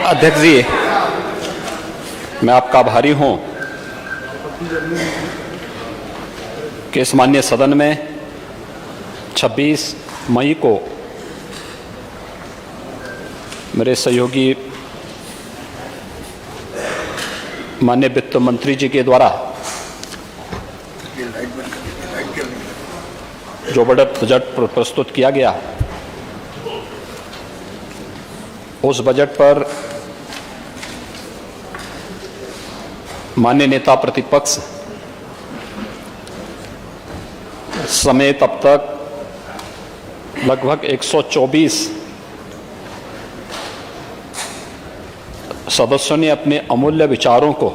अध्यक्ष जी, मैं आपका आभारी हूं कि इस माननीय सदन में 26 मई को मेरे सहयोगी माननीय वित्त मंत्री जी के द्वारा जो बजट प्रस्तुत किया गया, उस बजट पर माननीय नेता प्रतिपक्ष समेत अब तक लगभग 124 सदस्यों ने अपने अमूल्य विचारों को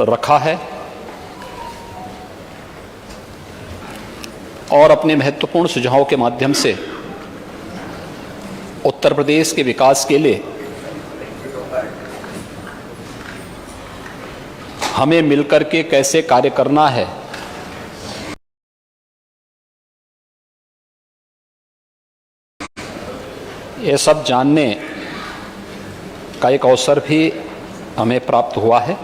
रखा है और अपने महत्वपूर्ण सुझावों के माध्यम से उत्तर प्रदेश के विकास के लिए हमें मिलकर के कैसे कार्य करना है, ये सब जानने का एक अवसर भी हमें प्राप्त हुआ है।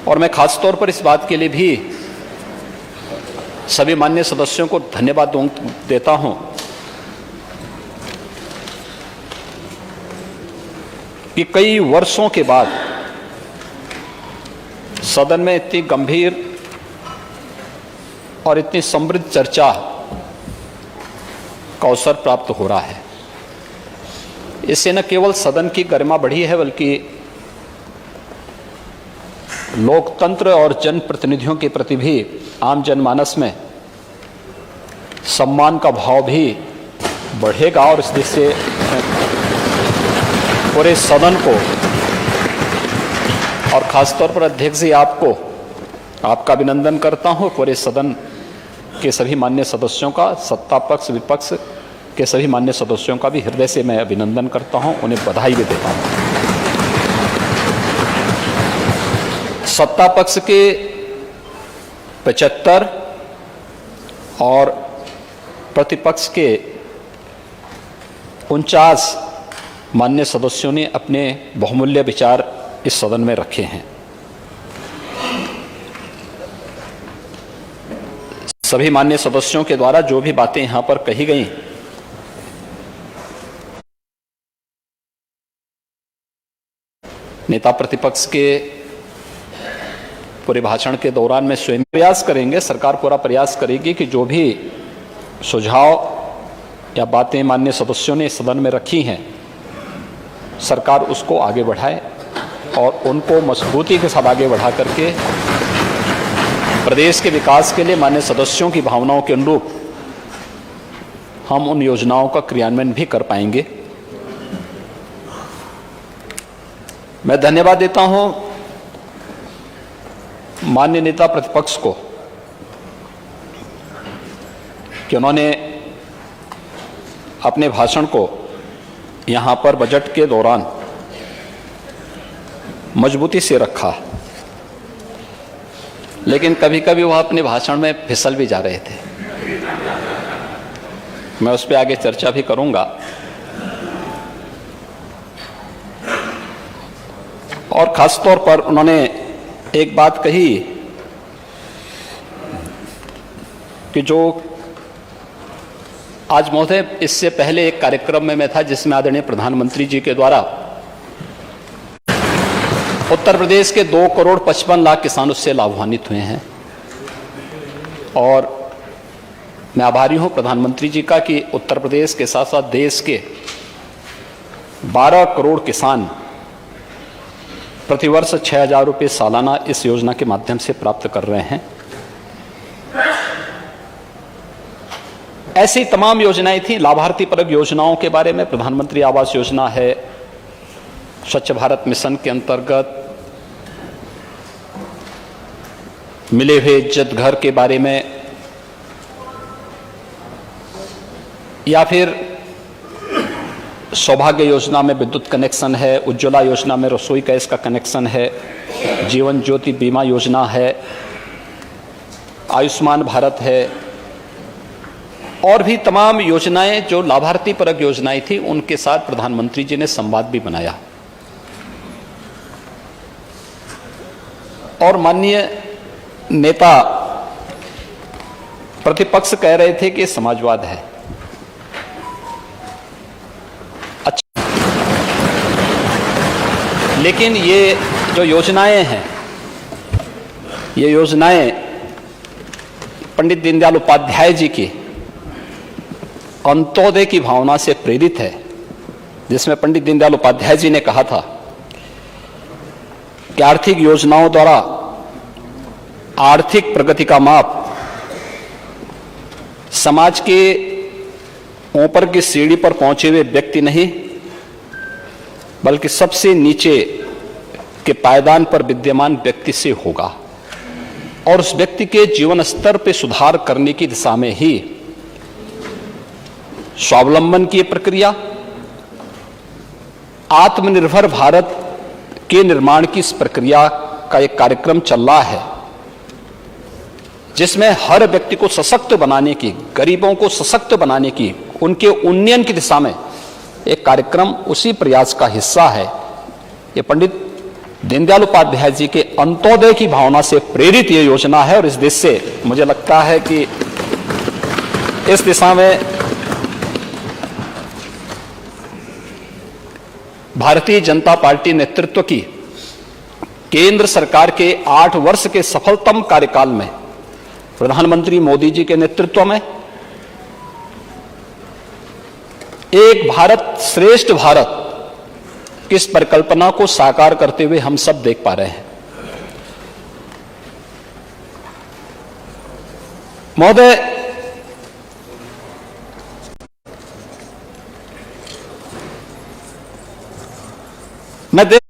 और मैं खास तौर पर इस बात के लिए भी सभी माननीय सदस्यों को धन्यवाद देता हूं कि कई वर्षों के बाद सदन में इतनी गंभीर और इतनी समृद्ध चर्चा का अवसर प्राप्त हो रहा है। इससे न केवल सदन की गरिमा बढ़ी है, बल्कि लोकतंत्र और जनप्रतिनिधियों के प्रति भी आम जनमानस में सम्मान का भाव भी बढ़ेगा और इस दृष्टि से पूरे सदन को और खासतौर पर अध्यक्ष जी आपका अभिनंदन करता हूं। पूरे सदन के सभी माननीय सदस्यों का, सत्ता पक्ष विपक्ष के सभी माननीय सदस्यों का भी हृदय से मैं अभिनंदन करता हूं, उन्हें बधाई भी देता हूं। सत्ता पक्ष के 75 और प्रतिपक्ष के 49 माननीय सदस्यों ने अपने बहुमूल्य विचार इस सदन में रखे हैं। सभी माननीय सदस्यों के द्वारा जो भी बातें यहां पर कही गई, नेता प्रतिपक्ष के पूरे भाषण के दौरान में स्वयं प्रयास करेंगे, सरकार पूरा प्रयास करेगी कि जो भी सुझाव या बातें माननीय सदस्यों ने सदन में रखी हैं, सरकार उसको आगे बढ़ाए और उनको मजबूती के साथ आगे बढ़ा करके प्रदेश के विकास के लिए माननीय सदस्यों की भावनाओं के अनुरूप हम उन योजनाओं का क्रियान्वयन भी कर पाएंगे। मैं धन्यवाद देता हूं माननीय नेता प्रतिपक्ष को कि उन्होंने अपने भाषण को यहां पर बजट के दौरान मजबूती से रखा, लेकिन कभी कभी वह अपने भाषण में फिसल भी जा रहे थे। मैं उस पर आगे चर्चा भी करूंगा। और खास तौर पर उन्होंने एक बात कही कि जो आज महोदय, इससे पहले एक कार्यक्रम में मैं था जिसमें आदरणीय प्रधानमंत्री जी के द्वारा उत्तर प्रदेश के 2 करोड़ 55 लाख किसान उससे लाभान्वित हुए हैं। और मैं आभारी हूं प्रधानमंत्री जी का कि उत्तर प्रदेश के साथ साथ देश के 12 करोड़ किसान प्रतिवर्ष 6,000 रुपये सालाना इस योजना के माध्यम से प्राप्त कर रहे हैं। ऐसी तमाम योजनाएं थी। लाभार्थी परक योजनाओं के बारे में प्रधानमंत्री आवास योजना है, स्वच्छ भारत मिशन के अंतर्गत मिले हुए इज्जत घर के बारे में, या फिर सौभाग्य योजना में विद्युत कनेक्शन है, उज्ज्वला योजना में रसोई गैस का कनेक्शन है, जीवन ज्योति बीमा योजना है, आयुष्मान भारत है और भी तमाम योजनाएं जो लाभार्थी परक योजनाएं थी, उनके साथ प्रधानमंत्री जी ने संवाद भी बनाया। और माननीय नेता प्रतिपक्ष कह रहे थे कि समाजवाद है। अच्छा, लेकिन ये जो योजनाएं हैं, ये योजनाएं पंडित दीनदयाल उपाध्याय जी की अंत्योदय की भावना से प्रेरित है, जिसमें पंडित दीनदयाल उपाध्याय जी ने कहा था कि आर्थिक योजनाओं द्वारा आर्थिक प्रगति का माप समाज के ऊपर की सीढ़ी पर पहुंचे हुए व्यक्ति नहीं, बल्कि सबसे नीचे के पायदान पर विद्यमान व्यक्ति से होगा। और उस व्यक्ति के जीवन स्तर पर सुधार करने की दिशा में ही स्वावलंबन की प्रक्रिया, आत्मनिर्भर भारत के निर्माण की इस प्रक्रिया का एक कार्यक्रम चल रहा है, जिसमें हर व्यक्ति को सशक्त बनाने की, गरीबों को सशक्त बनाने की, उनके उन्नयन की दिशा में एक कार्यक्रम उसी प्रयास का हिस्सा है। ये पंडित दीनदयाल उपाध्याय जी के अंत्योदय की भावना से प्रेरित ये योजना है और इस देश से मुझे लगता है कि इस दिशा में भारतीय जनता पार्टी नेतृत्व की केंद्र सरकार के 8 वर्ष के सफलतम कार्यकाल में प्रधानमंत्री मोदी जी के नेतृत्व में एक भारत श्रेष्ठ भारत की इस परिकल्पना को साकार करते हुए हम सब देख पा रहे हैं। महोदय, मैं देख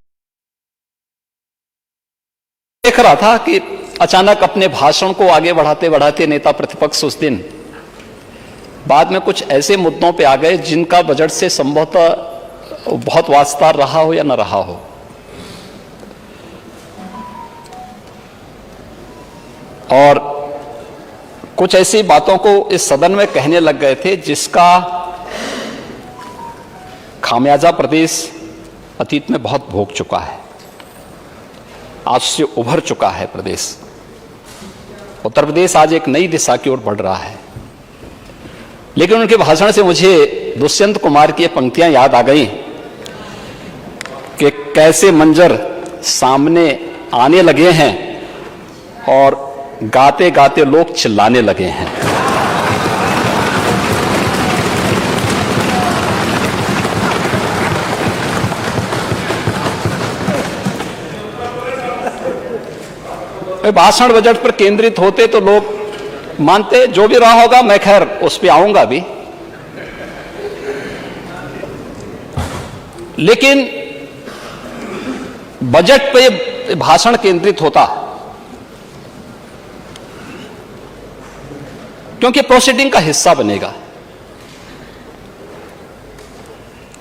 रहा था कि अचानक अपने भाषण को आगे बढ़ाते बढ़ाते नेता प्रतिपक्ष उस दिन बाद में कुछ ऐसे मुद्दों पे आ गए जिनका बजट से संभवतः बहुत वास्ता रहा हो या न रहा हो। और कुछ ऐसी बातों को इस सदन में कहने लग गए थे जिसका खामियाजा प्रदेश अतीत में बहुत भोग चुका है, आज से उभर चुका है प्रदेश। उत्तर प्रदेश आज एक नई दिशा की ओर बढ़ रहा है। लेकिन उनके भाषण से मुझे दुष्यंत कुमार की ये पंक्तियां याद आ गई कि कैसे मंजर सामने आने लगे हैं और गाते गाते लोग चिल्लाने लगे हैं। भाषण बजट पर केंद्रित होते तो लोग मानते, जो भी रहा होगा, मैं खैर उस पर आऊंगा भी। लेकिन बजट पे भाषण केंद्रित होता क्योंकि प्रोसीडिंग का हिस्सा बनेगा।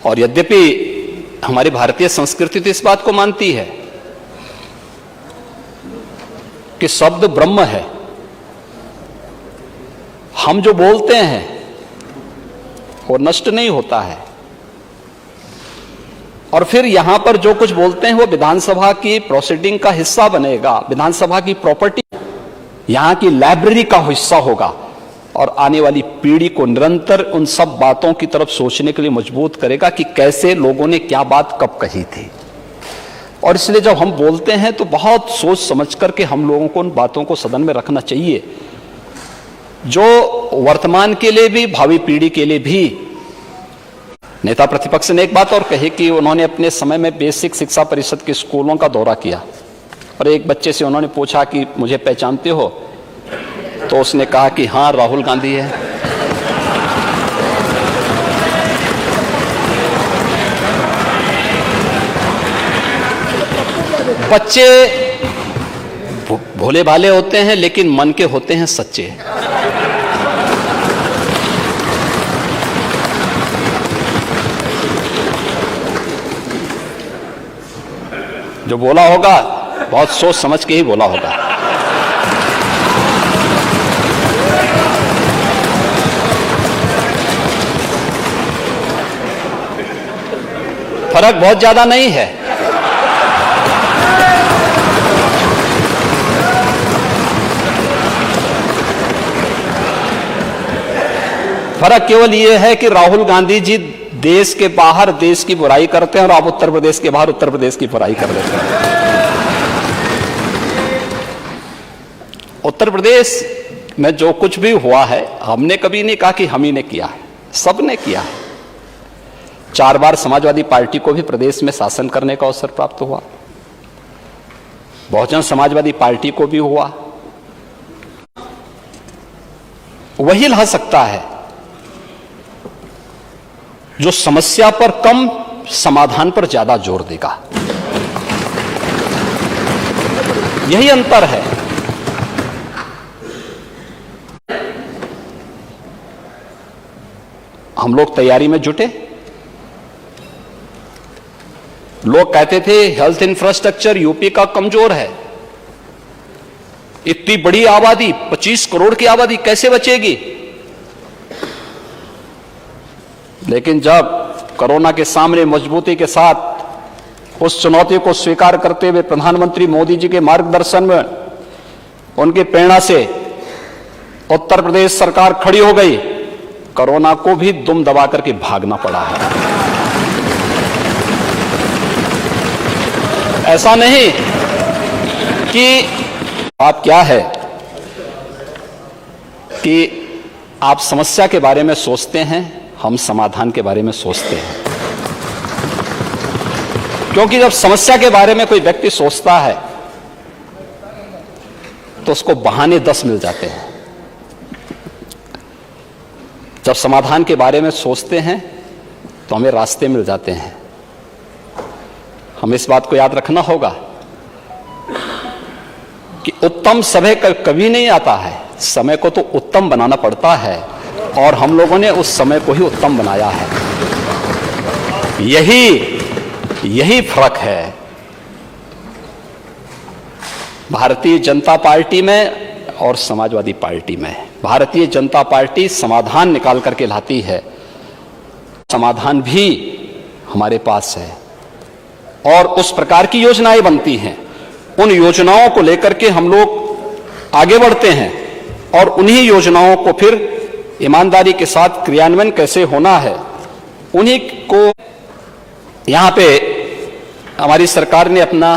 और यद्यपि हमारी भारतीय संस्कृति तो इस बात को मानती है कि शब्द ब्रह्म है, हम जो बोलते हैं वो नष्ट नहीं होता है, और फिर यहां पर जो कुछ बोलते हैं वो विधानसभा की प्रोसीडिंग का हिस्सा बनेगा, विधानसभा की प्रॉपर्टी, यहां की लाइब्रेरी का हिस्सा होगा और आने वाली पीढ़ी को निरंतर उन सब बातों की तरफ सोचने के लिए मजबूत करेगा कि कैसे लोगों ने क्या बात कब कही थी। और इसलिए जब हम बोलते हैं तो बहुत सोच समझ करके हम लोगों को उन बातों को सदन में रखना चाहिए, जो वर्तमान के लिए भी भावी पीढ़ी के लिए भी। नेता प्रतिपक्ष ने एक बात और कही कि उन्होंने अपने समय में बेसिक शिक्षा परिषद के स्कूलों का दौरा किया और एक बच्चे से उन्होंने पूछा कि मुझे पहचानते हो, तो उसने कहा कि हाँ, राहुल गांधी है। बच्चे भोले भाले होते हैं लेकिन मन के होते हैं सच्चे। जो बोला होगा बहुत सोच समझ के ही बोला होगा। फर्क बहुत ज्यादा नहीं है। फर्क केवल यह है कि राहुल गांधी जी देश के बाहर देश की बुराई करते हैं और आप उत्तर प्रदेश के बाहर उत्तर प्रदेश की बुराई कर देते हैं। उत्तर प्रदेश में जो कुछ भी हुआ है, हमने कभी नहीं कहा कि हम ही ने किया है, सबने किया है। 4 बार समाजवादी पार्टी को भी प्रदेश में शासन करने का अवसर प्राप्त हुआ, बहुजन समाजवादी पार्टी को भी हुआ। वही ला सकता है जो समस्या पर कम, समाधान पर ज्यादा जोर देगा। यही अंतर है। हम लोग तैयारी में जुटे। लोग कहते थे हेल्थ इंफ्रास्ट्रक्चर यूपी का कमजोर है, इतनी बड़ी आबादी, 25 करोड़ की आबादी कैसे बचेगी। लेकिन जब कोरोना के सामने मजबूती के साथ उस चुनौती को स्वीकार करते हुए प्रधानमंत्री मोदी जी के मार्गदर्शन में, उनकी प्रेरणा से उत्तर प्रदेश सरकार खड़ी हो गई, कोरोना को भी दुम दबा करके भागना पड़ा है। ऐसा नहीं कि बात क्या है कि आप समस्या के बारे में सोचते हैं, हम समाधान के बारे में सोचते हैं। क्योंकि जब समस्या के बारे में कोई व्यक्ति सोचता है तो उसको बहाने 10 मिल जाते हैं। जब समाधान के बारे में सोचते हैं तो हमें रास्ते मिल जाते हैं। हमें इस बात को याद रखना होगा कि उत्तम समय कभी नहीं आता है, समय को तो उत्तम बनाना पड़ता है और हम लोगों ने उस समय को ही उत्तम बनाया है। यही फर्क है भारतीय जनता पार्टी में और समाजवादी पार्टी में। भारतीय जनता पार्टी समाधान निकाल करके लाती है, समाधान भी हमारे पास है और उस प्रकार की योजनाएं बनती हैं। उन योजनाओं को लेकर के हम लोग आगे बढ़ते हैं और उन्हीं योजनाओं को फिर ईमानदारी के साथ क्रियान्वयन कैसे होना है, उन्हीं को यहां पे हमारी सरकार ने अपना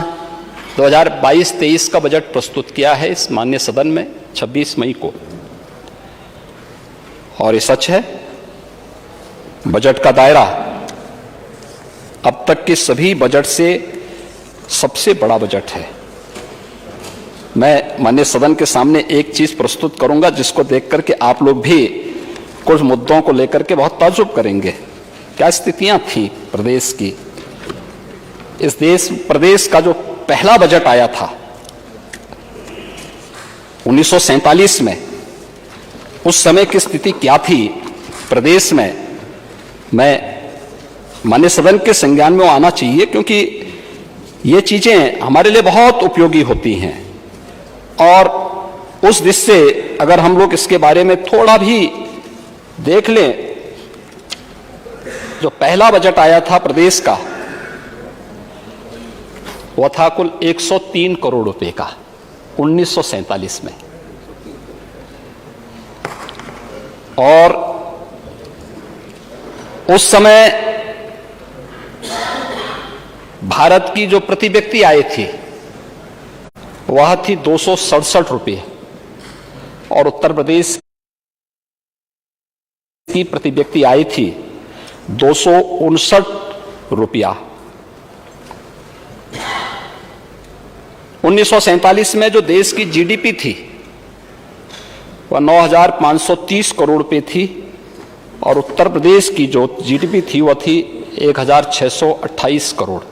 2022-23 का बजट प्रस्तुत किया है इस माननीय सदन में 26 मई को। और ये सच है, बजट का दायरा अब तक के सभी बजट से सबसे बड़ा बजट है। मैं माननीय सदन के सामने एक चीज प्रस्तुत करूंगा जिसको देख करके आप लोग भी कुछ मुद्दों को लेकर के बहुत ताज्जुब करेंगे। क्या स्थितियां थी प्रदेश की। इस प्रदेश का जो पहला बजट आया था 1947 में, उस समय की स्थिति क्या थी प्रदेश में, मैं माननीय सदन के संज्ञान में आना चाहिए क्योंकि ये चीजें हमारे लिए बहुत उपयोगी होती हैं। और उस दृष्टि से अगर हम लोग इसके बारे में थोड़ा भी देख लें, जो पहला बजट आया था प्रदेश का वह था कुल 103 करोड़ रुपए का 1947 में। और उस समय भारत की जो प्रति व्यक्ति आय थी वह थी 267 रुपये और उत्तर प्रदेश की प्रति व्यक्ति आय थी 259 रुपया। 1947 में जो देश की जीडीपी थी वह 9,530 करोड़ रुपए थी और उत्तर प्रदेश की जो जीडीपी थी वह थी 1,628 करोड़।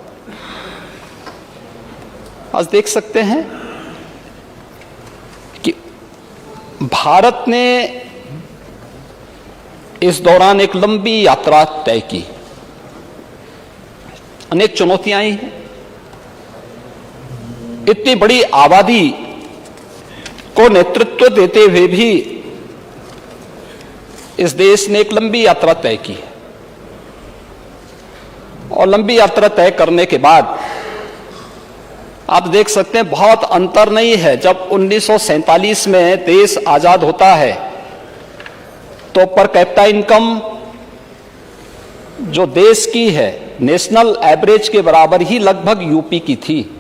आज देख सकते हैं कि भारत ने इस दौरान एक लंबी यात्रा तय की, अनेक चुनौतियां आई हैं। इतनी बड़ी आबादी को नेतृत्व देते हुए भी इस देश ने एक लंबी यात्रा तय की और लंबी यात्रा तय करने के बाद आप देख सकते हैं बहुत अंतर नहीं है। जब 1947 में देश आजाद होता है तो पर कैपिटा इनकम जो देश की है नेशनल एवरेज के बराबर ही लगभग यूपी की थी,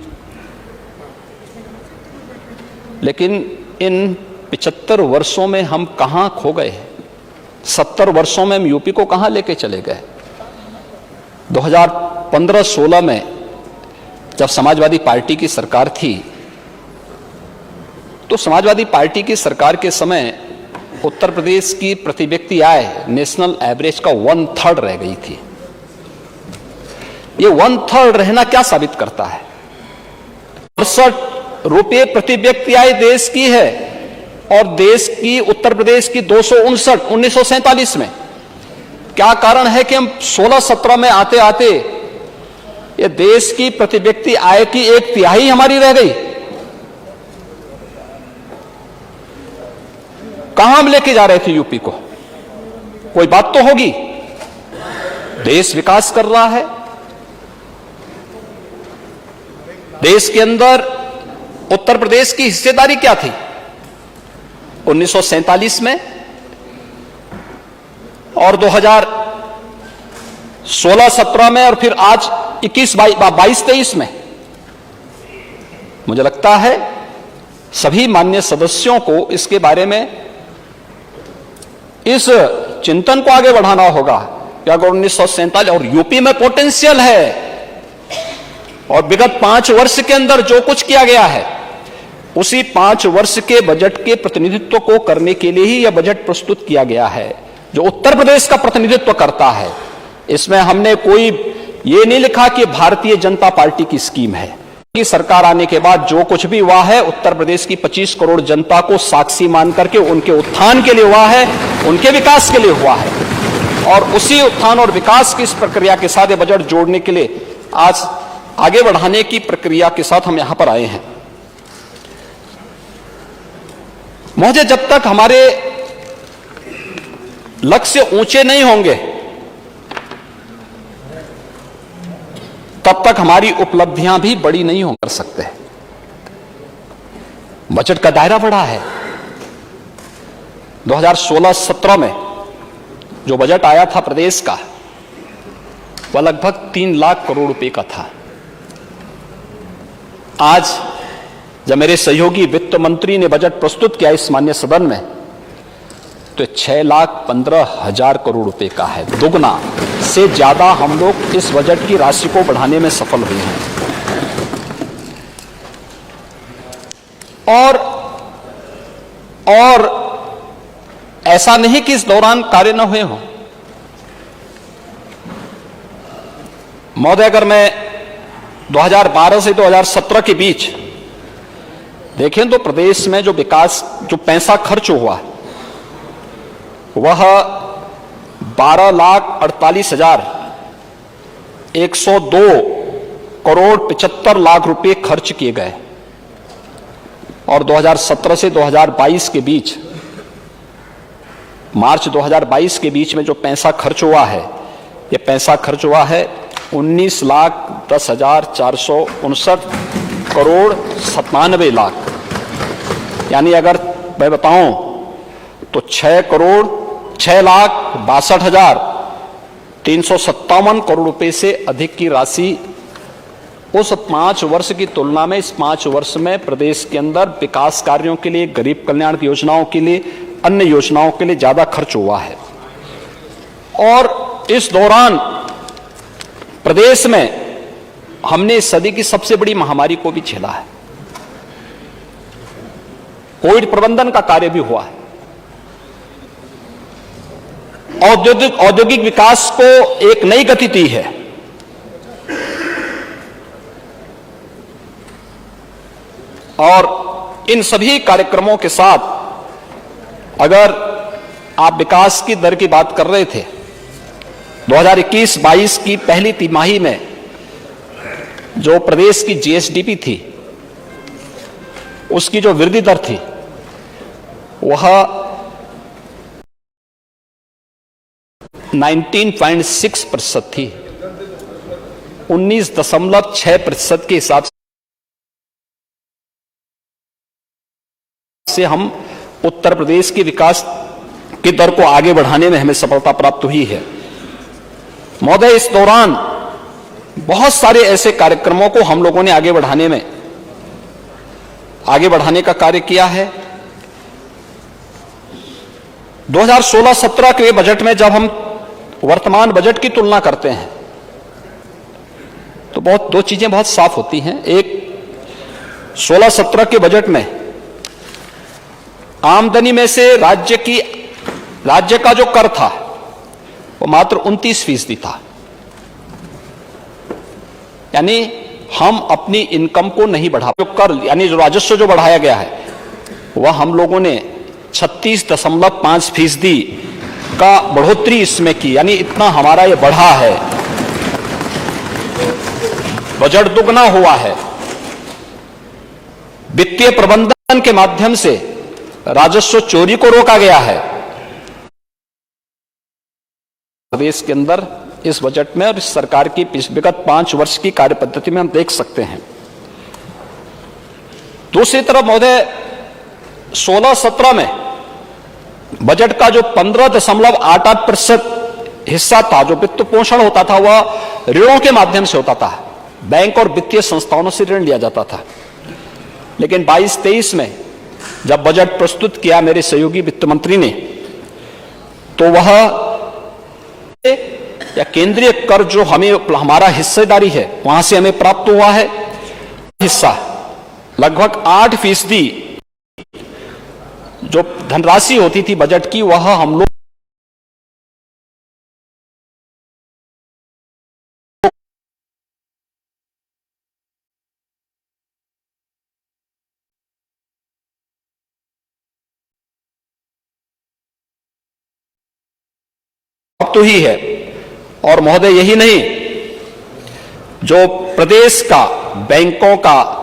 लेकिन इन 75 वर्षों में हम कहां खो गए हैं? 70 वर्षों में हम यूपी को कहां लेके चले गए? 2015-16 में जब समाजवादी पार्टी की सरकार थी तो समाजवादी पार्टी की सरकार के समय उत्तर प्रदेश की प्रति व्यक्ति आय नेशनल एवरेज का 1/3 रह गई थी। ये 1/3 रहना क्या साबित करता है? 68 रुपये प्रति व्यक्ति आय देश की है और देश की उत्तर प्रदेश की 259 1947 में। क्या कारण है कि हम 16-17 में आते आते ये देश की प्रति व्यक्ति आय की 1/3 हमारी रह गई? कहां हम लेके जा रहे थे यूपी को? कोई बात तो होगी। देश विकास कर रहा है, देश के अंदर उत्तर प्रदेश की हिस्सेदारी क्या थी 1947 में और 2016-17 में और फिर आज 21-22-23 में? मुझे लगता है सभी माननीय सदस्यों को इसके बारे में इस चिंतन को आगे बढ़ाना होगा कि अगर 1947 और यूपी में पोटेंशियल है और विगत 5 वर्ष के अंदर जो कुछ किया गया है उसी 5 वर्ष के बजट के प्रतिनिधित्व को करने के लिए ही यह बजट प्रस्तुत किया गया है जो उत्तर प्रदेश का प्रतिनिधित्व करता है। इसमें हमने कोई ये नहीं लिखा कि भारतीय जनता पार्टी की स्कीम है। की सरकार आने के बाद जो कुछ भी हुआ है उत्तर प्रदेश की 25 करोड़ जनता को साक्षी मान करके उनके उत्थान के लिए हुआ है, उनके विकास के लिए हुआ है और उसी उत्थान और विकास की इस प्रक्रिया के साथ बजट जोड़ने के लिए आज आगे बढ़ाने की प्रक्रिया के साथ हम यहां पर आए हैं। मुझे जब तक हमारे लक्ष्य ऊंचे नहीं होंगे तब तक हमारी उपलब्धियां भी बड़ी नहीं हो कर सकते। बजट का दायरा बड़ा है। 2016-17 में जो बजट आया था प्रदेश का वह लगभग 3 लाख करोड़ रुपए का था। आज जब मेरे सहयोगी वित्त मंत्री ने बजट प्रस्तुत किया इस माननीय सदन में तो 6,15,000 करोड़ रुपए का है। दुगना से ज्यादा हम लोग इस बजट की राशि को बढ़ाने में सफल हुए हैं। और ऐसा नहीं कि इस दौरान कार्य न हुए हों। महोदय, अगर मैं 2012 से 2017 के बीच देखें तो प्रदेश में जो विकास जो पैसा खर्च हुआ वह 12,48,102 करोड़ 75 लाख रुपए खर्च किए गए और 2017 से 2022 के बीच मार्च 2022 के बीच में जो पैसा खर्च हुआ है यह पैसा खर्च हुआ है 19,10,459 करोड़ 97 लाख। यानी अगर मैं बताऊं तो 6,62,357 करोड़ रुपए से अधिक की राशि उस 5 वर्ष की तुलना में इस 5 वर्ष में प्रदेश के अंदर विकास कार्यों के लिए, गरीब कल्याण की योजनाओं के लिए, अन्य योजनाओं के लिए ज्यादा खर्च हुआ है। और इस दौरान प्रदेश में हमने इस सदी की सबसे बड़ी महामारी को भी झेला है। कोविड प्रबंधन का कार्य भी हुआ है। औद्योगिक विकास को एक नई गति दी है। और इन सभी कार्यक्रमों के साथ अगर आप विकास की दर की बात कर रहे थे 2021-22 की पहली तिमाही में जो प्रदेश की जीएसडीपी थी उसकी जो वृद्धि दर थी वह 19.6% थी। 19.6% के हिसाब से हम उत्तर प्रदेश के विकास की दर को आगे बढ़ाने में हमें सफलता प्राप्त हुई है। महोदय, इस दौरान बहुत सारे ऐसे कार्यक्रमों को हम लोगों ने आगे बढ़ाने का कार्य किया है। 2016-17 के बजट में जब हम वर्तमान बजट की तुलना करते हैं तो दो चीजें बहुत साफ होती हैं। एक, 16-17 के बजट में आमदनी में से राज्य का जो कर था वो मात्र 29% था। यानी हम अपनी इनकम को नहीं बढ़ा, जो कर यानी जो राजस्व जो बढ़ाया गया है वह हम लोगों ने 36.5% का बढ़ोतरी इसमें की, यानी इतना हमारा ये बढ़ा है, बजट दुगना हुआ है। वित्तीय प्रबंधन के माध्यम से राजस्व चोरी को रोका गया है। प्रदेश के अंदर इस बजट में और इस सरकार की विगत 5 वर्ष की कार्य पद्धति में हम देख सकते हैं। दूसरी तरफ महोदय, 16-17 में बजट का जो 15.88% हिस्सा था, जो वित्त पोषण होता था, वह ऋणों के माध्यम से होता था। बैंक और वित्तीय संस्थानों से ऋण लिया जाता था। लेकिन 22-23 में जब बजट प्रस्तुत किया मेरे सहयोगी वित्त मंत्री ने, तो वह या केंद्रीय कर जो हमारा हिस्सेदारी है वहां से हमें प्राप्त हुआ है हिस्सा, लगभग 8% जो धनराशि होती थी बजट की, वह हम लोग तो ही है। और महोदय, यही नहीं, जो प्रदेश का बैंकों का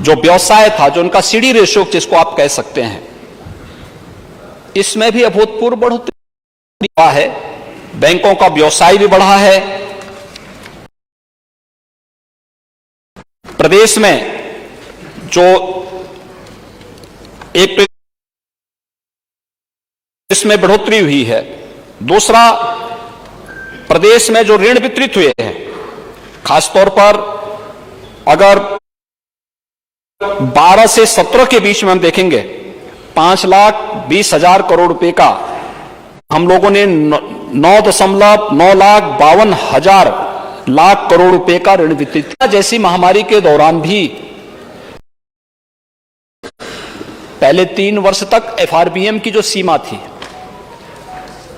जो व्यवसाय था, जो उनका सीडी रेशियो जिसको आप कह सकते हैं, इसमें भी अभूतपूर्व बढ़ोतरी हुआ है। बैंकों का व्यवसाय भी बढ़ा है। प्रदेश में जो एक इसमें बढ़ोतरी हुई है। दूसरा, प्रदेश में जो ऋण वितरित हुए हैं, खासतौर पर अगर 12 से 17 के बीच में हम देखेंगे, 5,20,000 करोड़ रुपए का हम लोगों ने 9,9,52,000 लाख करोड़ रुपए का ऋण वितरित किया। जैसी महामारी के दौरान भी पहले 3 वर्ष तक एफआरबीएम की जो सीमा थी,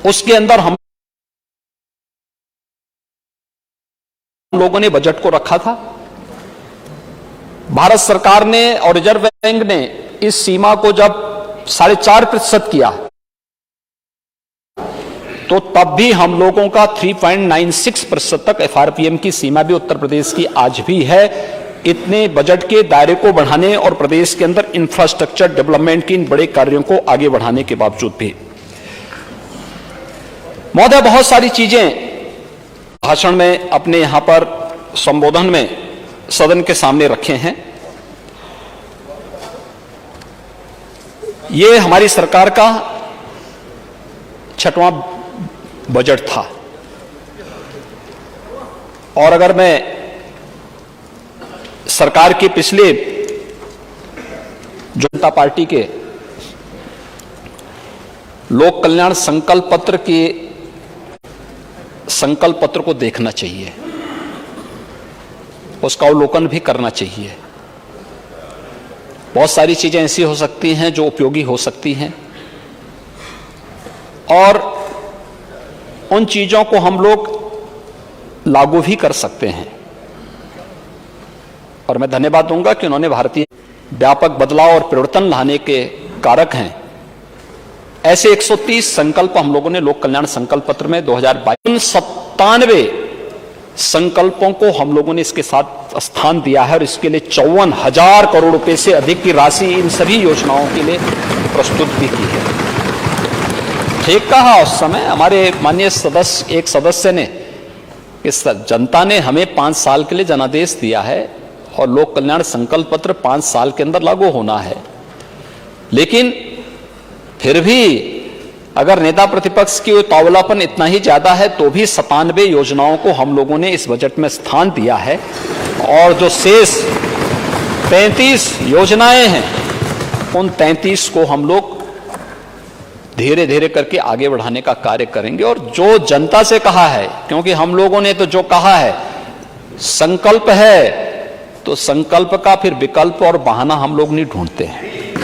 उसके अंदर हम लोगों ने बजट को रखा था। भारत सरकार ने और रिजर्व बैंक ने इस सीमा को जब 4.5% किया, तो तब भी हम लोगों का 3.96% तक एफआरपीएम की सीमा भी उत्तर प्रदेश की आज भी है। इतने बजट के दायरे को बढ़ाने और प्रदेश के अंदर इंफ्रास्ट्रक्चर डेवलपमेंट की इन बड़े कार्यों को आगे बढ़ाने के बावजूद भी महोदय, बहुत सारी चीजें भाषण में अपने यहां पर संबोधन में सदन के सामने रखे हैं। ये हमारी सरकार का 6वां बजट था। और अगर मैं सरकार के पिछले जनता पार्टी के लोक कल्याण संकल्प पत्र के संकल्प पत्र को देखना चाहिए, उसका अवलोकन भी करना चाहिए। बहुत सारी चीजें ऐसी हो सकती हैं जो उपयोगी हो सकती हैं, और उन चीजों को हम लोग लागू भी कर सकते हैं। और मैं धन्यवाद दूंगा कि उन्होंने भारतीय व्यापक बदलाव और परिवर्तन लाने के कारक हैं। ऐसे 130 संकल्प हम लोगों ने लोक कल्याण संकल्प पत्र में 2022 97 संकल्पों को हम लोगों ने इसके साथ स्थान दिया है, और इसके लिए 54,000 करोड़ रुपए से अधिक की राशि इन सभी योजनाओं के लिए प्रस्तुत भी की है। ठीक कहा उस समय हमारे माननीय एक सदस्य ने कि जनता ने हमें 5 साल के लिए जनादेश दिया है और लोक कल्याण संकल्प पत्र 5 साल के अंदर लागू होना है, लेकिन फिर भी अगर नेता प्रतिपक्ष की तावलापन इतना ही ज्यादा है तो भी 97 योजनाओं को हम लोगों ने इस बजट में स्थान दिया है और जो शेष 33 योजनाएं हैं उन 33 को हम लोग धीरे धीरे करके आगे बढ़ाने का कार्य करेंगे। और जो जनता से कहा है, क्योंकि हम लोगों ने तो जो कहा है संकल्प है, तो संकल्प का फिर विकल्प और बहाना हम लोग नहीं ढूंढते हैं,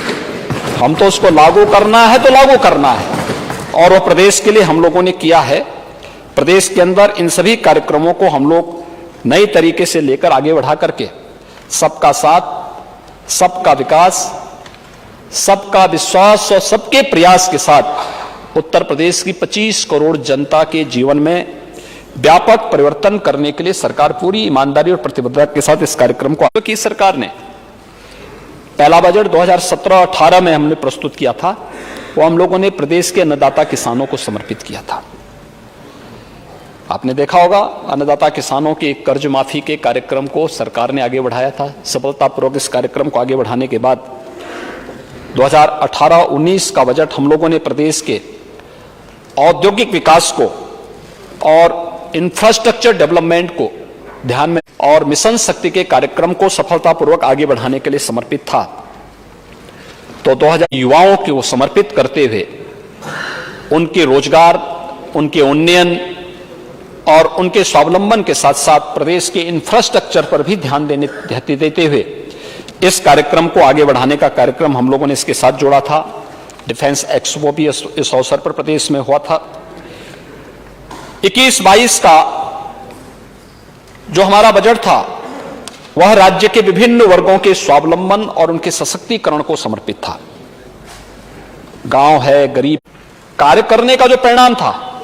हम तो उसको लागू करना है तो लागू करना है। और वो प्रदेश के लिए हम लोगों ने किया है। प्रदेश के अंदर इन सभी कार्यक्रमों को हम लोग नई तरीके से लेकर आगे बढ़ा करके सबका साथ, सबका विकास, सबका विश्वास और सबके प्रयास के साथ उत्तर प्रदेश की 25 करोड़ जनता के जीवन में व्यापक परिवर्तन करने के लिए सरकार पूरी ईमानदारी और प्रतिबद्धता के साथ इस कार्यक्रम को की। सरकार ने पहला बजट 2017-18 में हमने प्रस्तुत किया था, वो हम लोगों ने प्रदेश के अन्नदाता किसानों को समर्पित किया था। आपने देखा होगा अन्नदाता किसानों के कर्ज माफी के कार्यक्रम को सरकार ने आगे बढ़ाया था। सफलतापूर्वक इस कार्यक्रम को आगे बढ़ाने के बाद 2018-19 का बजट हम लोगों ने प्रदेश के औद्योगिक विकास को और इंफ्रास्ट्रक्चर डेवलपमेंट को ध्यान में और मिशन शक्ति के कार्यक्रम को सफलतापूर्वक आगे बढ़ाने के लिए समर्पित था। तो 2000 युवाओं को समर्पित करते हुए उनके रोजगार, उनके उन्नयन और उनके स्वावलंबन के साथ साथ प्रदेश के इंफ्रास्ट्रक्चर पर भी ध्यान देते हुए इस कार्यक्रम को आगे बढ़ाने का कार्यक्रम हम लोगों ने इसके साथ जोड़ा था। डिफेंस एक्सपो भी इस अवसर पर प्रदेश में हुआ था। 21-22 का जो हमारा बजट था वह राज्य के विभिन्न वर्गों के स्वावलंबन और उनके सशक्तिकरण को समर्पित था। गांव है, गरीब, कार्य करने का जो परिणाम था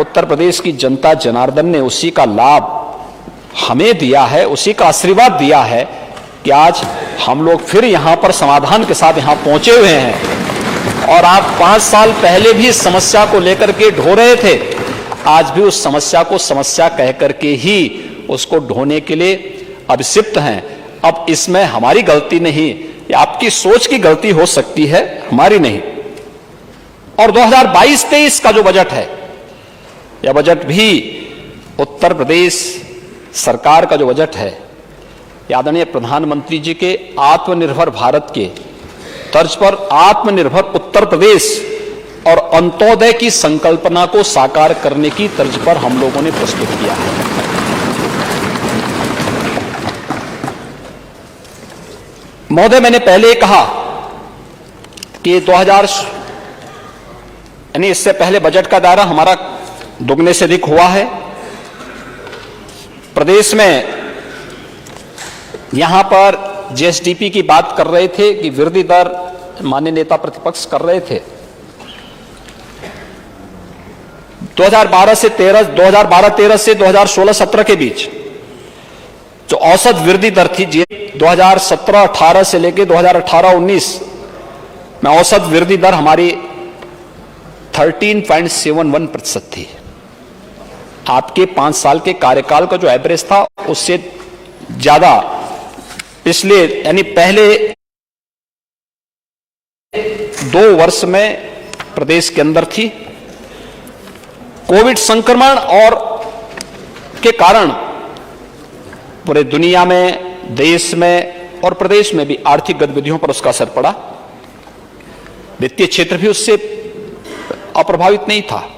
उत्तर प्रदेश की जनता जनार्दन ने उसी का लाभ हमें दिया है, उसी का आशीर्वाद दिया है कि आज हम लोग फिर यहां पर समाधान के साथ यहां पहुंचे हुए हैं। और आप 5 साल पहले भी इस समस्या को लेकर के ढो रहे थे, आज भी उस समस्या को समस्या कह करके ही उसको ढोने के लिए अभिसिप्त हैं। अब इसमें हमारी गलती नहीं, ये आपकी सोच की गलती हो सकती है, हमारी नहीं। और 2022-23 का जो बजट है, यह बजट भी उत्तर प्रदेश सरकार का जो बजट है, आदरणीय प्रधानमंत्री जी के आत्मनिर्भर भारत के तर्ज पर आत्मनिर्भर उत्तर प्रदेश और अंत्योदय की संकल्पना को साकार करने की तर्ज पर हम लोगों ने प्रस्तुत किया है। महोदय, मैंने पहले कहा कि 2000 यानी इससे पहले बजट का दायरा हमारा दुगने से अधिक हुआ है। प्रदेश में यहां पर जीएसडीपी की बात कर रहे थे कि वृद्धि दर माननीय नेता प्रतिपक्ष कर रहे थे। 2012-13 से 2016-17 के बीच जो औसत वृद्धि दर थी 2017-18 से लेकर 2018-19 में औसत वृद्धि दर हमारी 13.71% थी। आपके 5 साल के कार्यकाल का जो एवरेज था उससे ज्यादा पिछले यानी पहले 2 वर्ष में प्रदेश के अंदर थी। कोविड संक्रमण और के कारण पूरे दुनिया में, देश में और प्रदेश में भी आर्थिक गतिविधियों पर उसका असर पड़ा। वित्तीय क्षेत्र भी उससे अप्रभावित नहीं था।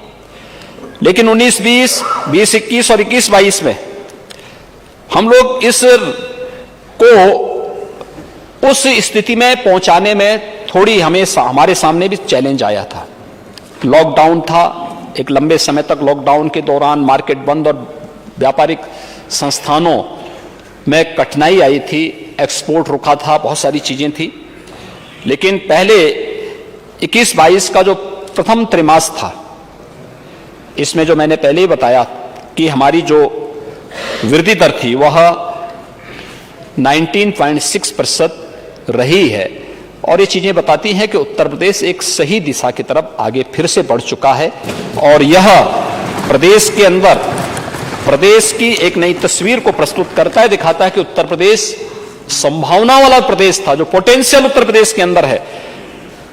लेकिन 19-20, 20-21 और 21-22 में हम लोग इस को उस स्थिति में पहुंचाने में थोड़ी हमारे सामने भी चैलेंज आया था। लॉकडाउन था, एक लंबे समय तक लॉकडाउन के दौरान मार्केट बंद और व्यापारिक संस्थानों में कठिनाई आई थी, एक्सपोर्ट रुका था, बहुत सारी चीजें थी। लेकिन पहले 21-22 का जो प्रथम त्रैमास था, इसमें जो मैंने पहले ही बताया कि हमारी जो वृद्धि दर थी वह 19.6% रही है। और ये चीजें बताती हैं कि उत्तर प्रदेश एक सही दिशा की तरफ आगे फिर से बढ़ चुका है। और यह प्रदेश के अंदर प्रदेश की एक नई तस्वीर को प्रस्तुत करता है, दिखाता है कि उत्तर प्रदेश संभावना वाला प्रदेश था, जो पोटेंशियल उत्तर प्रदेश के अंदर है,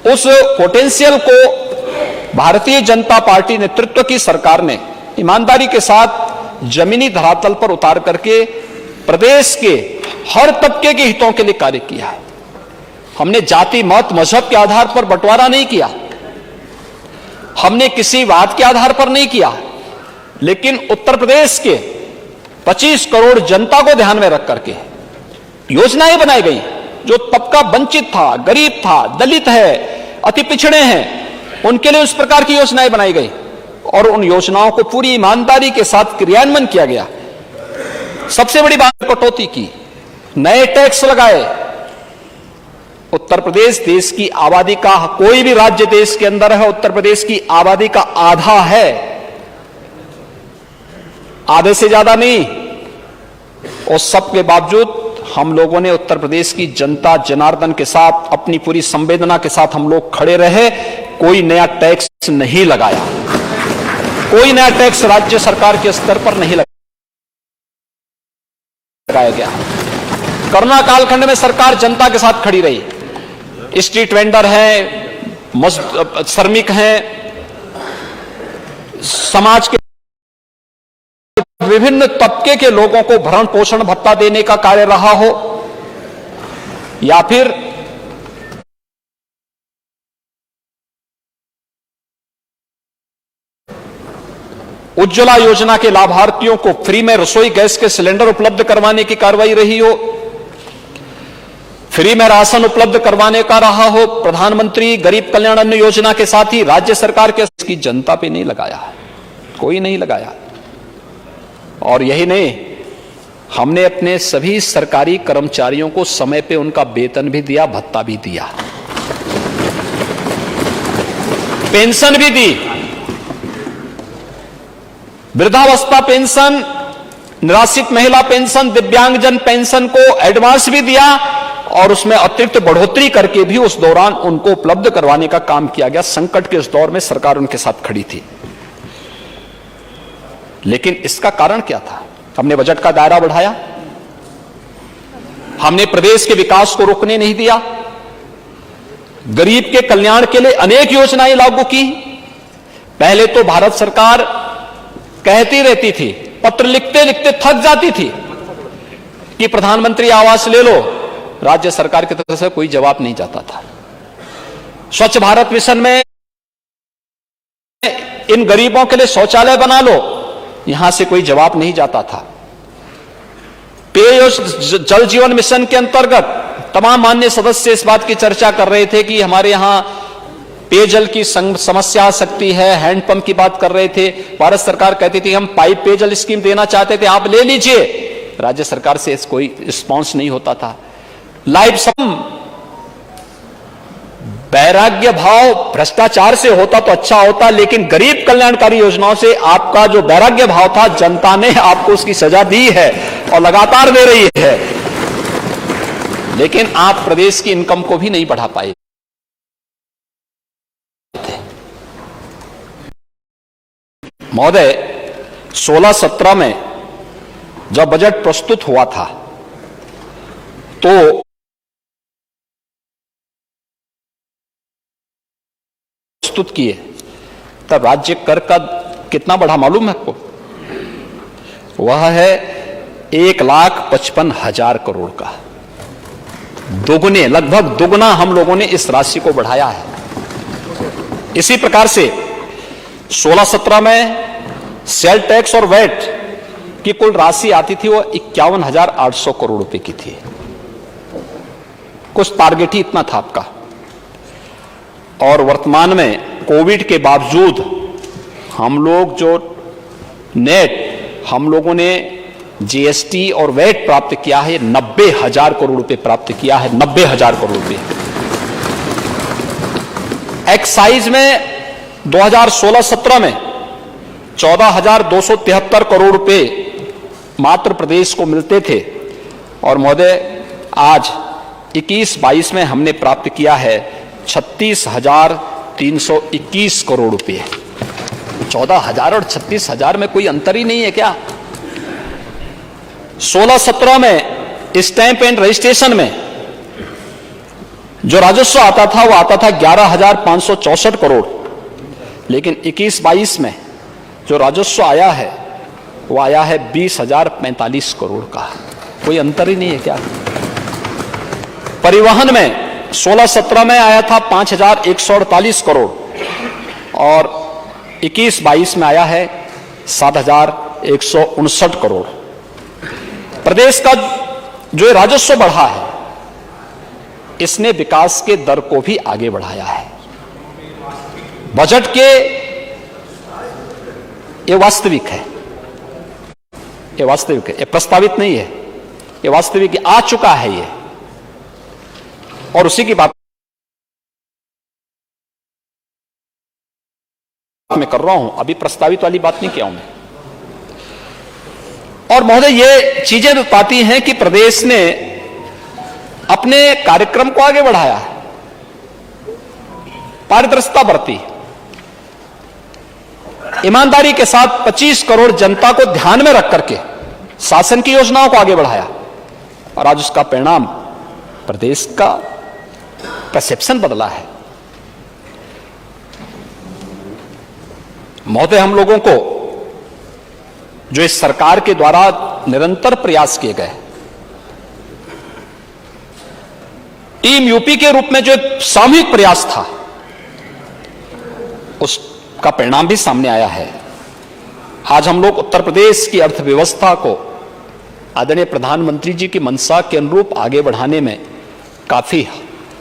उस पोटेंशियल को भारतीय जनता पार्टी नेतृत्व की सरकार ने ईमानदारी के साथ जमीनी धरातल पर उतार करके प्रदेश के हर तबके के हितों के लिए कार्य किया है। हमने जाति, मत, मजहब के आधार पर बंटवारा नहीं किया, हमने किसी वाद के आधार पर नहीं किया, लेकिन उत्तर प्रदेश के 25 करोड़ जनता को ध्यान में रख करके योजनाएं बनाई गई। जो तबका वंचित था, गरीब था, दलित है, अति पिछड़े हैं, उनके लिए उस प्रकार की योजनाएं बनाई गई और उन योजनाओं को पूरी ईमानदारी के साथ क्रियान्वयन किया गया। सबसे बड़ी बात, कटौती की, नए टैक्स लगाए। उत्तर प्रदेश देश की आबादी का, कोई भी राज्य देश के अंदर है, उत्तर प्रदेश की आबादी का आधा है, आधे से ज्यादा नहीं। और सबके बावजूद हम लोगों ने उत्तर प्रदेश की जनता जनार्दन के साथ, अपनी पूरी संवेदना के साथ हम लोग खड़े रहे। कोई नया टैक्स नहीं लगाया, कोई नया टैक्स राज्य सरकार के स्तर पर नहीं लगाया गया। कोरोना कालखंड में सरकार जनता के साथ खड़ी रही। स्ट्रीट वेंडर हैं, श्रमिक हैं, समाज के विभिन्न तबके के लोगों को भरण पोषण भत्ता देने का कार्य रहा हो, या फिर उज्ज्वला योजना के लाभार्थियों को फ्री में रसोई गैस के सिलेंडर उपलब्ध करवाने की कार्रवाई रही हो, फ्री में राशन उपलब्ध करवाने का रहा हो, प्रधानमंत्री गरीब कल्याण अन्न योजना के साथ ही राज्य सरकार के इसकी जनता पे नहीं लगाया, कोई नहीं लगाया। और यही नहीं, हमने अपने सभी सरकारी कर्मचारियों को समय पे उनका वेतन भी दिया, भत्ता भी दिया, पेंशन भी दी। वृद्धावस्था पेंशन, निराश्रित महिला पेंशन, दिव्यांगजन पेंशन को एडवांस भी दिया और उसमें अतिरिक्त बढ़ोतरी करके भी उस दौरान उनको उपलब्ध करवाने का काम किया गया। संकट के इस दौर में सरकार उनके साथ खड़ी थी। लेकिन इसका कारण क्या था? हमने बजट का दायरा बढ़ाया, हमने प्रदेश के विकास को रुकने नहीं दिया, गरीब के कल्याण के लिए अनेक योजनाएं लागू की। पहले तो भारत सरकार कहती रहती थी, पत्र लिखते लिखते थक जाती थी कि प्रधानमंत्री आवास ले लो, राज्य सरकार की तरफ से कोई जवाब नहीं जाता था। स्वच्छ भारत मिशन में इन गरीबों के लिए शौचालय बना लो, यहां से कोई जवाब नहीं जाता था। जल जीवन मिशन के अंतर्गत तमाम माननीय सदस्य इस बात की चर्चा कर रहे थे कि हमारे यहां पेयजल की समस्या आ सकती है, हैंडपंप की बात कर रहे थे। भारत सरकार कहती थी हम पाइप पेयजल स्कीम देना चाहते थे, आप ले लीजिए। राज्य सरकार से कोई रिस्पॉन्स नहीं होता था। लाइफ सम वैराग्य भाव भ्रष्टाचार से होता तो अच्छा होता, लेकिन गरीब कल्याणकारी योजनाओं से आपका जो वैराग्य भाव था, जनता ने आपको उसकी सजा दी है और लगातार दे रही है। लेकिन आप प्रदेश की इनकम को भी नहीं बढ़ा पाए। महोदय, 16-17 में जब बजट प्रस्तुत हुआ था तो प्रस्तुत किए, तब राज्य कर का कितना बढ़ा मालूम है आपको? वह है 1,55,000 करोड़ का। दोगुने, लगभग दोगुना हम लोगों ने इस राशि को बढ़ाया है। इसी प्रकार से 16-17 में सेल टैक्स और वैट की कुल राशि आती थी, वो 51,800 करोड़ रुपए की थी। कुछ टारगेट ही इतना था आपका। और वर्तमान में कोविड के बावजूद हम लोग जो नेट हम लोगों ने जीएसटी और वैट प्राप्त किया है, 90,000 करोड़ रुपए प्राप्त किया है। 90,000 करोड़ रुपए। एक्साइज में 2016-17 में 14,273 करोड़ रुपए मात्र प्रदेश को मिलते थे, और महोदय आज 21-22 में हमने प्राप्त किया है 36,321 करोड़ रुपए। 14,000 और 36,000 में कोई अंतर ही नहीं है क्या? 16-17 में स्टैंप एंड रजिस्ट्रेशन में जो राजस्व आता था वो आता था 11,564 करोड़, लेकिन 21-22 में जो राजस्व आया है वो आया है 20,045 करोड़ का। कोई अंतर ही नहीं है क्या? परिवहन में 16-17 में आया था 5,148 करोड़ और 21-22 में आया है 7,159 करोड़। प्रदेश का जो राजस्व बढ़ा है इसने विकास के दर को भी आगे बढ़ाया है। बजट के ये वास्तविक है, ये वास्तविक है, ये प्रस्तावित नहीं है, ये वास्तविक आ चुका है ये, और उसी की बात मैं कर रहा हूं, अभी प्रस्तावित वाली बात नहीं किया हूं मैं। और महोदय ये चीजें बताती हैं कि प्रदेश ने अपने कार्यक्रम को आगे बढ़ाया है, पारदर्शिता बरती, ईमानदारी के साथ 25 करोड़ जनता को ध्यान में रख करके शासन की योजनाओं को आगे बढ़ाया, और आज उसका परिणाम प्रदेश का परसेप्शन बदला है। महोदय, हम लोगों को जो इस सरकार के द्वारा निरंतर प्रयास किए गए, टीम यूपी के रूप में जो एक सामूहिक प्रयास था, उसका परिणाम भी सामने आया है। आज हम लोग उत्तर प्रदेश की अर्थव्यवस्था को आदरणीय प्रधानमंत्री जी की मंशा के अनुरूप आगे बढ़ाने में काफी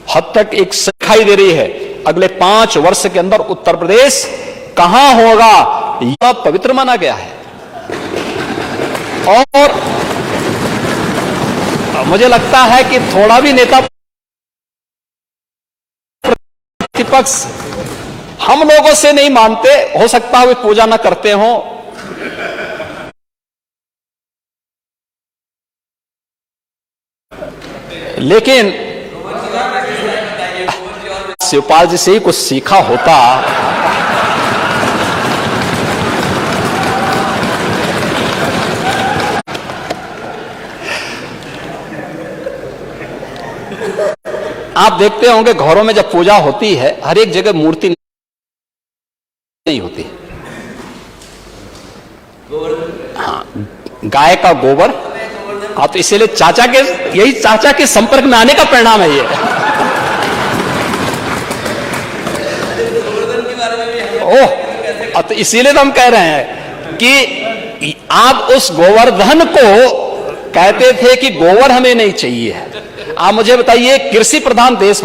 हद तक एक दिखाई दे रही है। अगले 5 वर्ष के अंदर उत्तर प्रदेश कहां होगा यह पवित्र माना गया है, और मुझे लगता है कि थोड़ा भी नेता प्रतिपक्ष हम लोगों से नहीं मानते, हो सकता है वे पूजा ना करते हो, लेकिन शिवपाल जी से ही कुछ सीखा होता। आप देखते होंगे घरों में जब पूजा होती है हर एक जगह मूर्ति नहीं होती। हाँ, गाय का गोबर, हाँ, तो इसीलिए चाचा के, यही चाचा के संपर्क में आने का परिणाम है ये। ओह, तो इसीलिए तो हम कह रहे हैं कि आप उस गोवर्धन को कहते थे कि गोबर हमें नहीं चाहिए। आप मुझे बताइए, कृषि प्रधान देश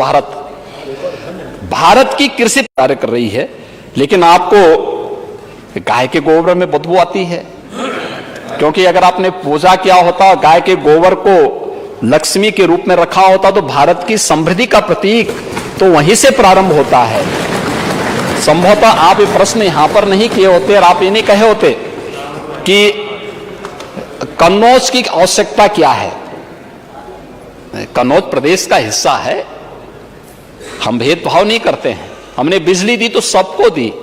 भारत की कृषि कार्य कर रही है, लेकिन आपको गाय के गोबर में बदबू आती है, क्योंकि अगर आपने पूजा किया होता, गाय के गोबर को लक्ष्मी के रूप में रखा होता, तो भारत की समृद्धि का प्रतीक तो वहीं से प्रारंभ होता है। संभवतः आप ये प्रश्न यहां पर नहीं किए होते और आप ये नहीं कहे होते कि कन्नौज की आवश्यकता क्या है। कन्नौज प्रदेश का हिस्सा है, हम भेदभाव नहीं करते हैं। हमने बिजली दी तो सबको दी,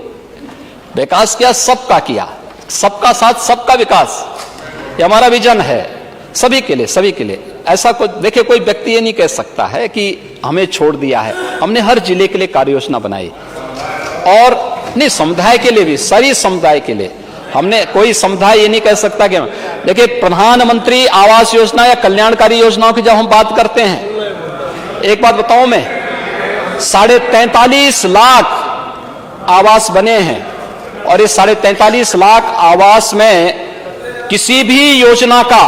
विकास किया सबका किया, सबका साथ सबका विकास, ये हमारा विजन है, सभी के लिए, सभी के लिए। ऐसा कुछ देखिए, कोई व्यक्ति ये नहीं कह सकता है कि हमें छोड़ दिया है। हमने हर जिले के लिए कार्य योजना बनाई, और नहीं, समुदाय के लिए भी, सारी समुदाय के लिए हमने, कोई समुदाय ये नहीं कह सकता कि देखिए, प्रधानमंत्री आवास योजना या कल्याणकारी योजनाओं की जब हम बात करते हैं, एक बात बताऊं मैं, 43.5 लाख आवास बने हैं, और इस 43.5 लाख आवास में किसी भी योजना का,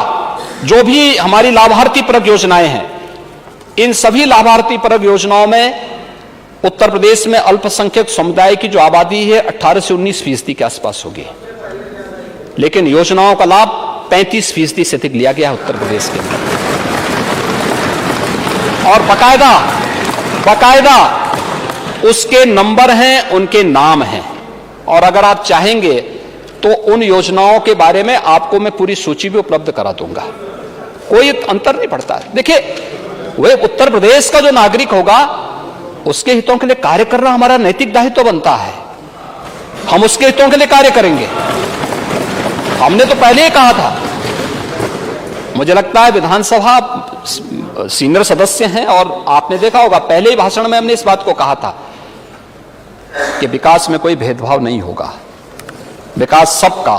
जो भी हमारी लाभार्थी परक योजनाएं हैं, इन सभी लाभार्थी परक योजनाओं में उत्तर प्रदेश में अल्पसंख्यक समुदाय की जो आबादी है 18 से 19% के आसपास होगी, लेकिन योजनाओं का लाभ 35% से अधिक लिया गया है उत्तर प्रदेश के अंदर। और बकायदा उसके नंबर हैं, उनके नाम हैं, और अगर आप चाहेंगे तो उन योजनाओं के बारे में आपको मैं पूरी सूची भी उपलब्ध करा दूंगा, कोई अंतर नहीं पड़ता है। देखिए, वह उत्तर प्रदेश का जो नागरिक होगा उसके हितों के लिए कार्य करना हमारा नैतिक दायित्व बनता है। हम उसके हितों के लिए कार्य करेंगे। हमने तो पहले ही कहा था, मुझे लगता है विधानसभा सीनियर सदस्य हैं और आपने देखा होगा पहले ही भाषण में हमने इस बात को कहा था कि विकास में कोई भेदभाव नहीं होगा, विकास सबका,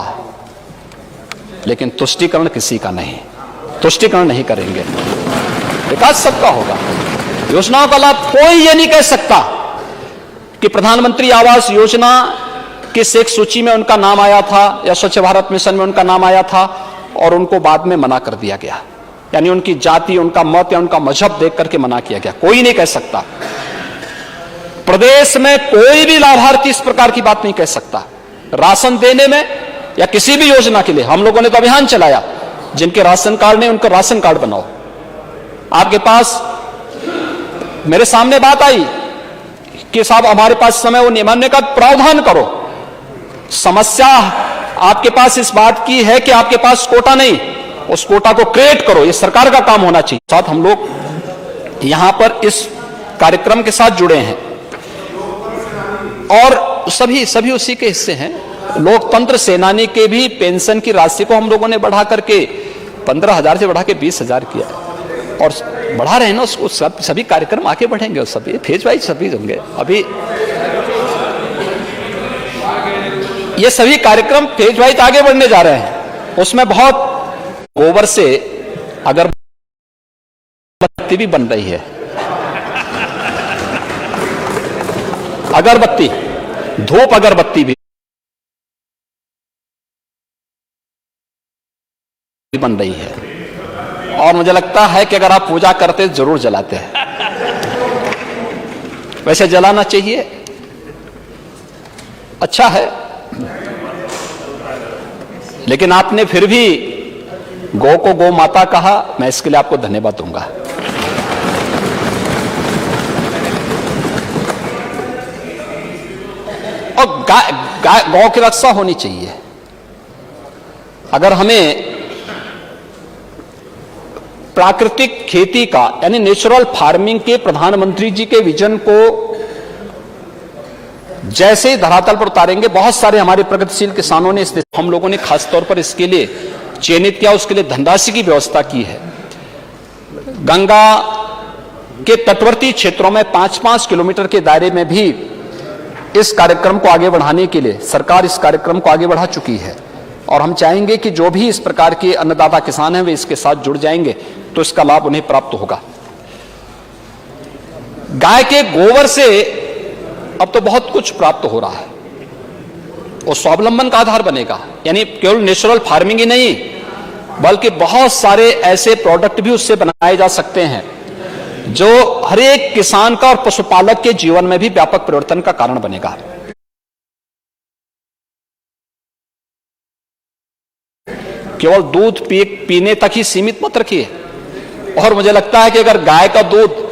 लेकिन तुष्टीकरण किसी का नहीं, तुष्टीकरण नहीं करेंगे, विकास सबका होगा। योजनाओं का लाभ कोई ये नहीं कह सकता कि प्रधानमंत्री आवास योजना किस एक सूची में उनका नाम आया था या स्वच्छ भारत मिशन में उनका नाम आया था और उनको बाद में मना कर दिया गया, यानी उनकी जाति, उनका मत या उनका मजहब देख करके मना किया गया। कोई नहीं कह सकता, प्रदेश में कोई भी लाभार्थी इस प्रकार की बात नहीं कह सकता। राशन देने में या किसी भी योजना के लिए हम लोगों ने तो अभियान चलाया, जिनके राशन कार्ड नहीं उनका राशन कार्ड बनाओ। आपके पास मेरे सामने बात आई कि साहब हमारे पास समय वो नियमान्य का प्रावधान करो। समस्या आपके पास इस बात की है कि आपके पास कोटा नहीं, उस कोटा को क्रिएट करो, ये सरकार का काम होना चाहिए। साथ हम लोग यहां पर इस कार्यक्रम के साथ जुड़े हैं और सभी उसी के हिस्से हैं। लोकतंत्र सेनानी के भी पेंशन की राशि को हम लोगों ने बढ़ा करके 15,000 से बढ़ा के 20,000 किया और बढ़ा रहे हैं ना उसको। सभी कार्यक्रम आगे बढ़ेंगे और सभी फेज वाइज सभी होंगे। अभी ये सभी कार्यक्रम फेज वाइज आगे बढ़ने जा रहे हैं। उसमें बहुत गोबर से अगरबत्ती भी बन रही है, अगरबत्ती, धूप अगरबत्ती भी बन रही है और मुझे लगता है कि अगर आप पूजा करते जरूर जलाते हैं। वैसे जलाना चाहिए, अच्छा है, लेकिन आपने फिर भी गौ को गौ माता कहा, मैं इसके लिए आपको धन्यवाद दूंगा। और गौ की रक्षा होनी चाहिए। अगर हमें प्राकृतिक खेती का यानी नेचुरल फार्मिंग के प्रधानमंत्री जी के विजन को जैसे ही धरातल पर उतारेंगे, बहुत सारे हमारे प्रगतिशील किसानों ने हम लोगों ने खासतौर पर इसके लिए चयनित किया, उसके लिए धनराशि की व्यवस्था की है। गंगा के तटवर्ती क्षेत्रों में 5-5 किलोमीटर के दायरे में भी इस कार्यक्रम को आगे बढ़ाने के लिए सरकार इस कार्यक्रम को आगे बढ़ा चुकी है और हम चाहेंगे कि जो भी इस प्रकार के अन्नदाता किसान हैं वे इसके साथ जुड़ जाएंगे तो इसका लाभ उन्हें प्राप्त होगा। गाय के गोबर से अब तो बहुत कुछ प्राप्त हो रहा है, वो स्वावलंबन का आधार बनेगा। यानी केवल नेचुरल फार्मिंग ही नहीं बल्कि बहुत सारे ऐसे प्रोडक्ट भी उससे बनाए जा सकते हैं जो हर एक किसान का और पशुपालक के जीवन में भी व्यापक परिवर्तन का कारण बनेगा। केवल दूध पीने तक ही सीमित मत रखिए। और मुझे लगता है कि अगर गाय का दूध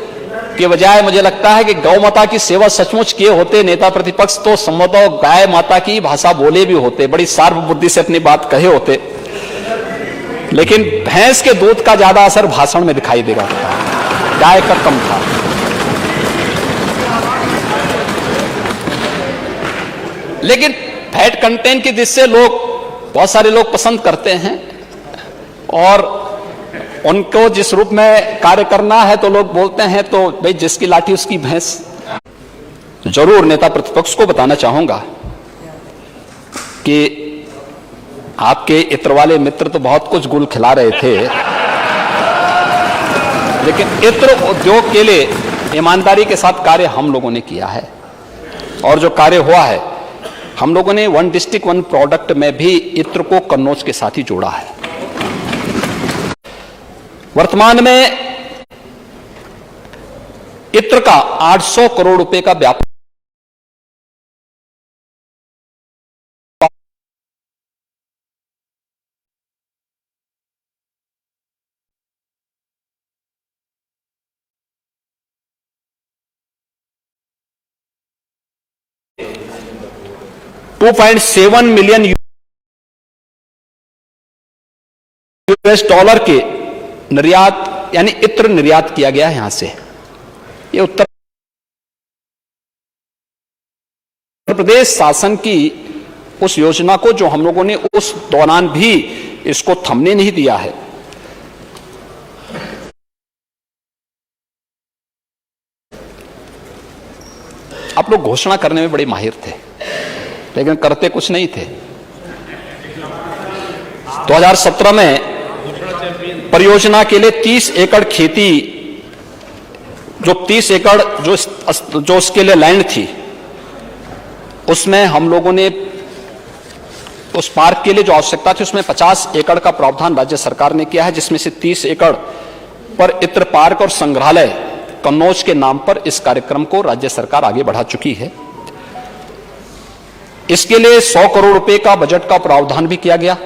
के बजाय मुझे लगता है कि गौ माता की सेवा सचमुच किए होते नेता प्रतिपक्ष तो संभवतः गाय माता की भाषा बोले भी होते, बड़ी सार्व बुद्धि से अपनी बात कहे होते। लेकिन भैंस के दूध का ज्यादा असर भाषण में दिखाई देगा, गाय का कम था। लेकिन फैट कंटेंट की दृष्टि से बहुत सारे लोग पसंद करते हैं और उनको जिस रूप में कार्य करना है तो लोग बोलते हैं तो भाई जिसकी लाठी उसकी भैंस। जरूर नेता प्रतिपक्ष को बताना चाहूंगा कि आपके इत्र वाले मित्र तो बहुत कुछ गुल खिला रहे थे, लेकिन इत्र उद्योग के लिए ईमानदारी के साथ कार्य हम लोगों ने किया है और जो कार्य हुआ है हम लोगों ने 1 डिस्ट्रिक्ट 1 प्रोडक्ट में भी इत्र को कन्नौज के साथ ही जोड़ा है। वर्तमान में इत्र का 800 करोड़ रुपए का व्यापार $2.7 मिलियन US के निर्यात यानी इत्र निर्यात किया गया है यहां से। ये उत्तर प्रदेश शासन की उस योजना को जो हम लोगों ने उस दौरान भी इसको थमने नहीं दिया है, आप लोग घोषणा करने में बड़े माहिर थे, लेकिन करते कुछ नहीं थे। 2017 में परियोजना के लिए 30 एकड़ खेती, जो 30 एकड़ जो उसके लिए लैंड थी, उसमें हम लोगों ने उस पार्क के लिए जो आवश्यकता थी उसमें 50 एकड़ का प्रावधान राज्य सरकार ने किया है, जिसमें से 30 एकड़ पर इत्र पार्क और संग्रहालय कन्नौज के नाम पर इस कार्यक्रम को राज्य सरकार आगे बढ़ा चुकी है। इसके लिए 100 करोड़ रुपए का बजट का प्रावधान भी किया गया।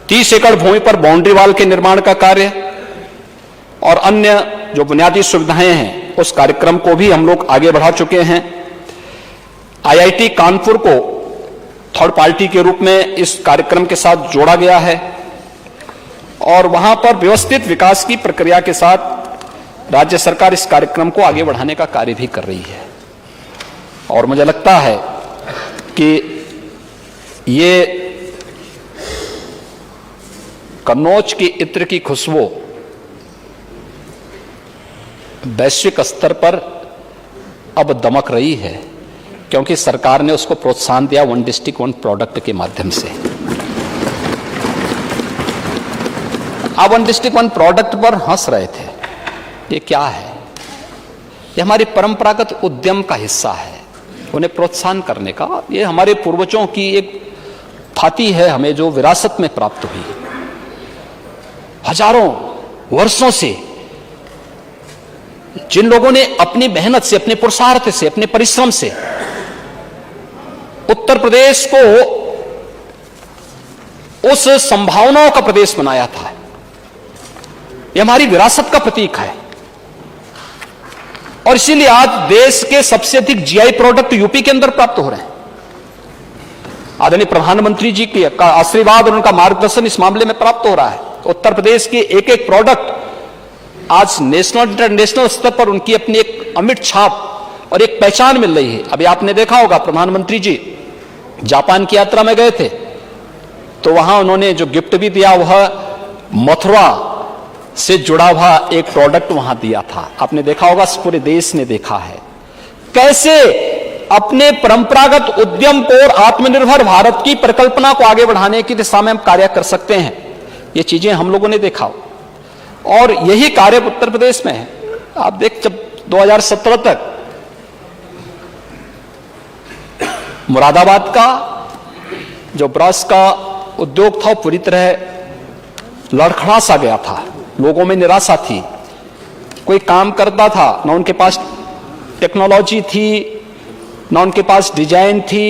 30 एकड़ भूमि पर बाउंड्री वॉल के निर्माण का कार्य और अन्य जो बुनियादी सुविधाएं हैं उस कार्यक्रम को भी हम लोग आगे बढ़ा चुके हैं। आईआईटी कानपुर को थर्ड पार्टी के रूप में इस कार्यक्रम के साथ जोड़ा गया है और वहां पर व्यवस्थित विकास की प्रक्रिया के साथ राज्य सरकार इस कार्यक्रम को आगे बढ़ाने का कार्य भी कर रही है। और मुझे लगता है कि ये कन्नौज की इत्र की खुशबू वैश्विक स्तर पर अब दमक रही है, क्योंकि सरकार ने उसको प्रोत्साहन दिया वन डिस्ट्रिक्ट वन प्रोडक्ट के माध्यम से। आप वन डिस्ट्रिक्ट वन प्रोडक्ट पर हंस रहे थे, ये क्या है? ये हमारी परंपरागत उद्यम का हिस्सा है, उन्हें प्रोत्साहन करने का। ये हमारे पूर्वजों की एक थाती है, हमें जो विरासत में प्राप्त हुई। हजारों वर्षों से जिन लोगों ने अपनी मेहनत से, अपने पुरुषार्थ से, अपने परिश्रम से उत्तर प्रदेश को उस संभावनाओं का प्रदेश बनाया था, यह हमारी विरासत का प्रतीक है। और इसीलिए आज देश के सबसे अधिक जीआई प्रोडक्ट यूपी के अंदर प्राप्त हो रहे हैं। आदरणीय प्रधानमंत्री जी का आशीर्वाद और उनका मार्गदर्शन इस मामले में प्राप्त हो रहा है। उत्तर प्रदेश के एक एक प्रोडक्ट आज नेशनल इंटरनेशनल स्तर पर उनकी अपनी एक अमिट छाप और एक पहचान मिल रही है। अभी आपने देखा होगा, प्रधानमंत्री जी जापान की यात्रा में गए थे तो वहां उन्होंने जो गिफ्ट भी दिया वह मथुरा से जुड़ा हुआ एक प्रोडक्ट वहां दिया था। आपने देखा होगा, पूरे देश ने देखा है कैसे अपने परंपरागत उद्यम को और आत्मनिर्भर भारत की परिकल्पना को आगे बढ़ाने की दिशा में हम कार्य कर सकते हैं। ये चीजें हम लोगों ने देखा और यही कार्य उत्तर प्रदेश में है। आप देख, जब 2017 तक मुरादाबाद का जो ब्रश का उद्योग था वो पूरी तरह लड़खड़ा सा गया था, लोगों में निराशा थी, कोई काम करता था ना उनके पास टेक्नोलॉजी थी ना उनके पास डिजाइन थी।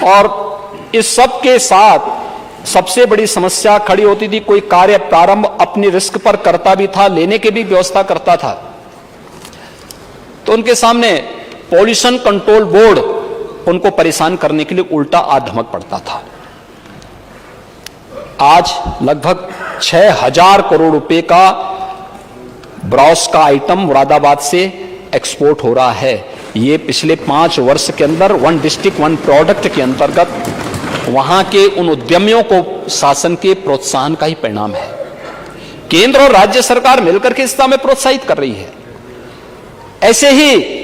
और इस सब के साथ सबसे बड़ी समस्या खड़ी होती थी, कोई कार्य प्रारंभ अपनी रिस्क पर करता भी था, लेने की भी व्यवस्था करता था तो उनके सामने पॉल्यूशन कंट्रोल बोर्ड उनको परेशान करने के लिए उल्टा आधमक पड़ता था। आज लगभग 6000 करोड़ रुपए का ब्रॉस का आइटम मुरादाबाद से एक्सपोर्ट हो रहा है। ये पिछले 5 वर्ष के अंदर वन डिस्ट्रिक्ट वन प्रोडक्ट के अंतर्गत वहां के उन उद्यमियों को शासन के प्रोत्साहन का ही परिणाम है। केंद्र और राज्य सरकार मिलकर के इस दिशा में प्रोत्साहित कर रही है। ऐसे ही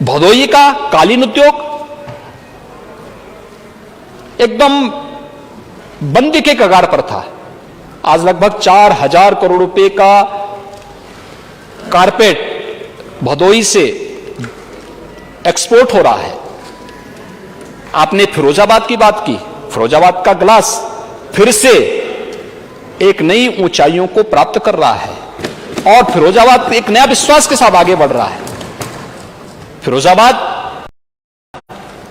भदोही का कालीन उद्योग एकदम बंदी के कगार पर था। आज लगभग 4000 करोड़ रुपए का कारपेट भदोही से एक्सपोर्ट हो रहा है। आपने फिरोजाबाद की बात की, फिरोजाबाद का ग्लास फिर से एक नई ऊंचाइयों को प्राप्त कर रहा है और फिरोजाबाद एक नया विश्वास के साथ आगे बढ़ रहा है। फिरोजाबाद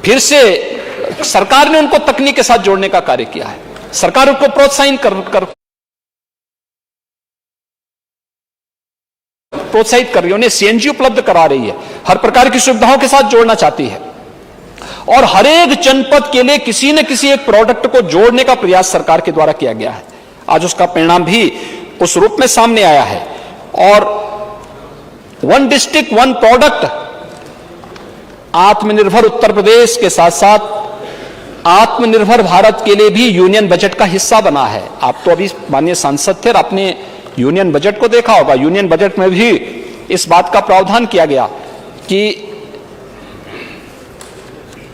फिर से सरकार ने उनको तकनीक के साथ जोड़ने का कार्य किया है। सरकार उनको प्रोत्साहित कर रही है, उन्हें सीएनजी उपलब्ध करा रही है, हर प्रकार की सुविधाओं के साथ जोड़ना चाहती है और हर एक जनपद के लिए किसी न किसी एक प्रोडक्ट को जोड़ने का प्रयास सरकार के द्वारा किया गया है। आज उसका परिणाम भी उस रूप में सामने आया है। और वन डिस्ट्रिक्ट वन प्रोडक्ट आत्मनिर्भर उत्तर प्रदेश के साथ साथ आत्मनिर्भर भारत के लिए भी यूनियन बजट का हिस्सा बना है। आप तो अभी माननीय सांसद थे और आपने यूनियन बजट को देखा होगा। यूनियन बजट में भी इस बात का प्रावधान किया गया कि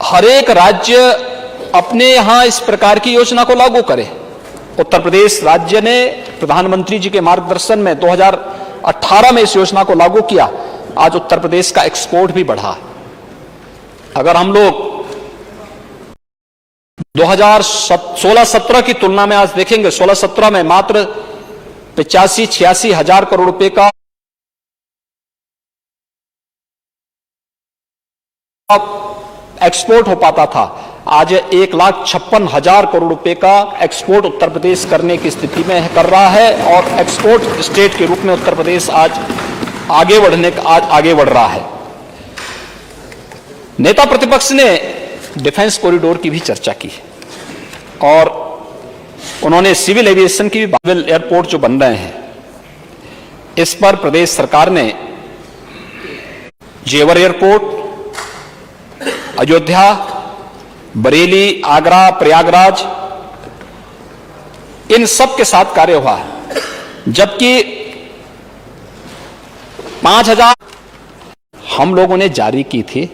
हर एक राज्य अपने यहां इस प्रकार की योजना को लागू करे। उत्तर प्रदेश राज्य ने प्रधानमंत्री जी के मार्गदर्शन में 2018 में इस योजना को लागू किया। आज उत्तर प्रदेश का एक्सपोर्ट भी बढ़ा। अगर हम लोग 2016-17 की तुलना में आज देखेंगे, 16-17 में मात्र 85-86 हजार करोड़ रुपए का एक्सपोर्ट हो पाता था। आज 1,56,000 करोड़ रुपए का एक्सपोर्ट उत्तर प्रदेश करने की स्थिति में कर रहा है और एक्सपोर्ट स्टेट के रूप में उत्तर प्रदेश आज आगे बढ़ रहा है। नेता प्रतिपक्ष ने डिफेंस कॉरिडोर की भी चर्चा की और उन्होंने सिविल एविएशन की भी, सिविल एयरपोर्ट जो बन रहे हैं, इस पर प्रदेश सरकार ने जेवर एयरपोर्ट, अयोध्या, बरेली, आगरा, प्रयागराज, इन सब के साथ कार्य हुआ है। जबकि 5,000 हम लोगों ने जारी की थी।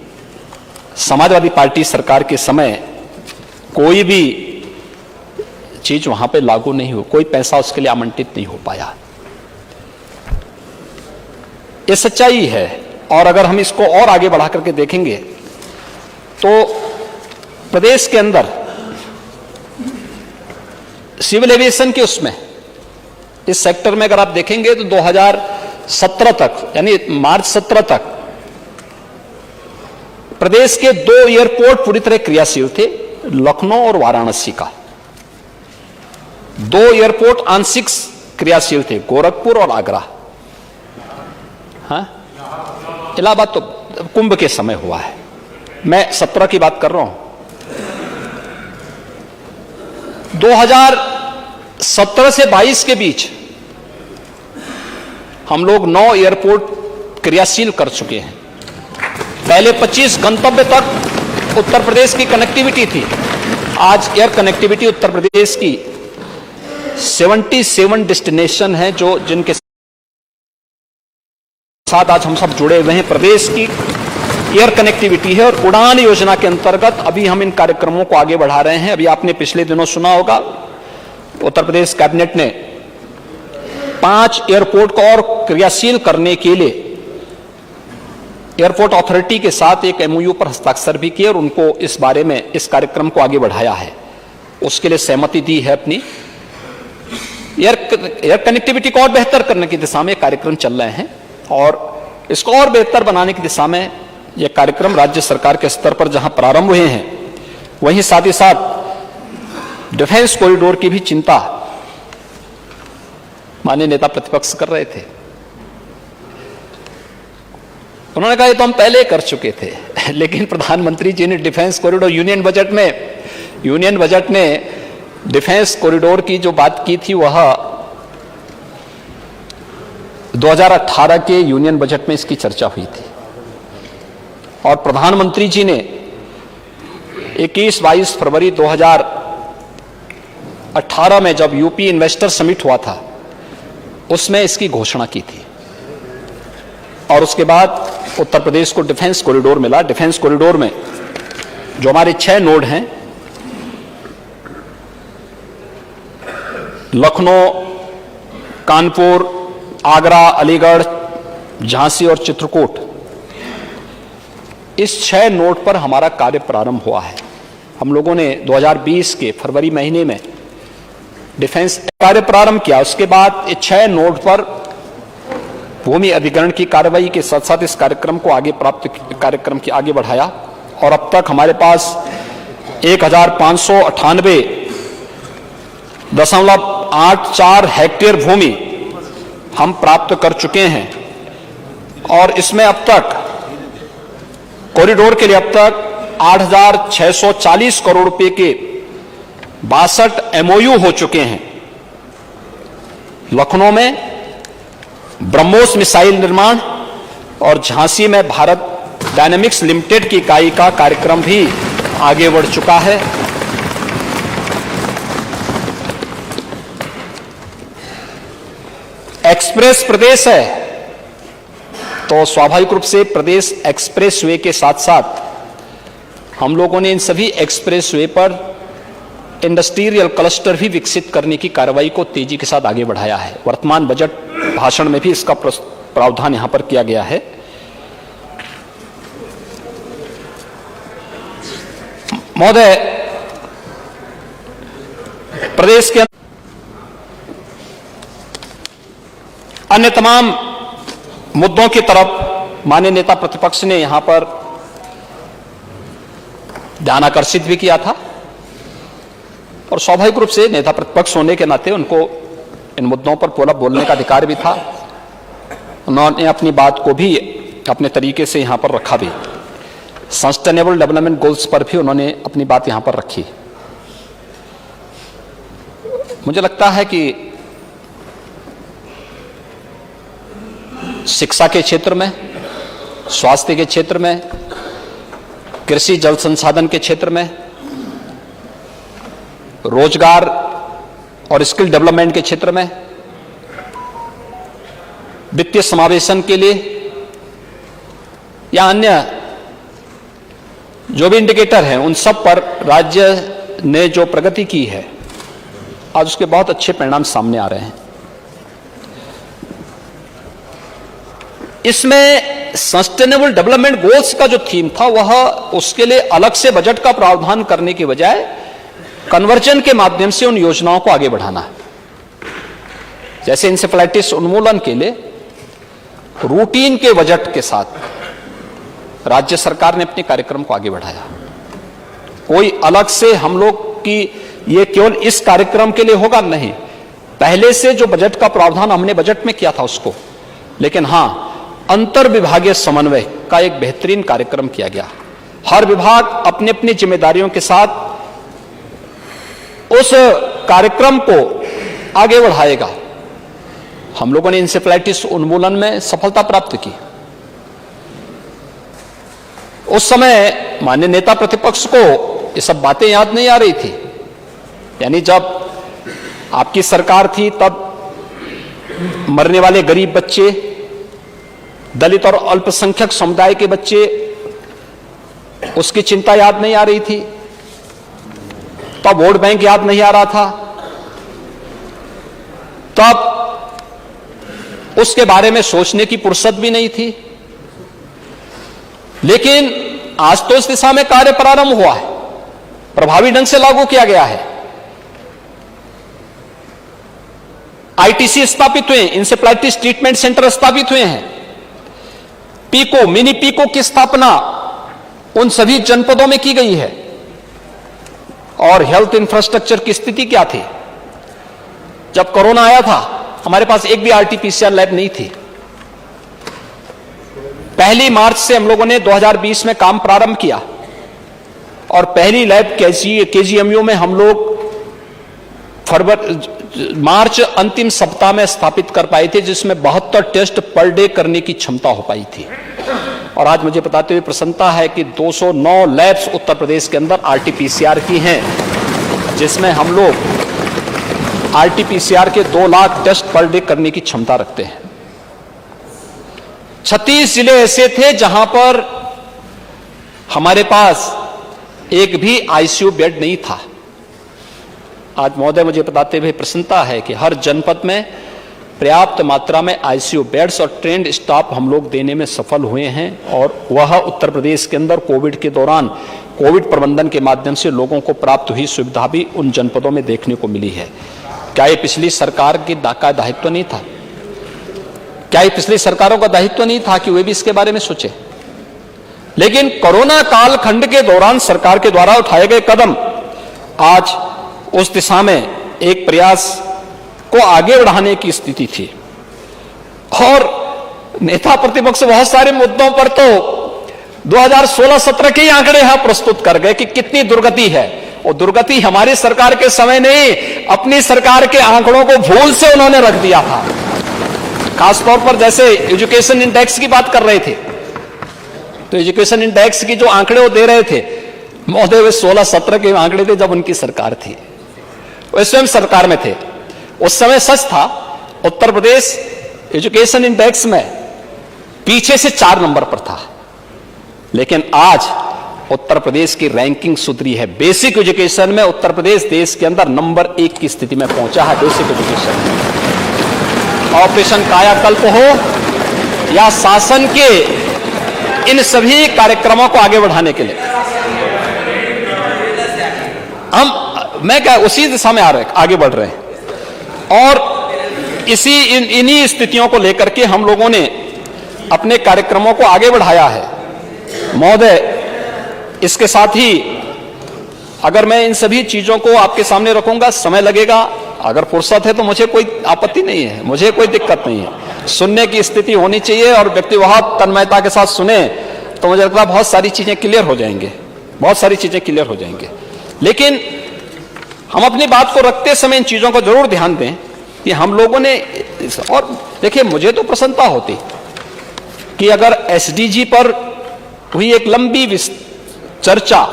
समाजवादी पार्टी सरकार के समय कोई भी चीज वहां पे लागू नहीं हो, कोई पैसा उसके लिए आवंटित नहीं हो पाया। ये सच्चाई है। और अगर हम इसको और आगे बढ़ा करके देखेंगे तो प्रदेश के अंदर सिविल एविएशन के उसमें, इस सेक्टर में अगर आप देखेंगे तो 2017 तक, यानी मार्च 17 तक प्रदेश के 2 एयरपोर्ट पूरी तरह क्रियाशील थे, लखनऊ और वाराणसी का। 2 एयरपोर्ट आंशिक क्रियाशील थे, गोरखपुर और आगरा। हाँ, इलाहाबाद तो कुंभ के समय हुआ है, मैं 17 की बात कर रहा हूं। 2017 से 22 के बीच हम लोग 9 एयरपोर्ट क्रियाशील कर चुके हैं। पहले 25 गंतव्य तक उत्तर प्रदेश की कनेक्टिविटी थी। आज एयर कनेक्टिविटी उत्तर प्रदेश की 77 डेस्टिनेशन है जो जिनके साथ आज हम सब जुड़े हुए हैं। प्रदेश की एयर कनेक्टिविटी है और उड़ान योजना के अंतर्गत अभी हम इन कार्यक्रमों को आगे बढ़ा रहे हैं। अभी आपने पिछले दिनों सुना होगा, उत्तर प्रदेश कैबिनेट ने 5 एयरपोर्ट को और क्रियाशील करने के लिए एयरपोर्ट अथॉरिटी के साथ एक एमओयू पर हस्ताक्षर भी किए और उनको इस बारे में, इस कार्यक्रम को आगे बढ़ाया है, उसके लिए सहमति दी है अपनी। एयर कनेक्टिविटी को और बेहतर करने की दिशा में कार्यक्रम चल रहे हैं और इसको और बेहतर बनाने की दिशा में ये कार्यक्रम राज्य सरकार के स्तर पर जहां प्रारंभ हुए हैं, वहीं साथ ही साथ डिफेंस कॉरिडोर की भी चिंता माननीय नेता प्रतिपक्ष कर रहे थे। उन्होंने कहा ये तो हम पहले कर चुके थे, लेकिन प्रधानमंत्री जी ने डिफेंस कॉरिडोर, यूनियन बजट में डिफेंस कॉरिडोर की जो बात की थी वह 2018 के यूनियन बजट में इसकी चर्चा हुई थी और प्रधानमंत्री जी ने 21-22 फरवरी 2018 में जब यूपी इन्वेस्टर समिट हुआ था उसमें इसकी घोषणा की थी और उसके बाद उत्तर प्रदेश को डिफेंस कॉरिडोर मिला। डिफेंस कॉरिडोर में जो हमारे 6 नोड हैं, लखनऊ, कानपुर, आगरा, अलीगढ़, झांसी और चित्रकूट, इस 6 नोड पर हमारा कार्य प्रारंभ हुआ है। हम लोगों ने 2020 के फरवरी महीने में डिफेंस कार्य प्रारंभ किया। उसके बाद ये 6 नोड पर भूमि अधिग्रहण की कार्रवाई के साथ साथ इस कार्यक्रम को आगे बढ़ाया और अब तक हमारे पास 1598.84 हेक्टेयर भूमि हम प्राप्त कर चुके हैं और इसमें अब तक कॉरिडोर के लिए अब तक 8,640 करोड़ रुपए के 62 एमओयू हो चुके हैं। लखनऊ में ब्रह्मोस मिसाइल निर्माण और झांसी में भारत डायनेमिक्स लिमिटेड की इकाई का कार्यक्रम भी आगे बढ़ चुका है। एक्सप्रेस प्रदेश है, तो स्वाभाविक रूप से प्रदेश एक्सप्रेसवे के साथ साथ हम लोगों ने इन सभी एक्सप्रेसवे पर इंडस्ट्रियल क्लस्टर भी विकसित करने की कार्रवाई को तेजी के साथ आगे बढ़ाया है। वर्तमान बजट भाषण में भी इसका प्रावधान यहां पर किया गया है। महोदय, प्रदेश के अन्य तमाम मुद्दों की तरफ माननीय नेता प्रतिपक्ष ने यहां पर ध्यान आकर्षित भी किया था और स्वाभाविक रूप से नेता प्रतिपक्ष होने के नाते उनको इन मुद्दों पर पूरा बोलने का अधिकार भी था। उन्होंने अपनी बात को भी अपने तरीके से यहां पर रखा भी। सस्टेनेबल डेवलपमेंट गोल्स पर भी उन्होंने अपनी बात यहां पर रखी। मुझे लगता है कि शिक्षा के क्षेत्र में, स्वास्थ्य के क्षेत्र में, कृषि जल संसाधन के क्षेत्र में, रोजगार और स्किल डेवलपमेंट के क्षेत्र में, वित्तीय समावेशन के लिए या अन्य जो भी इंडिकेटर हैं, उन सब पर राज्य ने जो प्रगति की है, आज उसके बहुत अच्छे परिणाम सामने आ रहे हैं। इसमें सस्टेनेबल डेवलपमेंट गोल्स का जो थीम था, वह उसके लिए अलग से बजट का प्रावधान करने के बजाय कन्वर्जन के माध्यम से उन योजनाओं को आगे बढ़ाना है। जैसे इंसेफेलाइटिस उन्मूलन के लिए रूटीन के बजट के साथ राज्य सरकार ने अपने कार्यक्रम को आगे बढ़ाया। कोई अलग से हम लोग की ये केवल इस कार्यक्रम के लिए होगा नहीं, पहले से जो बजट का प्रावधान हमने बजट में किया था उसको, लेकिन हां, अंतर विभागीय समन्वय का एक बेहतरीन कार्यक्रम किया गया। हर विभाग अपनी अपनी जिम्मेदारियों के साथ उस कार्यक्रम को आगे बढ़ाएगा। हम लोगों ने इंसेफेलाइटिस उन्मूलन में सफलता प्राप्त की। उस समय माननीय नेता प्रतिपक्ष को ये सब बातें याद नहीं आ रही थी। यानी जब आपकी सरकार थी तब मरने वाले गरीब बच्चे, दलित और अल्पसंख्यक समुदाय के बच्चे, उसकी चिंता याद नहीं आ रही थी। तब वोट बैंक याद नहीं आ रहा था। तब उसके बारे में सोचने की फुर्सत भी नहीं थी। लेकिन आज तो इस दिशा में कार्य प्रारंभ हुआ है, प्रभावी ढंग से लागू किया गया है। आईटीसी स्थापित हुए, इंसेफेलाइटिस ट्रीटमेंट सेंटर स्थापित हुए हैं। पीको, मिनी पीको की स्थापना उन सभी जनपदों में की गई है। और हेल्थ इंफ्रास्ट्रक्चर की स्थिति क्या थी? जब कोरोना आया था, हमारे पास एक भी आरटीपीसीआर लैब नहीं थी। 1 मार्च से हम लोगों ने 2020 में काम प्रारंभ किया और पहली लैब केजीएमयू में हम लोग मार्च अंतिम सप्ताह में स्थापित कर पाए थे, जिसमें 72 टेस्ट पर डे करने की क्षमता हो पाई थी। और आज मुझे बताते हुए प्रसन्नता है कि 209 लैब्स उत्तर प्रदेश के अंदर आरटीपीसीआर की हैं, जिसमें हम लोग आरटीपीसीआर के 2 लाख टेस्ट पर डे करने की क्षमता रखते हैं। 36 जिले ऐसे थे जहां पर हमारे पास एक भी आईसीयू बेड नहीं था। आज महोदय मुझे बताते हुए प्रसन्नता है कि हर जनपद में पर्याप्त मात्रा में आईसीयू बेड्स और ट्रेंड स्टाफ हम लोग देने में सफल हुए हैं। और वह उत्तर प्रदेश के अंदर कोविड के दौरान कोविड प्रबंधन के माध्यम से लोगों को प्राप्त हुई सुविधा भी उन जनपदों में देखने को मिली है। क्या ये पिछली सरकार का दायित्व नहीं था? क्या ये पिछली सरकारों का दायित्व नहीं था कि वे भी इसके बारे में सोचे? लेकिन कोरोना कालखंड के दौरान सरकार के द्वारा उठाए गए कदम आज उस दिशा में एक प्रयास को आगे बढ़ाने की स्थिति थी। और नेता प्रतिपक्ष बहुत सारे मुद्दों पर तो 2016-17 के आंकड़े यहां प्रस्तुत कर गए कि कितनी दुर्गति है। और दुर्गति हमारी सरकार के समय नहीं, अपनी सरकार के आंकड़ों को भूल से उन्होंने रख दिया था। खासतौर पर जैसे एजुकेशन इंडेक्स की बात कर रहे थे, तो एजुकेशन इंडेक्स की जो आंकड़े वो दे रहे थे, महोदय वे 16-17 के आंकड़े थे जब उनकी सरकार थी, वे स्वयं सरकार में थे। उस समय सच था, उत्तर प्रदेश एजुकेशन इंडेक्स में पीछे से 4 नंबर पर था, लेकिन आज उत्तर प्रदेश की रैंकिंग सुधरी है। बेसिक एजुकेशन में उत्तर प्रदेश देश के अंदर नंबर 1 की स्थिति में पहुंचा है। बेसिक एजुकेशन में ऑपरेशन कायाकल्प हो या शासन के इन सभी कार्यक्रमों को आगे बढ़ाने के लिए मैं क्या उसी दिशा में आगे बढ़ रहे हैं। और इन्हीं स्थितियों को लेकर के हम लोगों ने अपने कार्यक्रमों को आगे बढ़ाया है। महोदय, इसके साथ ही अगर मैं इन सभी चीजों को आपके सामने रखूंगा, समय लगेगा। अगर फुर्सत है तो मुझे कोई आपत्ति नहीं है, मुझे कोई दिक्कत नहीं है। सुनने की स्थिति होनी चाहिए और व्यक्ति बहुत तन्मयता के साथ सुने तो मुझे लगता है बहुत सारी चीजें क्लियर हो जाएंगे, बहुत सारी चीजें क्लियर हो जाएंगे। लेकिन हम अपनी बात को रखते समय इन चीजों को जरूर ध्यान दें कि हम लोगों ने, और देखिए मुझे तो प्रसन्नता होती कि अगर एसडीजी पर हुई एक लंबी चर्चा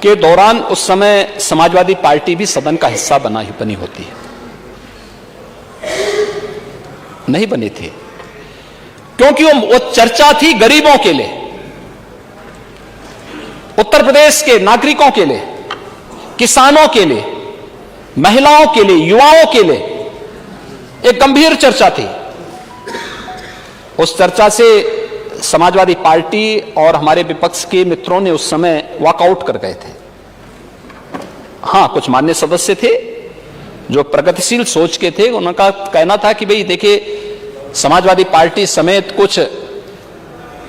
के दौरान उस समय समाजवादी पार्टी भी सदन का हिस्सा बनी होती है, नहीं बनी थी, क्योंकि वो चर्चा थी गरीबों के लिए, उत्तर प्रदेश के नागरिकों के लिए, किसानों के लिए, महिलाओं के लिए, युवाओं के लिए एक गंभीर चर्चा थी। उस चर्चा से समाजवादी पार्टी और हमारे विपक्ष के मित्रों ने उस समय वॉकआउट कर गए थे। हां, कुछ मान्य सदस्य थे जो प्रगतिशील सोच के थे, उनका कहना था कि भाई देखिए, समाजवादी पार्टी समेत कुछ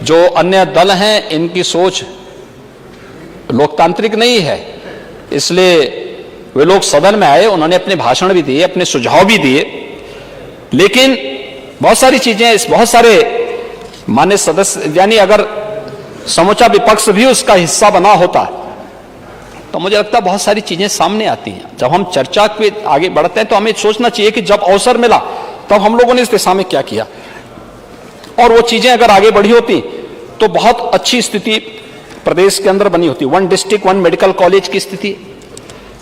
जो अन्य दल हैं इनकी सोच लोकतांत्रिक नहीं है, इसलिए वे लोग सदन में आए, उन्होंने अपने भाषण भी दिए, अपने सुझाव भी दिए, लेकिन बहुत सारी चीजें, बहुत सारे मान्य सदस्य, यानी अगर समूचा विपक्ष भी उसका हिस्सा बना होता तो मुझे लगता है बहुत सारी चीजें सामने आती हैं। जब हम चर्चा पे आगे बढ़ते हैं तो हमें सोचना चाहिए कि जब अवसर मिला तब हम लोगों ने इस दिशा में क्या किया, और वो चीजें अगर आगे बढ़ी होती तो बहुत अच्छी स्थिति प्रदेश के अंदर बनी होती। 1 डिस्ट्रिक्ट 1 मेडिकल कॉलेज की स्थिति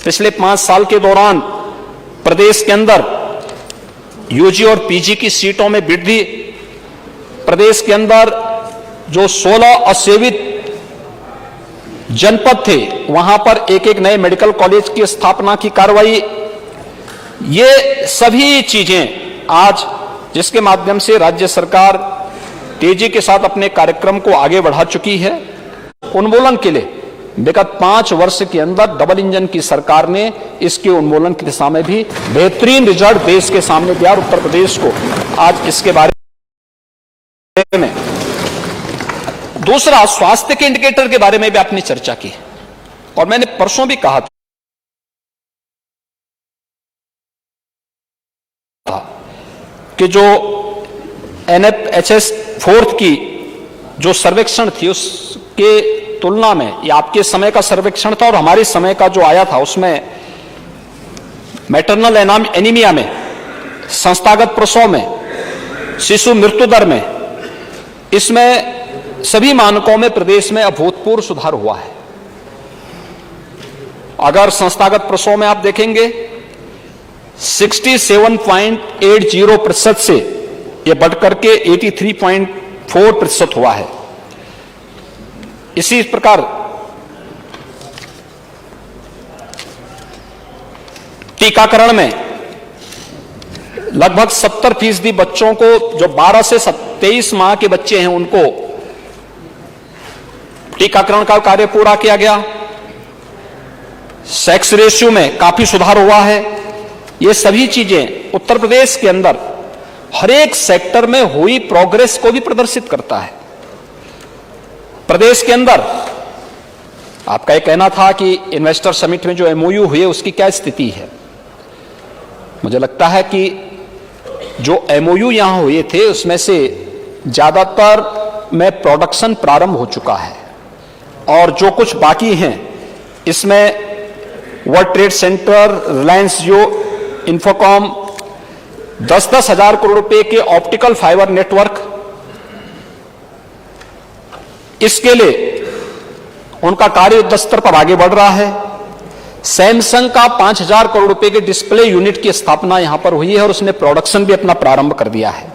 पिछले 5 साल के दौरान प्रदेश के अंदर यूजी और पीजी की सीटों में वृद्धि, प्रदेश के अंदर जो 16 असेवित जनपद थे वहां पर एक नए मेडिकल कॉलेज की स्थापना की कार्रवाई, ये सभी चीजें आज जिसके माध्यम से राज्य सरकार तेजी के साथ अपने कार्यक्रम को आगे बढ़ा चुकी है। उन्मूलन के लिए विगत 5 वर्ष के अंदर डबल इंजन की सरकार ने इसके उन्मूलन की दिशा में भी बेहतरीन रिजल्ट देश के सामने दिया, और उत्तर प्रदेश को आज इसके बारे में। दूसरा, स्वास्थ्य के इंडिकेटर के बारे में भी आपने चर्चा की, और मैंने परसों भी कहा था कि जो NFHS 4th की जो सर्वेक्षण थी उसके तुलना में, ये आपके समय का सर्वेक्षण था और हमारे समय का जो आया था, उसमें मैटरनल एनीमिया में, संस्थागत प्रसव में, शिशु मृत्यु दर में, इसमें सभी मानकों में प्रदेश में अभूतपूर्व सुधार हुआ है। अगर संस्थागत प्रसव में आप देखेंगे 67.80% से यह बढ़कर के 83.4% हुआ है। इसी प्रकार टीकाकरण में लगभग 70% बच्चों को, जो 12 से 23 माह के बच्चे हैं, उनको टीकाकरण का कार्य पूरा किया गया। सेक्स रेशियो में काफी सुधार हुआ है। ये सभी चीजें उत्तर प्रदेश के अंदर हर एक सेक्टर में हुई प्रोग्रेस को भी प्रदर्शित करता है। प्रदेश के अंदर आपका यह कहना था कि इन्वेस्टर समिट में जो MOU हुए उसकी क्या स्थिति है। मुझे लगता है कि जो MOU यहां हुए थे उसमें से ज्यादातर में प्रोडक्शन प्रारंभ हो चुका है, और जो कुछ बाकी हैं इसमें वर्ल्ड ट्रेड सेंटर, रिलायंस जियो, इंफोकॉम, 10-10 हजार करोड़ रुपए के ऑप्टिकल फाइबर नेटवर्क, इसके लिए उनका कार्य युद्ध स्तर पर आगे बढ़ रहा है। सैमसंग का 5,000 करोड़ रुपए के डिस्प्ले यूनिट की स्थापना यहां पर हुई है और उसने प्रोडक्शन भी अपना प्रारंभ कर दिया है।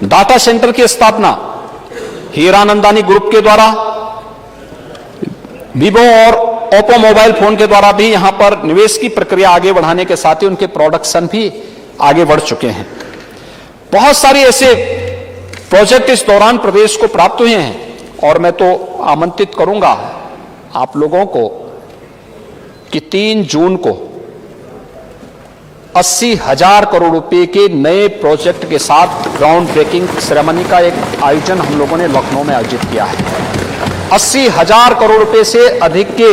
डाटा सेंटर की स्थापना हीरानंदानी ग्रुप के द्वारा, वीवो और ओप्पो मोबाइल फोन के द्वारा भी यहां पर निवेश की प्रक्रिया आगे बढ़ाने के साथ ही उनके प्रोडक्शन भी आगे बढ़ चुके हैं। बहुत सारे ऐसे प्रोजेक्ट इस दौरान प्रदेश को प्राप्त हुए हैं और मैं तो आमंत्रित करूंगा आप लोगों को कि 3 जून को 80,000 करोड़ रुपए के नए प्रोजेक्ट के साथ ग्राउंड ब्रेकिंग सेरेमनी का एक आयोजन हम लोगों ने लखनऊ में आयोजित किया है। 80,000 करोड़ रुपए से अधिक के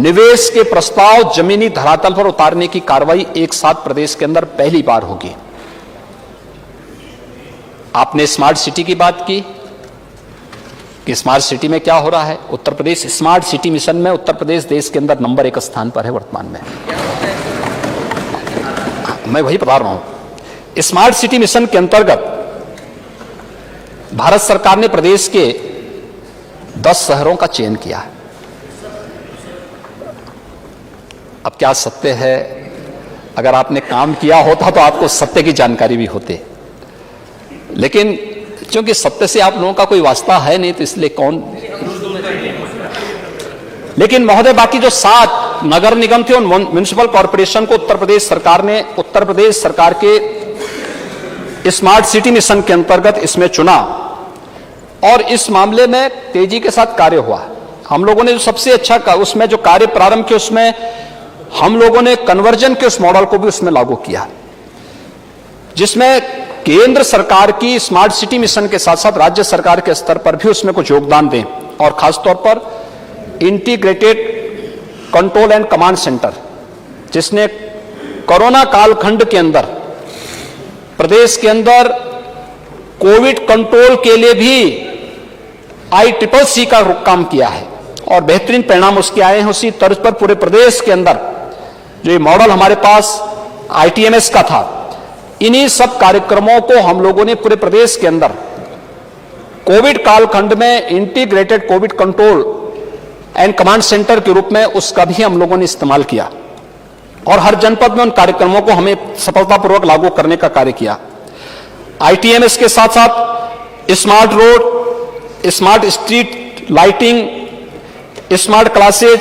निवेश के प्रस्ताव जमीनी धरातल पर उतारने की कार्रवाई एक साथ प्रदेश के अंदर पहली बार होगी। आपने स्मार्ट सिटी की बात की कि स्मार्ट सिटी में क्या हो रहा है। Uttar Pradesh smart city mission में उत्तर प्रदेश देश के अंदर नंबर 1 स्थान पर है वर्तमान में। मैं वही बता रहा हूं। स्मार्ट सिटी मिशन के अंतर्गत भारत सरकार ने प्रदेश के 10 शहरों का चयन किया है। अब क्या सत्य है, अगर आपने काम किया होता तो आपको सत्य की जानकारी भी होती, लेकिन क्योंकि सत्य से आप लोगों का कोई वास्ता है नहीं तो इसलिए कौन। लेकिन महोदय, बाकी जो 7 नगर निगम थे उन म्युनिसिपल कॉर्पोरेशन को उत्तर प्रदेश सरकार ने उत्तर प्रदेश सरकार के स्मार्ट सिटी मिशन के अंतर्गत इसमें चुना और इस मामले में तेजी के साथ कार्य हुआ। हम लोगों ने जो सबसे अच्छा उसमें जो कार्य प्रारंभ किया उसमें हम लोगों ने कन्वर्जन के उस मॉडल को भी उसमें लागू किया, जिसमें केंद्र सरकार की स्मार्ट सिटी मिशन के साथ साथ राज्य सरकार के स्तर पर भी उसमें कुछ योगदान दें और खासतौर पर integrated control and command centre, जिसने कोरोना कालखंड के अंदर प्रदेश के अंदर कोविड कंट्रोल के लिए भी ICCC का काम किया है और बेहतरीन परिणाम उसके आए हैं। उसी तर्ज पर पूरे प्रदेश के अंदर जो ये मॉडल हमारे पास ITMS का था, इन्हीं सब कार्यक्रमों को हम लोगों ने पूरे प्रदेश के अंदर कोविड कालखंड में integrated Covid control and command centre के रूप में उसका भी हम लोगों ने इस्तेमाल किया और हर जनपद में उन कार्यक्रमों को हमें सफलतापूर्वक लागू करने का कार्य किया। ITMS के साथ साथ smart road, smart street lighting, smart classes,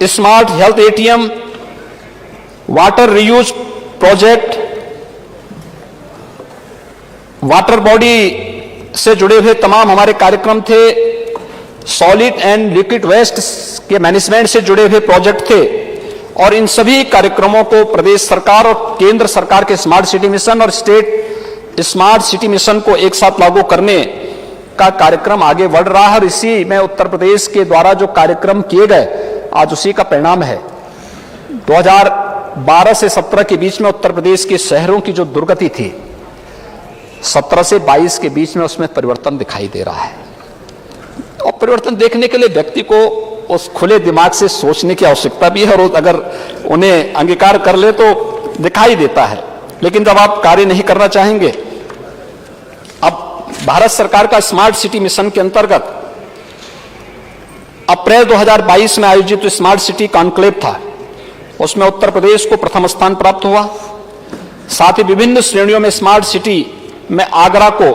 smart health ATM, water reuse project, water body से जुड़े हुए तमाम हमारे कार्यक्रम थे, सॉलिड एंड लिक्विड वेस्ट के मैनेजमेंट से जुड़े हुए प्रोजेक्ट थे और इन सभी कार्यक्रमों को प्रदेश सरकार और केंद्र सरकार के स्मार्ट सिटी मिशन और स्टेट स्मार्ट सिटी मिशन को एक साथ लागू करने का कार्यक्रम आगे बढ़ रहा है और इसी में उत्तर प्रदेश के द्वारा जो कार्यक्रम किए गए आज उसी का परिणाम है। 2012 से 17 के बीच में उत्तर प्रदेश के शहरों की जो दुर्गति थी 17 से 22 के बीच में उसमें परिवर्तन दिखाई दे रहा है और परिवर्तन देखने के लिए व्यक्ति को उस खुले दिमाग से सोचने की आवश्यकता भी है और अगर उन्हें अंगीकार कर ले तो दिखाई देता है। लेकिन जब आप कार्य नहीं करना चाहेंगे, अब भारत सरकार का स्मार्ट सिटी मिशन के अंतर्गत अप्रैल 2022 में आयोजित स्मार्ट सिटी कॉन्क्लेव था, उसमें उत्तर प्रदेश को प्रथम स्थान प्राप्त हुआ। साथ ही विभिन्न श्रेणियों में स्मार्ट सिटी में आगरा को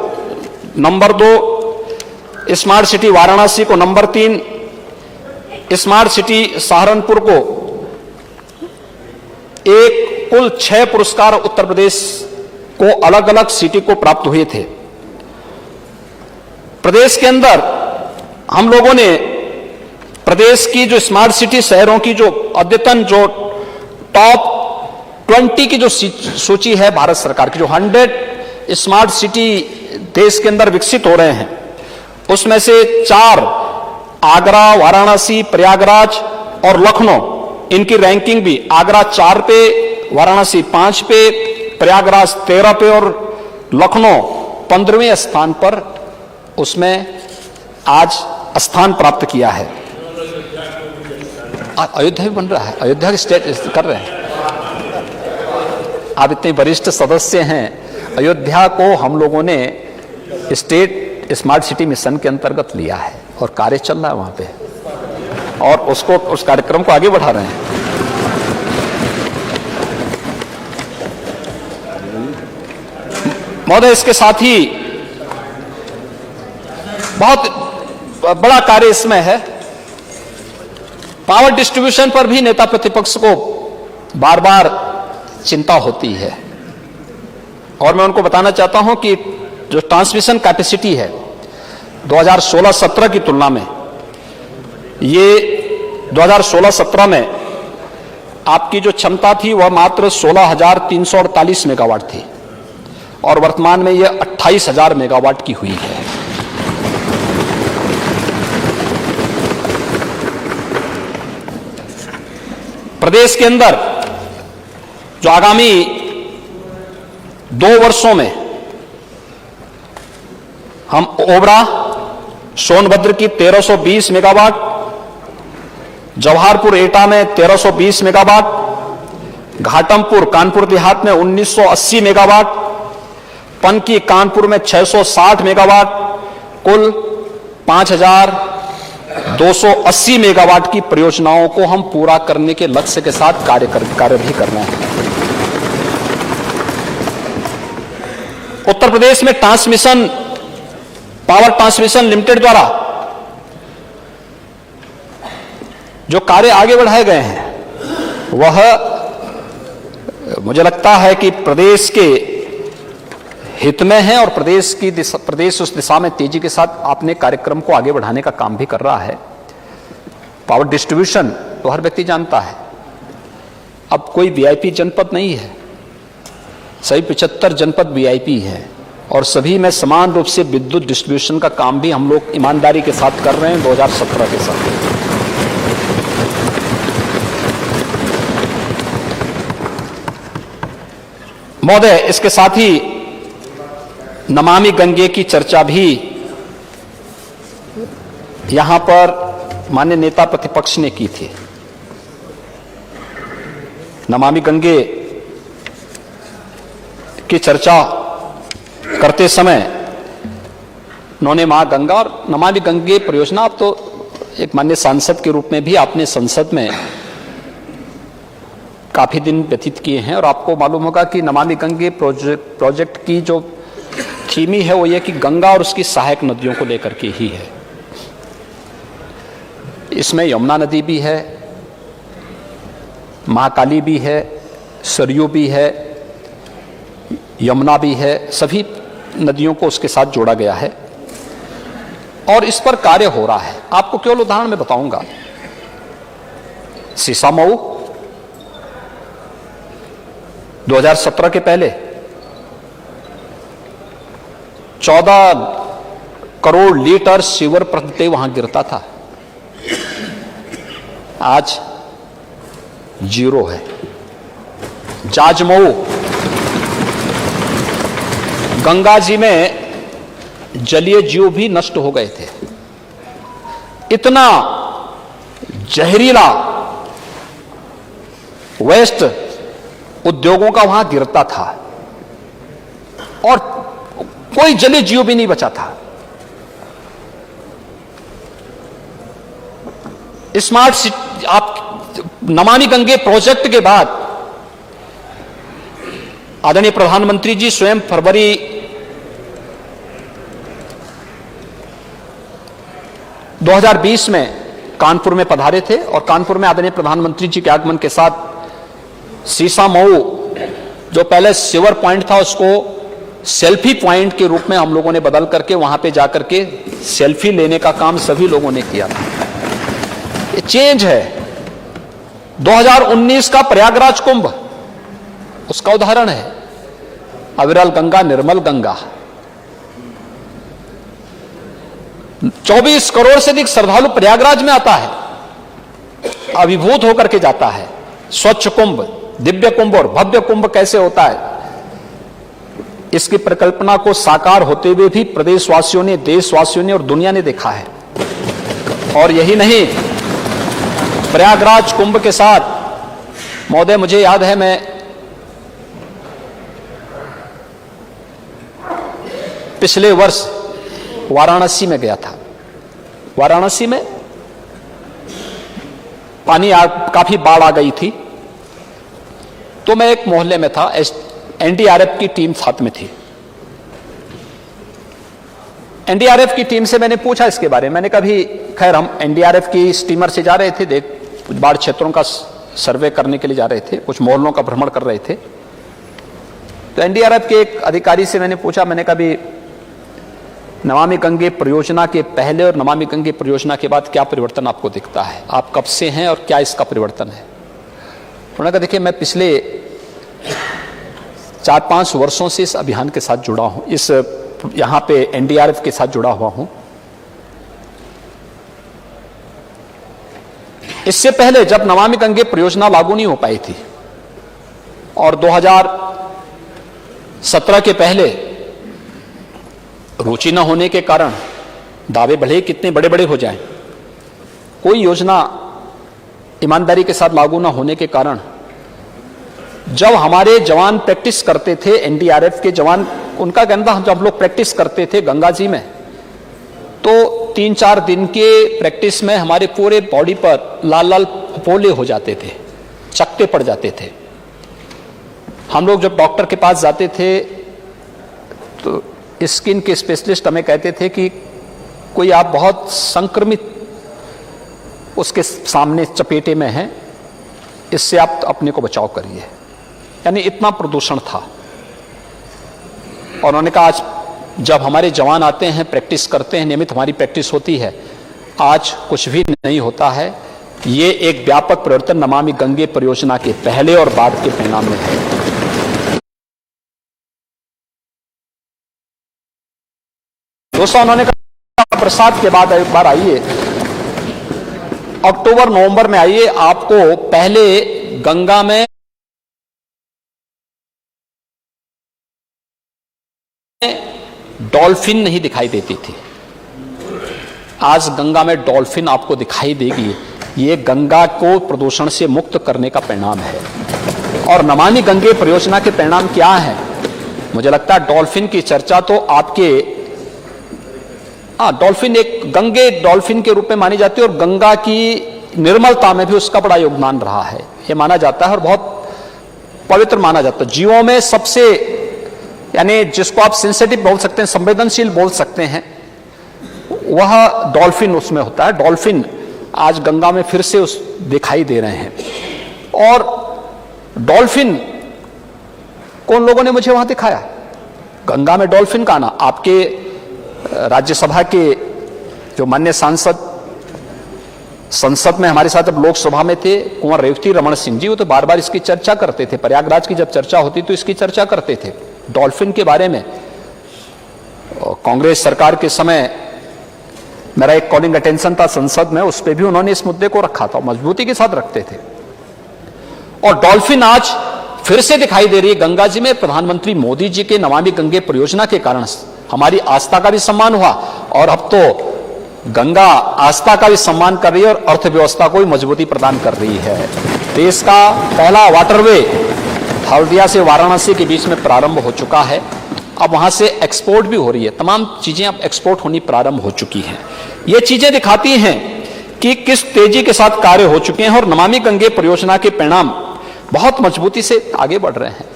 नंबर 2, स्मार्ट सिटी वाराणसी को नंबर 3, स्मार्ट सिटी सहारनपुर को कुल 6 पुरस्कार उत्तर प्रदेश को अलग अलग सिटी को प्राप्त हुए थे। प्रदेश के अंदर हम लोगों ने प्रदेश की जो स्मार्ट सिटी शहरों की जो अद्यतन जो टॉप 20 की जो सूची है भारत सरकार की, जो 100 स्मार्ट सिटी देश के अंदर विकसित हो रहे हैं, उसमें से 4 आगरा, वाराणसी, प्रयागराज और लखनऊ, इनकी रैंकिंग भी आगरा 4 पे, वाराणसी 5 पे, प्रयागराज 13 पे और लखनऊ 15वें स्थान पर उसमें आज स्थान प्राप्त किया है। अयोध्या भी बन रहा है, अयोध्या के स्टेट कर रहे हैं। आप इतने वरिष्ठ सदस्य हैं, अयोध्या को हम लोगों ने स्टेट स्मार्ट सिटी मिशन के अंतर्गत लिया है और कार्य चल रहा है वहां पे और उसको उस कार्यक्रम को आगे बढ़ा रहे हैं। महोदय, इसके साथ ही बहुत बड़ा कार्य इसमें है, पावर डिस्ट्रीब्यूशन पर भी नेता प्रतिपक्ष को बार बार चिंता होती है। और मैं उनको बताना चाहता हूं कि जो ट्रांसमिशन कैपेसिटी है 2016-17 की तुलना में, ये 2016-17 में आपकी जो क्षमता थी वह मात्र 16,348 मेगावाट थी और वर्तमान में यह 28,000 मेगावाट की हुई है। प्रदेश के अंदर जो आगामी 2 वर्षों में हम ओबरा सोनभद्र की 1320 मेगावाट, जवाहरपुर एटा में 1320 मेगावाट, घाटमपुर कानपुर देहात में 1980 मेगावाट, पनकी कानपुर में 660 मेगावाट, कुल 5,280 मेगावाट की परियोजनाओं को हम पूरा करने के लक्ष्य के साथ कार्य भी कर रहे हैं। उत्तर प्रदेश में पावर ट्रांसमिशन लिमिटेड द्वारा जो कार्य आगे बढ़ाए गए हैं वह मुझे लगता है कि प्रदेश के हित में है और प्रदेश उस दिशा में तेजी के साथ अपने कार्यक्रम को आगे बढ़ाने का काम भी कर रहा है। पावर डिस्ट्रीब्यूशन तो हर व्यक्ति जानता है, अब कोई वीआईपी जनपद नहीं है, सभी 75 जनपद वीआईपी है और सभी में समान रूप से विद्युत डिस्ट्रीब्यूशन का काम भी हम लोग ईमानदारी के साथ कर रहे हैं 2017 के साथ। महोदय, इसके साथ ही नमामि गंगे की चर्चा भी यहां पर माननीय नेता प्रतिपक्ष ने की थी। नमामि गंगे की चर्चा करते समय उन्होंने मां गंगा और नमामि गंगे परियोजना, आप तो एक माननीय सांसद के रूप में भी आपने संसद में काफी दिन व्यतीत किए हैं और आपको मालूम होगा कि नमामि गंगे प्रोजेक्ट की जो थीम ही है वो ये कि गंगा और उसकी सहायक नदियों को लेकर के ही है। इसमें यमुना नदी भी है, महाकाली भी है, सरयू भी है, यमुना भी है, सभी नदियों को उसके साथ जोड़ा गया है और इस पर कार्य हो रहा है। आपको केवल उदाहरण में बताऊंगा, सीसामऊ 2017 के पहले 14 करोड़ लीटर सीवर प्रतिदिन वहां गिरता था, आज 0 है। जाजमऊ, गंगा जी में जलीय जीव भी नष्ट हो गए थे, इतना जहरीला वेस्ट उद्योगों का वहां गिरता था और कोई जलीय जीव भी नहीं बचा था। स्मार्ट सिटी, आप नमामि गंगे प्रोजेक्ट के बाद आदरणीय प्रधानमंत्री जी स्वयं फरवरी 2020 में कानपुर में पधारे थे और कानपुर में आदरणीय प्रधानमंत्री जी के आगमन के साथ सीसामऊ जो पहले सीवर पॉइंट था उसको सेल्फी पॉइंट के रूप में हम लोगों ने बदल करके वहां पे जाकर के सेल्फी लेने का काम सभी लोगों ने किया था। ये चेंज है। 2019 का प्रयागराज कुंभ उसका उदाहरण है, अविरल गंगा निर्मल गंगा, 24 करोड़ से अधिक श्रद्धालु प्रयागराज में आता है, अभिभूत होकर के जाता है। स्वच्छ कुंभ, दिव्य कुंभ और भव्य कुंभ कैसे होता है, इसकी परिकल्पना को साकार होते हुए भी प्रदेशवासियों ने, देशवासियों ने और दुनिया ने देखा है। और यही नहीं, प्रयागराज कुंभ के साथ महोदय मुझे याद है, मैं पिछले वर्ष वाराणसी में गया था। वाराणसी में पानी काफी बाढ़ आ गई थी, तो मैं एक मोहल्ले में था, एनडीआरएफ की टीम साथ में थी। एनडीआरएफ की टीम से मैंने पूछा इसके बारे में। मैंने कहा भी खैर हम एनडीआरएफ की स्टीमर से जा रहे थे, कुछ बाढ़ क्षेत्रों का सर्वे करने के लिए जा रहे थे, कुछ मोहल्लों का भ्रमण कर रहे थे। तो एनडीआरएफ के एक अधिकारी से मैंने पूछा, मैंने कहा भी नमामि गंगे परियोजना के पहले और नमामि गंगे परियोजना के बाद क्या परिवर्तन आपको दिखता है, आप कब से हैं और क्या इसका परिवर्तन है। उन्होंने कहा देखिए मैं पिछले 4-5 वर्षों से इस अभियान के साथ जुड़ा हूं, इस यहां पे एनडीआरएफ के साथ जुड़ा हुआ हूं। इससे पहले जब नमामि गंगे परियोजना लागू नहीं हो पाई थी और 2017 के पहले रुचि न होने के कारण दावे भले कितने बड़े बड़े हो जाएं, कोई योजना ईमानदारी के साथ लागू न होने के कारण जब हमारे जवान प्रैक्टिस करते थे, एनडीआरएफ के जवान, उनका कहना था जब हम लोग प्रैक्टिस करते थे गंगा जी में तो 3-4 दिन के प्रैक्टिस में हमारे पूरे बॉडी पर लाल लाल फफोले हो जाते थे, चकत्ते पड़ जाते थे। हम लोग जब डॉक्टर के पास जाते थे तो स्किन के स्पेशलिस्ट हमें कहते थे कि कोई आप बहुत संक्रमित उसके सामने चपेटे में हैं, इससे आप अपने को बचाव करिए। यानी इतना प्रदूषण था। और उन्होंने कहा आज जब हमारे जवान आते हैं, प्रैक्टिस करते हैं, नियमित हमारी प्रैक्टिस होती है, आज कुछ भी नहीं होता है। ये एक व्यापक परिवर्तन नमामि गंगे परियोजना के पहले और बाद के परिणाम में है। दोस्तों उन्होंने कहा बरसात के बाद एक बार आइए, अक्टूबर नवंबर में आइए, आपको पहले गंगा में डॉल्फिन नहीं दिखाई देती थी, आज गंगा में डॉल्फिन आपको दिखाई देगी। ये गंगा को प्रदूषण से मुक्त करने का परिणाम है। और नमामि गंगे परियोजना के परिणाम क्या है? मुझे लगता है डॉल्फिन की चर्चा तो आपके डॉल्फिन एक गंगे डॉल्फिन के रूप में मानी जाती है और गंगा की निर्मलता में भी उसका बड़ा योगदान रहा है, ये माना जाता है और बहुत पवित्र माना जाता है। जीवों में सबसे, यानी जिसको आप सेंसिटिव बोल सकते हैं, संवेदनशील बोल सकते हैं, वह डॉल्फिन उसमें होता है। डॉल्फिन आज गंगा में फिर से दिखाई दे रहे हैं। और डॉल्फिन कौन लोगों ने मुझे वहां दिखाया? गंगा में डॉल्फिन का आना, आपके राज्यसभा के जो माननीय सांसद संसद में हमारे साथ जब लोकसभा में थे, कुंवर रेवती रमन सिंह जी, वो तो बार बार इसकी चर्चा करते थे। प्रयागराज की जब चर्चा होती तो इसकी चर्चा करते थे डॉल्फिन के बारे में। कांग्रेस सरकार के समय मेरा एक कॉलिंग अटेंशन था संसद में, उस पर भी उन्होंने इस मुद्दे को रखा था, मजबूती के साथ रखते थे। और डॉल्फिन आज फिर से दिखाई दे रही है गंगा जी में। प्रधानमंत्री मोदी जी के नमामि गंगे परियोजना के कारण हमारी आस्था का भी सम्मान हुआ और अब तो गंगा आस्था का भी सम्मान कर रही है और अर्थव्यवस्था को भी मजबूती प्रदान कर रही है। देश का पहला वाटरवे हल्दिया से वाराणसी के बीच में प्रारंभ हो चुका है, अब वहां से एक्सपोर्ट भी हो रही है, तमाम चीजें अब एक्सपोर्ट होनी प्रारंभ हो चुकी हैं। ये चीजें दिखाती हैं कि किस तेजी के साथ कार्य हो चुके हैं और नमामि गंगे परियोजना के परिणाम बहुत मजबूती से आगे बढ़ रहे हैं।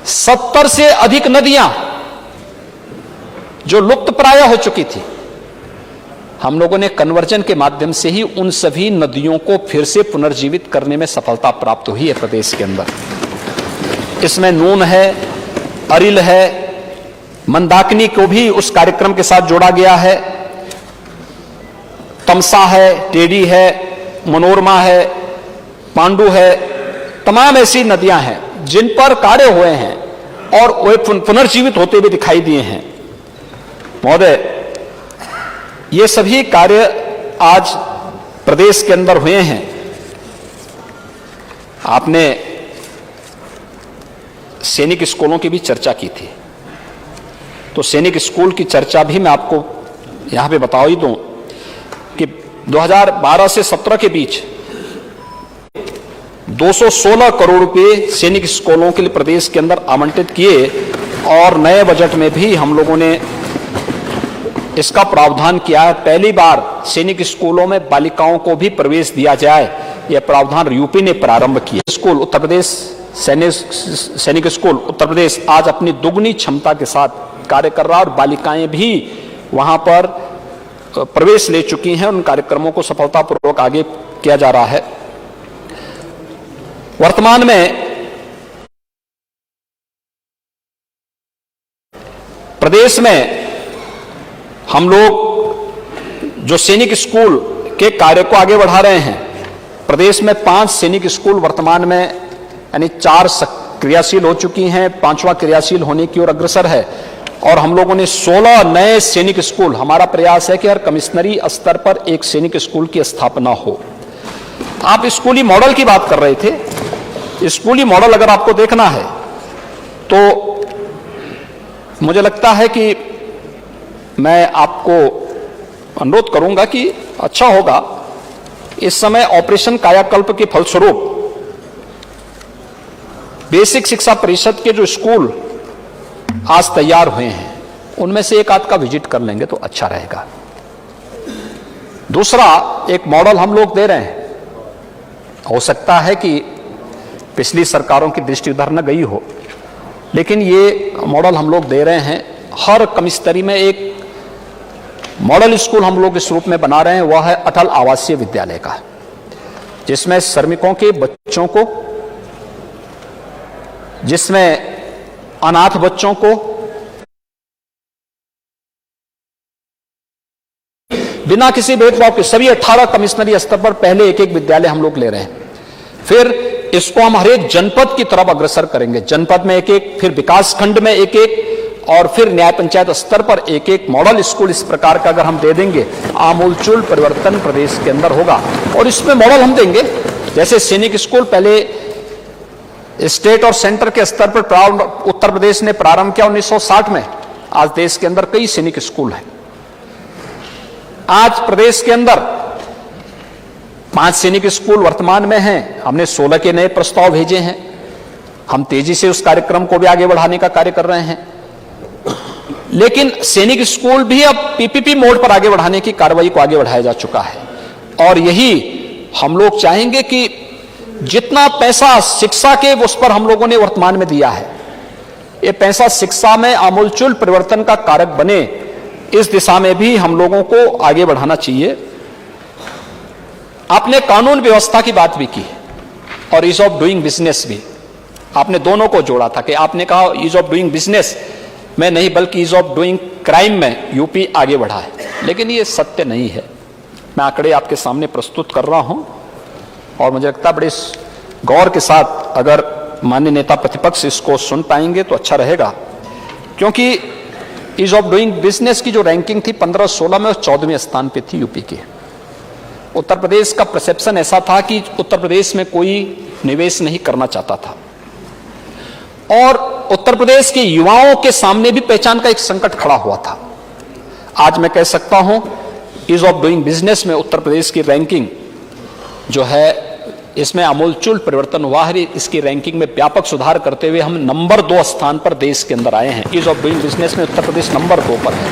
70 से अधिक नदियां जो लुप्त प्राय हो चुकी थी, हम लोगों ने कन्वर्जन के माध्यम से ही उन सभी नदियों को फिर से पुनर्जीवित करने में सफलता प्राप्त हुई है प्रदेश के अंदर। इसमें नून है, अरिल है, मंदाकिनी को भी उस कार्यक्रम के साथ जोड़ा गया है, तमसा है, टेढ़ी है, मनोरमा है, पांडु है, तमाम ऐसी नदियां हैं जिन पर कार्य हुए हैं और वे पुनर्जीवित होते हुए दिखाई दिए हैं। महोदय, ये सभी कार्य आज प्रदेश के अंदर हुए हैं। आपने सैनिक स्कूलों की भी चर्चा की थी, तो सैनिक स्कूल की चर्चा भी मैं आपको यहां पे बता ही दूं कि 2012 से 17 के बीच 216 करोड़ रुपए सैनिक स्कूलों के लिए प्रदेश के अंदर आवंटित किए और नए बजट में भी हम लोगों ने इसका प्रावधान किया है। पहली बार सैनिक स्कूलों में बालिकाओं को भी प्रवेश दिया जाए, यह प्रावधान यूपी ने प्रारंभ किया। स्कूल उत्तर प्रदेश सैनिक स्कूल उत्तर प्रदेश आज अपनी दुगनी क्षमता के साथ कार्य कर रहा है और बालिकाएं भी वहां पर प्रवेश ले चुकी हैं। उन कार्यक्रमों को सफलतापूर्वक आगे किया जा रहा है। वर्तमान में प्रदेश में हम लोग जो सैनिक स्कूल के कार्य को आगे बढ़ा रहे हैं, प्रदेश में 5 सैनिक स्कूल वर्तमान में यानी 4 क्रियाशील हो चुकी हैं, 5वां क्रियाशील होने की ओर अग्रसर है। और हम लोगों ने 16 नए सैनिक स्कूल, हमारा प्रयास है कि हर कमिश्नरी स्तर पर एक सैनिक स्कूल की स्थापना हो। आप स्कूली मॉडल की बात कर रहे थे। स्कूली मॉडल अगर आपको देखना है तो मुझे लगता है कि मैं आपको अनुरोध करूंगा कि अच्छा होगा, इस समय ऑपरेशन कायाकल्प के फलस्वरूप बेसिक शिक्षा परिषद के जो स्कूल आज तैयार हुए हैं, उनमें से एक आध का विजिट कर लेंगे तो अच्छा रहेगा। दूसरा एक मॉडल हम लोग दे रहे हैं, हो सकता है कि पिछली सरकारों की दृष्टि उधर न गई हो, लेकिन ये मॉडल हम लोग दे रहे हैं। हर कमिश्नरी में एक मॉडल स्कूल हम लोग इस रूप में बना रहे हैं, वह है अटल आवासीय विद्यालय का, जिसमें श्रमिकों के बच्चों को, जिसमें अनाथ बच्चों को बिना किसी भेदभाव के सभी 18 कमिश्नरी स्तर पर पहले एक एक विद्यालय हम लोग ले रहे हैं। फिर इसको हम हर एक जनपद की तरफ अग्रसर करेंगे। जनपद में एक एक, फिर विकास खंड में एक एक, और फिर न्याय पंचायत स्तर पर एक एक मॉडल स्कूल इस प्रकार का अगर हम दे देंगे, आमूलचूल परिवर्तन प्रदेश के अंदर होगा। और इसमें मॉडल हम देंगे, जैसे सैनिक स्कूल पहले स्टेट और सेंटर के स्तर पर उत्तर प्रदेश ने प्रारंभ किया 1960 में। आज देश के अंदर कई सैनिक स्कूल हैं। आज प्रदेश के अंदर 5 सैनिक स्कूल वर्तमान में हैं। हमने 16 के नए प्रस्ताव भेजे हैं। हम तेजी से उस कार्यक्रम को भी आगे बढ़ाने का कार्य कर रहे हैं। लेकिन सैनिक स्कूल भी अब पीपीपी मोड पर आगे बढ़ाने की कार्रवाई को आगे बढ़ाया जा चुका है। और यही हम लोग चाहेंगे कि जितना पैसा शिक्षा के उस पर हम लोगों ने वर्तमान में दिया है, ये पैसा शिक्षा में आमूलचूल परिवर्तन का कारक बने, इस दिशा में भी हम लोगों को आगे बढ़ाना चाहिए। आपने कानून व्यवस्था की बात भी की और ईज ऑफ डूइंग बिजनेस भी, आपने दोनों को जोड़ा था कि आपने कहा ईज ऑफ डूइंग बिजनेस में नहीं बल्कि ईज ऑफ डूइंग क्राइम में यूपी आगे बढ़ा है, लेकिन ये सत्य नहीं है। मैं आंकड़े आपके सामने प्रस्तुत कर रहा हूं और मुझे लगता है बड़े गौर के साथ अगर माननीय नेता प्रतिपक्ष इसको सुन पाएंगे तो अच्छा रहेगा, क्योंकि ईज ऑफ डूइंग बिजनेस की जो रैंकिंग थी 15-16 में और 14वें स्थान पे थी यूपी के। उत्तर प्रदेश का परसेप्शन ऐसा था कि उत्तर प्रदेश में कोई निवेश नहीं करना चाहता था और उत्तर प्रदेश के युवाओं के सामने भी पहचान का एक संकट खड़ा हुआ था। आज मैं कह सकता हूं ईज ऑफ डूइंग बिजनेस में उत्तर प्रदेश की रैंकिंग जो है, इसमें आमूलचूल परिवर्तन हुआ है। इसकी रैंकिंग में व्यापक सुधार करते हुए हम नंबर 2 स्थान पर देश के अंदर आए हैं। ईज ऑफ डूइंग बिजनेस में उत्तर प्रदेश नंबर 2 पर है।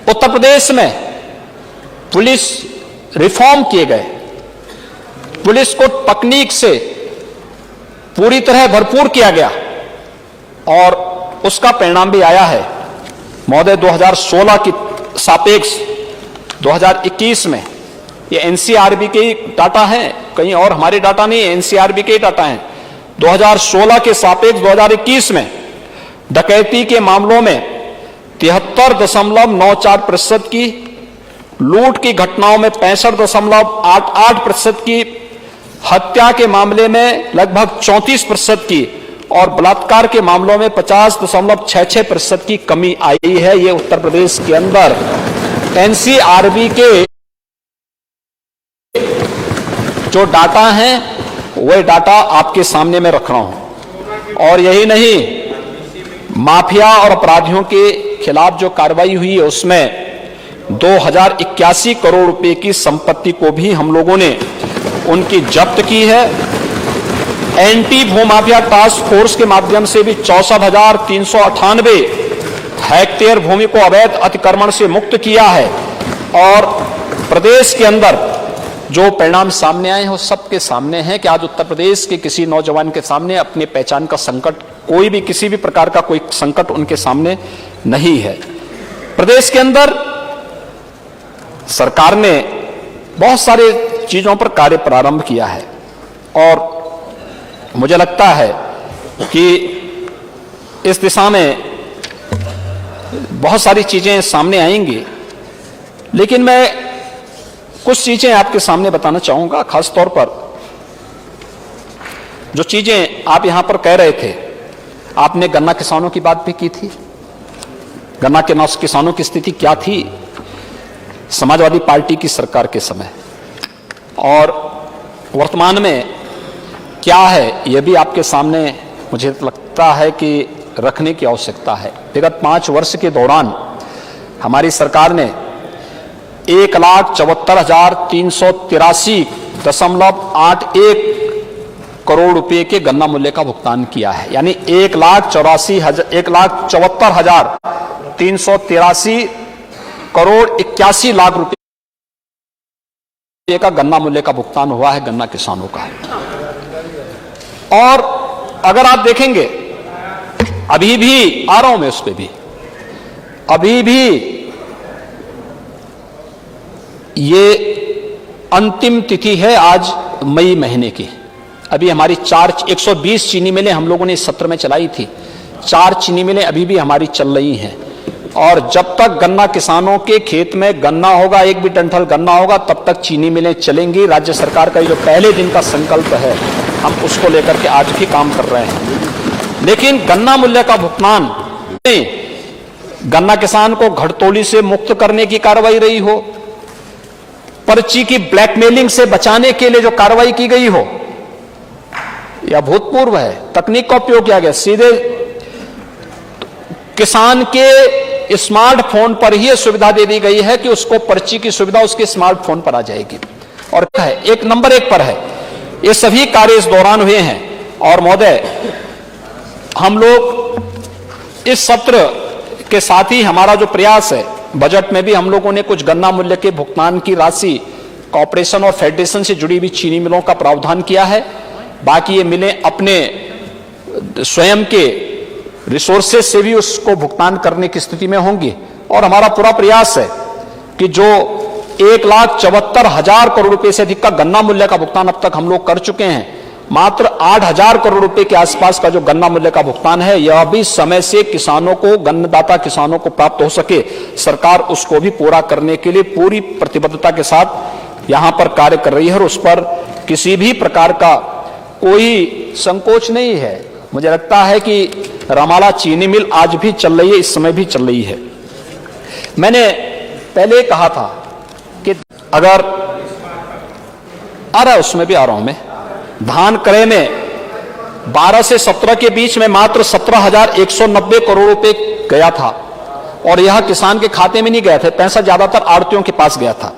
उत्तर प्रदेश में पुलिस रिफॉर्म किए गए, पुलिस को तकनीक से पूरी तरह भरपूर किया गया और उसका परिणाम भी आया है। महोदय 2016 की सापेक्ष 2021 में, ये एनसीआरबी के डाटा हैं, कहीं और हमारे डाटा नहीं है, एनसीआरबी के डाटा हैं। 2016 के सापेक्ष 2021 में डकैती के मामलों में 73.94% की, लूट की घटनाओं में 65.88% की, हत्या के मामले में लगभग 34% की और बलात्कार के मामलों में 50.66% की कमी आई है। ये उत्तर प्रदेश के अंदर एनसीआरबी के जो डाटा हैं वह डाटा आपके सामने में रख रहा हूं। और यही नहीं, माफिया और अपराधियों के खिलाफ जो कार्रवाई हुई है उसमें 2081 करोड़ रुपए की संपत्ति को भी हम लोगों ने उनकी जब्त की है। एंटी भूमाफिया टास्क फोर्स के माध्यम से भी 64,398 हेक्टेयर भूमि को अवैध अतिक्रमण से मुक्त किया है। और प्रदेश के अंदर जो परिणाम सामने आए हैं वो सबके सामने हैं कि आज उत्तर प्रदेश के किसी नौजवान के सामने अपने पहचान का संकट कोई भी किसी भी प्रकार का कोई संकट उनके सामने नहीं है। प्रदेश के अंदर सरकार ने बहुत सारे चीजों पर कार्य प्रारंभ किया है और मुझे लगता है कि इस दिशा में बहुत सारी चीजें सामने आएंगी, लेकिन मैं कुछ चीजें आपके सामने बताना चाहूंगा। खास तौर पर जो चीजें आप यहां पर कह रहे थे, आपने गन्ना किसानों की बात भी की थी। गन्ना के किसानों की स्थिति क्या थी समाजवादी पार्टी की सरकार के समय, और वर्तमान में क्या है, यह भी आपके सामने मुझे लगता है कि रखने की आवश्यकता है। विगत 5 वर्ष के दौरान हमारी सरकार ने 1,74,383.81 करोड़ रुपए के गन्ना मूल्य का भुगतान किया है। यानी 1,74,383 करोड़ 81 लाख रुपए का गन्ना मूल्य का भुगतान हुआ है गन्ना किसानों का। और अगर आप देखेंगे, अभी भी आ रहा हूं मैं उस पे भी, अभी भी ये अंतिम तिथि है आज मई महीने की। अभी हमारी 120 चीनी मिलें हम लोगों ने इस सत्र में चलाई थी। 4 चीनी मिलें अभी भी हमारी चल रही हैं, और जब तक गन्ना किसानों के खेत में गन्ना होगा, 1 भी डंठल गन्ना होगा, तब तक चीनी मिलें चलेंगी। राज्य सरकार का जो पहले दिन का संकल्प है, हम उसको लेकर के आज भी काम कर रहे हैं। लेकिन गन्ना मूल्य का भुगतान, गन्ना किसान को घटतोली से मुक्त करने की कार्रवाई रही हो, पर्ची की ब्लैकमेलिंग से बचाने के लिए जो कार्रवाई की गई हो, या भूतपूर्व है, तकनीक का उपयोग किया गया, सीधे किसान के स्मार्टफोन पर ही यह सुविधा दे दी गई है कि उसको पर्ची की सुविधा उसके स्मार्टफोन पर आ जाएगी, और एक नंबर 1 पर है। ये सभी कार्य इस दौरान हुए हैं। और महोदय, हम लोग इस सत्र के साथ ही हमारा जो प्रयास है, बजट में भी हम लोगों ने कुछ गन्ना मूल्य के भुगतान की राशि कॉर्पोरेशन और फेडरेशन से जुड़ी हुई चीनी मिलों का प्रावधान किया है। बाकी ये मिलें अपने स्वयं के रिसोर्सेस से भी उसको भुगतान करने की स्थिति में होंगी। और हमारा पूरा प्रयास है कि जो 1,74,000 करोड़ रुपए से अधिक का गन्ना मूल्य का भुगतान अब तक हम लोग कर चुके हैं, मात्र 8,000 करोड़ रुपए के आसपास का जो गन्ना मूल्य का भुगतान है, यह भी समय से किसानों को, गन्नदाता किसानों को प्राप्त हो सके। सरकार उसको भी पूरा करने के लिए पूरी प्रतिबद्धता के साथ यहां पर कार्य कर रही है, और उस पर किसी भी प्रकार का कोई संकोच नहीं है। मुझे लगता है कि रामाला चीनी मिल आज भी चल रही है, इस समय भी चल रही है। मैंने पहले कहा था कि अगर आ रहा है, उसमें भी आ रहा हूं मैं, धान क्रय में 12 से 17 के बीच में मात्र 17,190 करोड़ रुपए गया था, और यह किसान के खाते में नहीं गया था, पैसा ज्यादातर आड़तियों के पास गया था।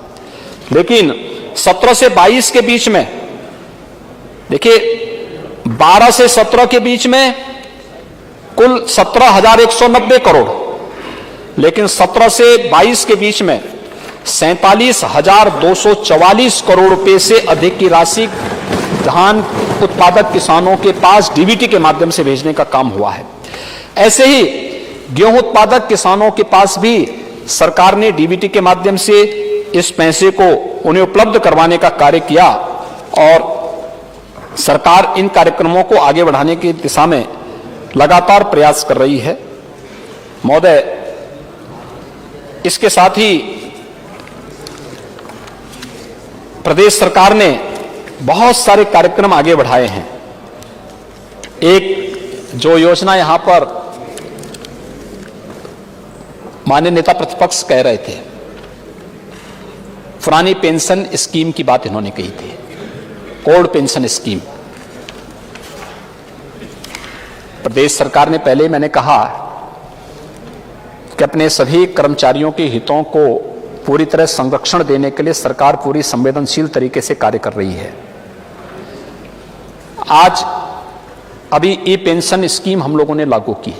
लेकिन 17 से 22 के बीच में देखिए, 12 से 17 के बीच में कुल 17,190 करोड़, लेकिन 17 से 22 के बीच में 47,244 करोड़ रुपए से अधिक की राशि धान उत्पादक किसानों के पास डीबीटी के माध्यम से भेजने का काम हुआ है। ऐसे ही गेहूं उत्पादक किसानों के पास भी सरकार ने डीबीटी के माध्यम से इस पैसे को उन्हें उपलब्ध करवाने का कार्य किया, और सरकार इन कार्यक्रमों को आगे बढ़ाने की दिशा में लगातार प्रयास कर रही है। महोदय, इसके साथ ही प्रदेश सरकार ने बहुत सारे कार्यक्रम आगे बढ़ाए हैं। एक जो योजना यहां पर माननीय नेता प्रतिपक्ष कह रहे थे, पुरानी पेंशन स्कीम की बात इन्होंने कही थी, कोड पेंशन स्कीम। प्रदेश सरकार ने पहले मैंने कहा कि अपने सभी कर्मचारियों के हितों को पूरी तरह संरक्षण देने के लिए सरकार पूरी संवेदनशील तरीके से कार्य कर रही है। आज अभी ई पेंशन स्कीम हम लोगों ने लागू की।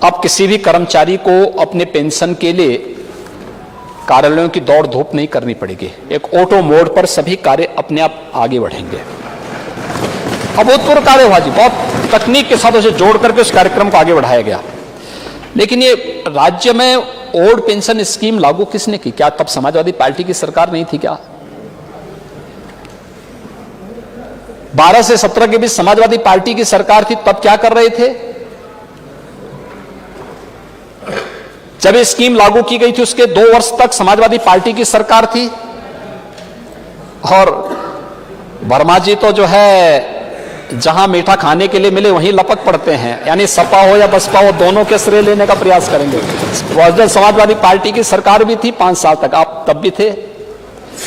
अब किसी भी कर्मचारी को अपने पेंशन के लिए कार्यालयों की दौड़ धूप नहीं करनी पड़ेगी। एक ऑटो मोड पर सभी कार्य अपने आप आगे बढ़ेंगे। अभूतपूर्व कार्य हुआ जी, बहुत तकनीक के साथ उसे जोड़ करके उस कार्यक्रम को आगे बढ़ाया गया। लेकिन ये राज्य में ओल्ड पेंशन स्कीम लागू किसने की? क्या तब समाजवादी पार्टी की सरकार नहीं थी क्या? 12 से 17 के बीच समाजवादी पार्टी की सरकार थी, तब क्या कर रहे थे? जब ये स्कीम लागू की गई थी उसके 2 वर्ष तक समाजवादी पार्टी की सरकार थी, और वर्मा जी तो जो है जहां मीठा खाने के लिए मिले वहीं लपक पड़ते हैं, यानी सपा हो या बसपा हो दोनों के श्रेय लेने का प्रयास करेंगे। बहुजन समाजवादी पार्टी की सरकार भी थी 5 साल तक, आप तब भी थे,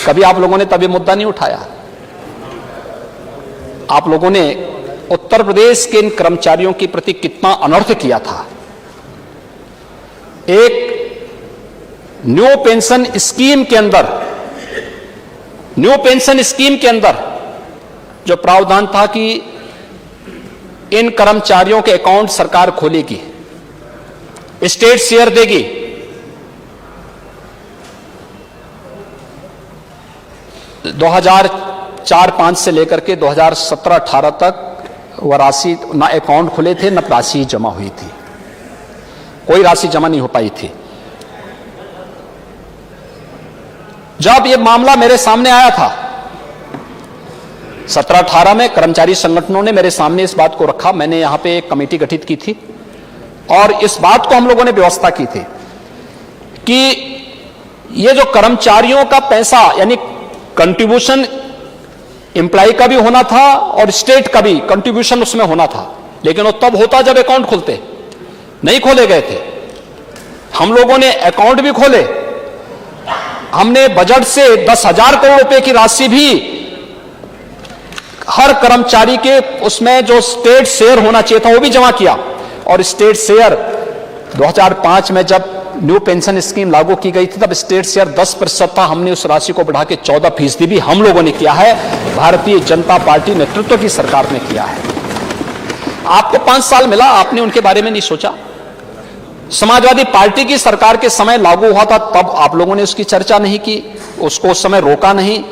कभी आप लोगों ने तब ये मुद्दा नहीं उठाया। आप लोगों ने उत्तर प्रदेश के इन कर्मचारियों के प्रति कितना अनर्थ किया था। एक न्यू पेंशन स्कीम के अंदर जो प्रावधान था कि इन कर्मचारियों के अकाउंट सरकार खोलेगी, स्टेट शेयर देगी, दो 2004-05 से लेकर के 2017-18 तक वह राशि ना अकाउंट खुले थे, न राशि जमा हुई थी, कोई राशि जमा नहीं हो पाई थी। जब यह मामला मेरे सामने आया था 17-18 में, कर्मचारी संगठनों ने मेरे सामने इस बात को रखा, मैंने यहां पे एक कमेटी गठित की थी और इस बात को हम लोगों ने व्यवस्था की थी कि ये जो कर्मचारियों का पैसा यानी कंट्रीब्यूशन एम्प्लॉय का भी होना था और स्टेट का भी कंट्रीब्यूशन उसमें होना था, लेकिन वो तब होता जब अकाउंट खुलते, नहीं खोले गए थे। हम लोगों ने अकाउंट भी खोले, हमने बजट से 10,000 करोड़ रुपए की राशि भी हर कर्मचारी के उसमें जो स्टेट शेयर होना चाहिए था वो भी जमा किया, और स्टेट शेयर 2005 में जब न्यू पेंशन स्कीम लागू की गई थी तब स्टेट शेयर 10% था, हमने उस राशि को बढ़ा के 14% भी हम लोगों ने किया है, भारतीय जनता पार्टी नेतृत्व की सरकार ने किया है। आपको 5 साल मिला, आपने उनके बारे में नहीं सोचा। समाजवादी पार्टी की सरकार के समय लागू हुआ था, तब आप लोगों ने उसकी चर्चा नहीं की, उसको उस समय रोका नहीं।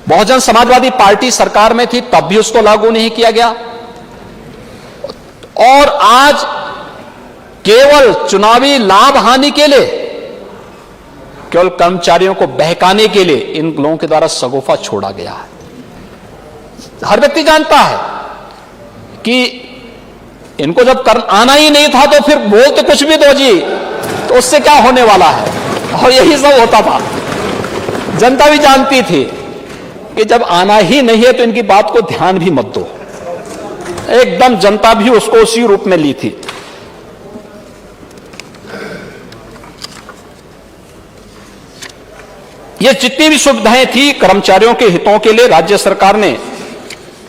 बहुजन समाजवादी पार्टी सरकार में थी तब भी उसको लागू नहीं किया गया, और आज केवल चुनावी लाभ हानि के लिए, केवल कर्मचारियों को बहकाने के लिए इन लोगों के द्वारा सगोफा छोड़ा गया है। हर व्यक्ति जानता है कि इनको जब आना ही नहीं था तो फिर बोलते कुछ भी दो जी, तो उससे क्या होने वाला है, और यही सब होता था। जनता भी जानती थी कि जब आना ही नहीं है तो इनकी बात को ध्यान भी मत दो, एकदम जनता भी उसको उसी रूप में ली थी। ये जितनी भी सुविधाएं थी कर्मचारियों के हितों के लिए, राज्य सरकार ने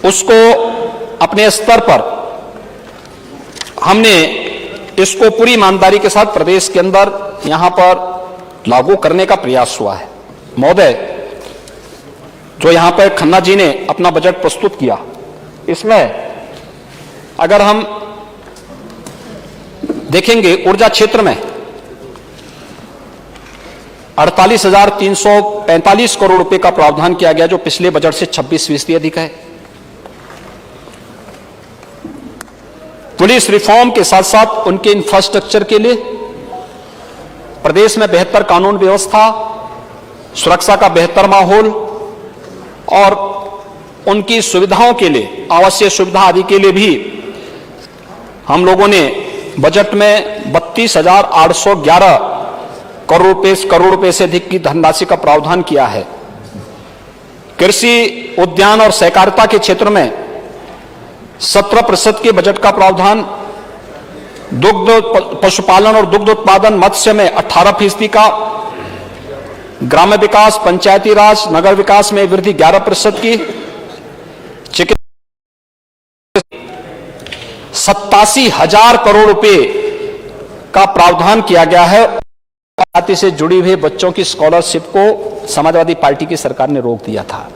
उसको अपने स्तर पर, हमने इसको पूरी ईमानदारी के साथ प्रदेश के अंदर यहां पर लागू करने का प्रयास हुआ है। महोदय, जो यहां पर खन्ना जी ने अपना बजट प्रस्तुत किया, इसमें अगर हम देखेंगे ऊर्जा क्षेत्र में 48,345 करोड़ रुपए का प्रावधान किया गया, जो पिछले बजट से 26% अधिक है। पुलिस रिफॉर्म के साथ साथ उनके इंफ्रास्ट्रक्चर के लिए प्रदेश में बेहतर कानून व्यवस्था, सुरक्षा का बेहतर माहौल और उनकी सुविधाओं के लिए, आवश्यक सुविधा आदि के लिए भी हम लोगों ने बजट में 32,811 करोड़ रुपए से अधिक की धनराशि का प्रावधान किया है। कृषि, उद्यान और सहकारिता के क्षेत्र में 17% के बजट का प्रावधान, दुग्ध, पशुपालन और दुग्ध उत्पादन, मत्स्य में 18% का, ग्राम्य विकास, पंचायती राज, नगर विकास में वृद्धि 11% की, चिकित्सा 87,000 करोड़ रुपए का प्रावधान किया गया है। जाति से जुड़ी हुए बच्चों की स्कॉलरशिप को समाजवादी पार्टी की सरकार ने रोक दिया था,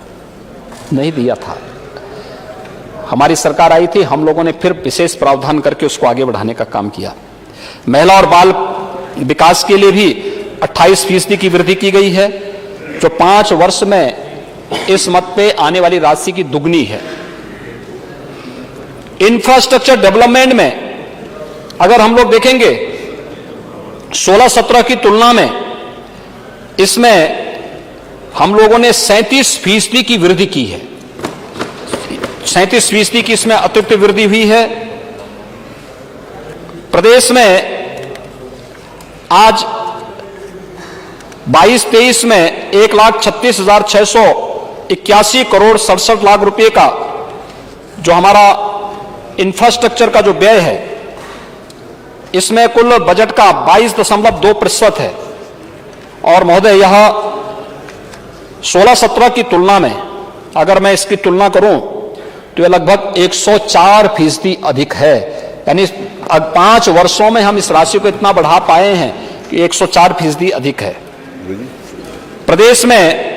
नहीं दिया था। हमारी सरकार आई थी, हम लोगों ने फिर विशेष प्रावधान करके उसको आगे बढ़ाने का काम किया। महिला और बाल विकास के लिए भी 28% की वृद्धि की गई है, जो 5 वर्ष में इस मद पे आने वाली राशि की दुगनी है। इंफ्रास्ट्रक्चर डेवलपमेंट में अगर हम लोग देखेंगे 16-17 की तुलना में इसमें हम लोगों ने 37% की वृद्धि की है। 37% की इसमें अतिरिक्त वृद्धि हुई है। प्रदेश में आज 22-23 में 1,36,681 करोड़ 67 लाख रुपए का जो हमारा इंफ्रास्ट्रक्चर का जो व्यय है, इसमें कुल बजट का 22.2% है। और महोदय, यह 16-17 की तुलना में अगर मैं इसकी तुलना करूं तो यह लगभग 104% अधिक है। यानी 5 वर्षों में हम इस राशि को इतना बढ़ा पाए हैं कि 104% अधिक है। प्रदेश में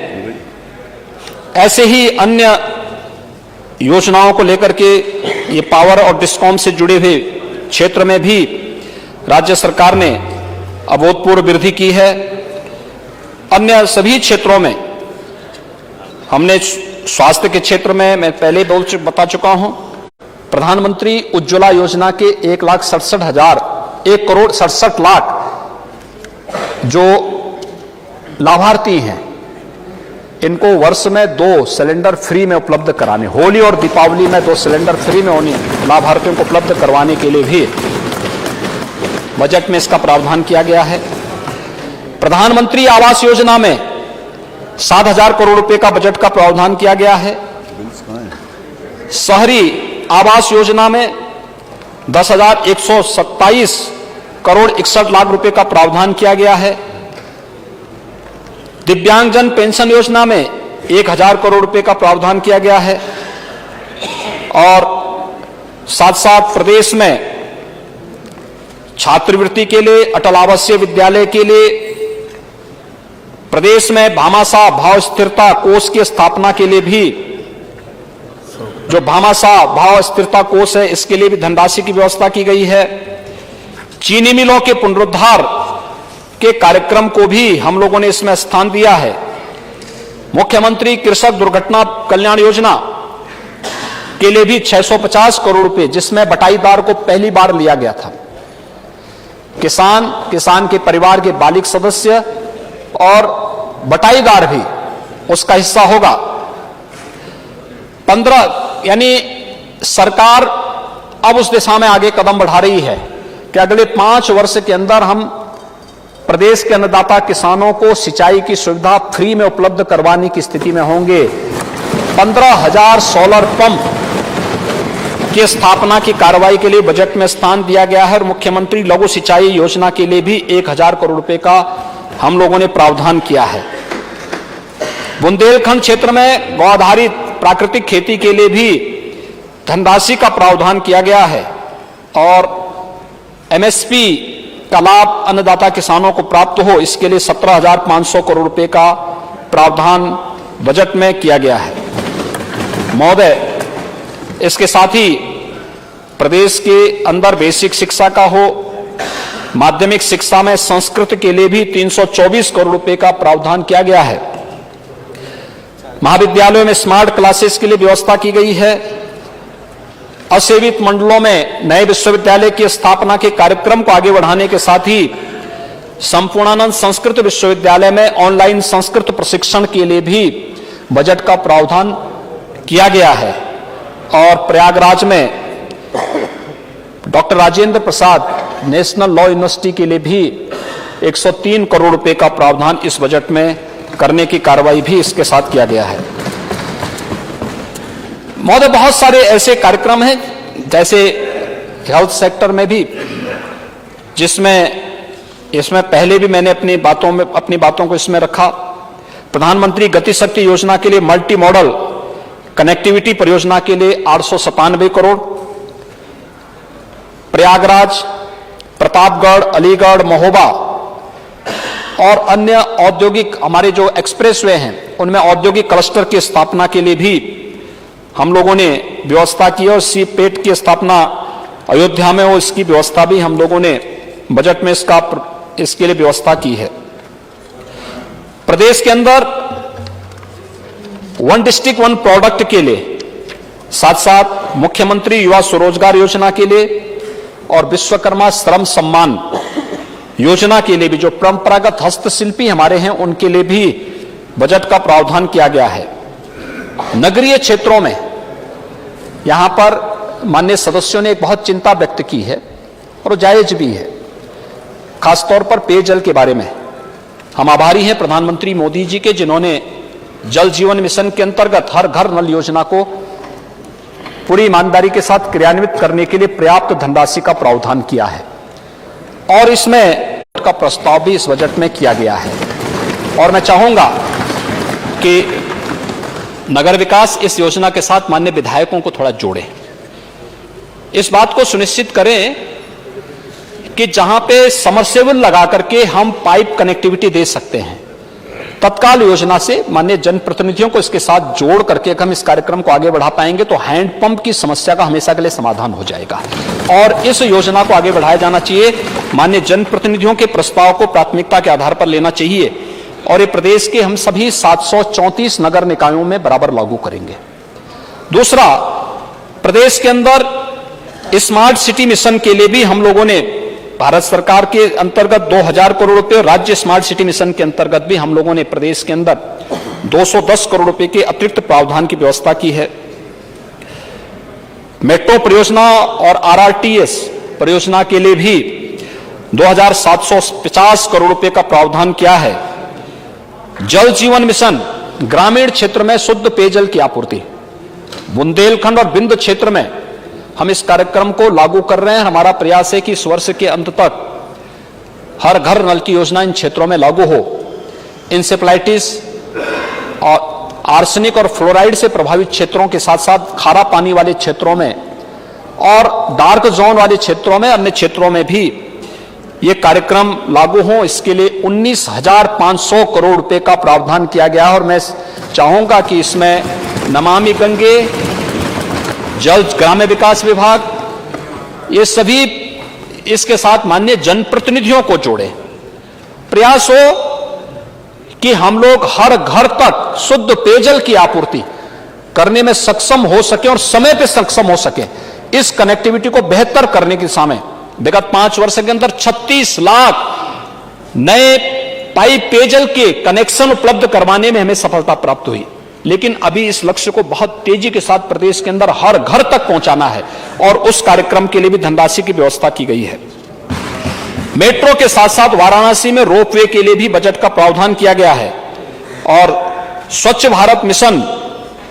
ऐसे ही अन्य योजनाओं को लेकर के ये पावर और डिस्कॉम से जुड़े हुए क्षेत्र में भी राज्य सरकार ने अभूतपूर्व वृद्धि की है। अन्य सभी क्षेत्रों में हमने स्वास्थ्य के क्षेत्र में मैं पहले बता चुका हूं, प्रधानमंत्री उज्ज्वला योजना के 1,67,000 लाख जो लाभार्थी हैं, इनको वर्ष में 2 सिलेंडर फ्री में उपलब्ध कराने, होली और दीपावली में 2 सिलेंडर फ्री में उन्हें लाभार्थियों को उपलब्ध करवाने के लिए भी बजट में इसका प्रावधान किया गया है। प्रधानमंत्री आवास योजना में 7,000 करोड़ रुपए का बजट का प्रावधान किया गया है। शहरी आवास योजना में 10,127 करोड़ 61 लाख रुपए का प्रावधान किया गया है। दिव्यांगजन पेंशन योजना में 1,000 करोड़ रुपए का प्रावधान किया गया है। और साथ साथ प्रदेश में छात्रवृत्ति के लिए, अटल आवासीय विद्यालय के लिए, प्रदेश में भामाशाह भाव स्थिरता कोष की स्थापना के लिए भी, जो भामाशाह भाव स्थिरता कोष है, इसके लिए भी धनराशि की व्यवस्था की गई है। चीनी मिलों के पुनरुद्धार के कार्यक्रम को भी हम लोगों ने इसमें स्थान दिया है। मुख्यमंत्री कृषक दुर्घटना कल्याण योजना के लिए भी 650 करोड़ रुपए, जिसमें बटाईदार को पहली बार लिया गया था। किसान के परिवार के बालिग सदस्य और बटाईदार भी उसका हिस्सा होगा। 15 यानी सरकार अब उस दिशा में आगे कदम बढ़ा रही है कि अगले 5 वर्ष के अंदर हम प्रदेश के अन्नदाता किसानों को सिंचाई की सुविधा फ्री में उपलब्ध करवाने की स्थिति में होंगे। 15,000 सोलर पंप की स्थापना की कार्रवाई के लिए बजट में स्थान दिया गया है। और मुख्यमंत्री लघु सिंचाई योजना के लिए भी 1,000 करोड़ रुपए का हम लोगों ने प्रावधान किया है। बुंदेलखंड क्षेत्र में गौ आधारित प्राकृतिक खेती के लिए भी धनराशि का प्रावधान किया गया है। और एमएसपी का लाभ अन्नदाता किसानों को प्राप्त हो, इसके लिए 17,500 करोड़ रुपए का प्रावधान बजट में किया गया है। महोदय, इसके साथ ही प्रदेश के अंदर बेसिक शिक्षा का हो, माध्यमिक शिक्षा में संस्कृत के लिए भी 324 करोड़ रुपए का प्रावधान किया गया है। महाविद्यालयों में स्मार्ट क्लासेस के लिए व्यवस्था की गई है। असेवित मंडलों में नए विश्वविद्यालय की स्थापना के कार्यक्रम को आगे बढ़ाने के साथ ही संपूर्णानंद संस्कृत विश्वविद्यालय में ऑनलाइन संस्कृत प्रशिक्षण के लिए भी बजट का प्रावधान किया गया है। और प्रयागराज में doctor Rajendra Prasad national law university के लिए भी 103 करोड़ रुपए का प्रावधान इस बजट में करने की कार्रवाई भी इसके साथ किया गया है। महोदय, बहुत सारे ऐसे कार्यक्रम हैं, जैसे हेल्थ सेक्टर में भी, जिसमें इसमें पहले भी मैंने अपनी बातों को इसमें रखा। प्रधानमंत्री गति शक्ति योजना के लिए मल्टी मॉडल कनेक्टिविटी परियोजना के लिए 897 करोड़, प्रयागराज, प्रतापगढ़, अलीगढ़, महोबा और अन्य औद्योगिक हमारे जो एक्सप्रेसवे हैं, उनमें औद्योगिक क्लस्टर की स्थापना के लिए भी हम लोगों ने व्यवस्था की। और सी पेट की स्थापना अयोध्या में हो, इसकी व्यवस्था भी हम लोगों ने बजट में इसके लिए व्यवस्था की है। प्रदेश के अंदर वन डिस्ट्रिक्ट वन प्रोडक्ट के लिए साथ साथ मुख्यमंत्री युवा स्वरोजगार योजना के लिए और विश्वकर्मा श्रम सम्मान योजना के लिए भी जो परंपरागत हस्तशिल्पी हमारे हैं उनके लिए भी बजट का प्रावधान किया गया है। नगरीय क्षेत्रों में यहां पर माननीय सदस्यों ने एक बहुत चिंता व्यक्त की है और जायज भी है, खासतौर पर पेयजल के बारे में। हम आभारी हैं प्रधानमंत्री मोदी जी के, जिन्होंने जल जीवन मिशन के अंतर्गत हर घर नल योजना को पूरी ईमानदारी के साथ क्रियान्वित करने के लिए पर्याप्त धनराशि का प्रावधान किया है और इसमें का प्रस्ताव भी इस बजट में किया गया है। और मैं चाहूंगा कि नगर विकास इस योजना के साथ माननीय विधायकों को थोड़ा जोड़े, इस बात को सुनिश्चित करें कि जहां पे समरसेबल लगा करके हम पाइप कनेक्टिविटी दे सकते हैं, तत्काल योजना से माननीय जनप्रतिनिधियों को इसके साथ जोड़ करके हम इस कार्यक्रम को आगे बढ़ा पाएंगे तो हैंडपंप की समस्या का हमेशा के लिए समाधान हो जाएगा। और इस योजना को आगे बढ़ाया जाना चाहिए। माननीय जनप्रतिनिधियों के प्रस्ताव को प्राथमिकता के आधार पर लेना चाहिए और ये प्रदेश के हम सभी 734 नगर निकायों में बराबर लागू करेंगे। दूसरा, प्रदेश के अंदर स्मार्ट सिटी मिशन के लिए भी हम लोगों ने भारत सरकार के अंतर्गत 2000 करोड़ रुपए और राज्य स्मार्ट सिटी मिशन के अंतर्गत भी हम लोगों ने प्रदेश के अंदर 210 करोड़ रुपए के अतिरिक्त प्रावधान की व्यवस्था की है। मेट्रो परियोजना और आरआरटीएस परियोजना के लिए भी 2750 करोड़ रुपए का प्रावधान किया है। जल जीवन मिशन ग्रामीण क्षेत्र में शुद्ध पेयजल की आपूर्ति, बुंदेलखंड और बिंद क्षेत्र में हम इस कार्यक्रम को लागू कर रहे हैं। हमारा प्रयास है कि इस वर्ष के अंत तक हर घर नल की योजना इन क्षेत्रों में लागू हो। इंसेफ्लाइटिस और आर्सेनिक और फ्लोराइड से प्रभावित क्षेत्रों के साथ साथ खारा पानी वाले क्षेत्रों में और डार्क जोन वाले क्षेत्रों में, अन्य क्षेत्रों में भी ये कार्यक्रम लागू हो, इसके लिए 19,500 करोड़ रुपए का प्रावधान किया गया है। और मैं चाहूंगा कि इसमें नमामि गंगे, जल ग्राम्य विकास विभाग, ये सभी इसके साथ माननीय जनप्रतिनिधियों को जोड़े। प्रयास हो कि हम लोग हर घर तक शुद्ध पेयजल की आपूर्ति करने में सक्षम हो सके और समय पे सक्षम हो सके। इस कनेक्टिविटी को बेहतर करने की दिशा में विगत 5 वर्ष के अंदर 36 लाख नए पाइप पेयजल के कनेक्शन उपलब्ध करवाने में हमें सफलता प्राप्त हुई। लेकिन अभी इस लक्ष्य को बहुत तेजी के साथ प्रदेश के अंदर हर घर तक पहुंचाना है और उस कार्यक्रम के लिए भी धनराशि की व्यवस्था की गई है। मेट्रो के साथ साथ वाराणसी में रोपवे के लिए भी बजट का प्रावधान किया गया है और स्वच्छ भारत मिशन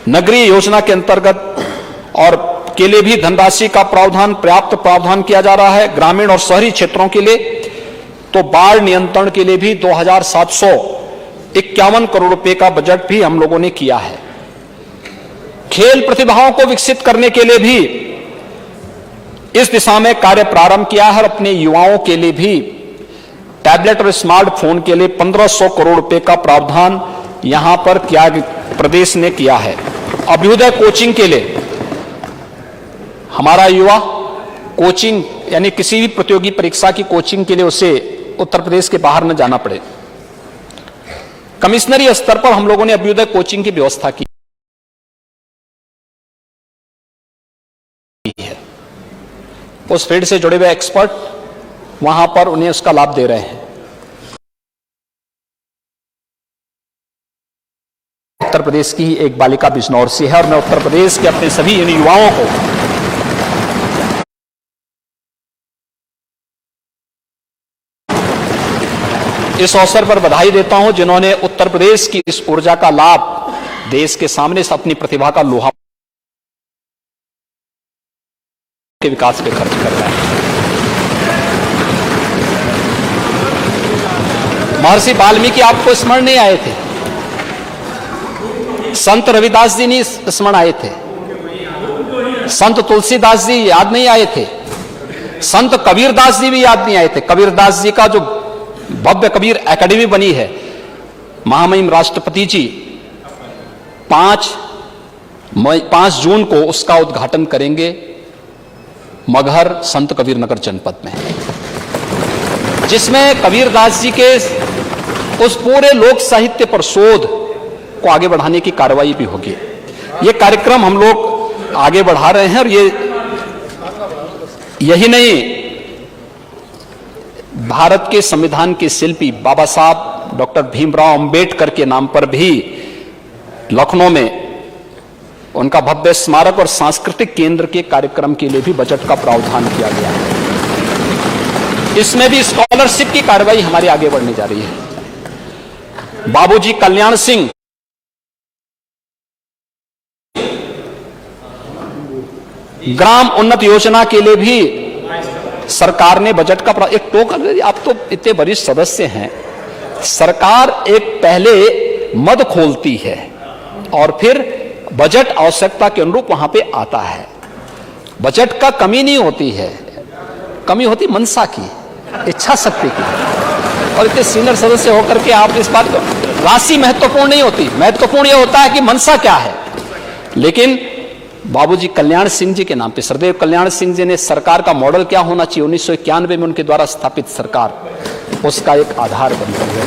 नगरीय योजना के अंतर्गत और के लिए भी धनराशि का प्रावधान, पर्याप्त प्रावधान किया जा रहा है। ग्रामीण और शहरी क्षेत्रों के लिए तो बाढ़ नियंत्रण के लिए भी 2751 करोड़ रुपए का बजट भी हम लोगों ने किया है। खेल प्रतिभाओं को विकसित करने के लिए भी इस दिशा में कार्य प्रारंभ किया है और अपने युवाओं के लिए भी टैबलेट और स्मार्टफोन के लिए 1500 करोड़ रुपए का प्रावधान यहां पर प्रदेश ने किया है। अभ्युदय कोचिंग के लिए हमारा युवा कोचिंग यानी किसी भी प्रतियोगी परीक्षा की कोचिंग के लिए उसे उत्तर प्रदेश के बाहर न जाना पड़े। कमिश्नरी स्तर पर हम लोगों ने अभ्युदय कोचिंग की व्यवस्था की है। उस फील्ड से जुड़े हुए एक्सपर्ट वहां पर उन्हें उसका लाभ दे रहे हैं। उत्तर प्रदेश की एक बालिका बिजनौर से है और मैं उत्तर प्रदेश के अपने सभी इन युवाओं को इस अवसर पर बधाई देता हूं जिन्होंने उत्तर प्रदेश की इस ऊर्जा का लाभ देश के सामने से अपनी प्रतिभा का लोहा के विकास पे खर्च कर रहा है। महर्षि वाल्मीकि आपको स्मरण नहीं आए थे, संत रविदास जी नहीं स्मरण आए थे, संत तुलसीदास जी याद नहीं आए थे, संत कबीरदास जी भी याद नहीं आए थे। कबीरदास जी का जो भव्य कबीर एकेडमी बनी है, महामहिम राष्ट्रपति जी 5 जून को उसका उद्घाटन करेंगे मगहर संत कबीर नगर जनपद में, जिसमें कबीरदास जी के उस पूरे लोक साहित्य पर शोध को आगे बढ़ाने की कार्रवाई भी होगी। ये कार्यक्रम हम लोग आगे बढ़ा रहे हैं। और यही नहीं, भारत के संविधान के शिल्पी बाबा साहब डॉक्टर भीमराव अंबेडकर के नाम पर भी लखनऊ में उनका भव्य स्मारक और सांस्कृतिक केंद्र के कार्यक्रम के लिए भी बजट का प्रावधान किया गया है। इसमें भी स्कॉलरशिप की कार्रवाई हमारी आगे बढ़ने जा रही है। बाबूजी कल्याण सिंह ग्राम उन्नत योजना के लिए भी सरकार ने बजट का एक टोकन, आप तो इतने वरिष्ठ सदस्य हैं, सरकार एक पहले मद खोलती है और फिर बजट आवश्यकता के अनुरूप वहां पे आता है। बजट का कमी नहीं होती है, कमी होती मनसा की, इच्छा शक्ति की। और इतने सीनियर सदस्य होकर के आप इस बात को, राशि महत्वपूर्ण नहीं होती, महत्वपूर्ण यह होता है कि मनसा क्या है। लेकिन बाबूजी कल्याण सिंह जी के नाम पे, सरदेव कल्याण सिंह जी ने सरकार का मॉडल क्या होना चाहिए 1991 में उनके द्वारा स्थापित सरकार, उसका एक आधार बनती है।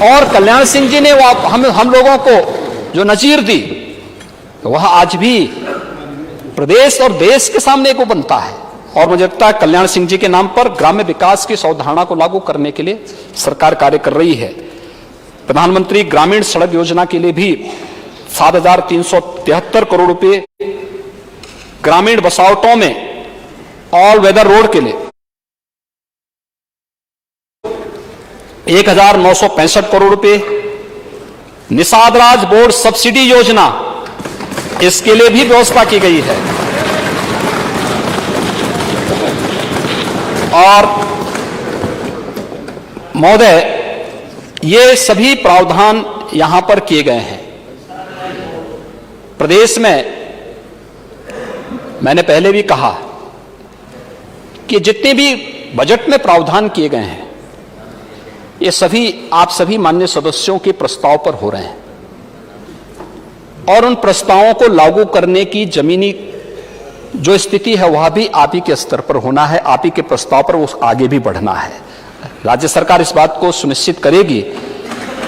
और कल्याण सिंह जी ने वो हम लोगों को जो नजीर दी, वह आज भी प्रदेश और देश के सामने को बनता है। और मुझे लगता है कल्याण सिंह जी के नाम पर ग्राम्य विकास की इस अवधारणा को लागू करने के लिए सरकार कार्य कर रही है। प्रधानमंत्री ग्रामीण सड़क योजना के लिए भी 7,373 करोड़ रुपए, ग्रामीण बसावटों में ऑल वेदर रोड के लिए 1,965 करोड़ रुपए, निषाद राज बोर्ड सब्सिडी योजना, इसके लिए भी व्यवस्था की गई है। और महोदय, ये सभी प्रावधान यहां पर किए गए हैं। प्रदेश में मैंने पहले भी कहा कि जितने भी बजट में प्रावधान किए गए हैं, ये सभी आप सभी माननीय सदस्यों के प्रस्ताव पर हो रहे हैं। और उन प्रस्तावों को लागू करने की जमीनी जो स्थिति है वह भी आप ही के स्तर पर होना है, आप ही के प्रस्ताव पर वो आगे भी बढ़ना है। राज्य सरकार इस बात को सुनिश्चित करेगी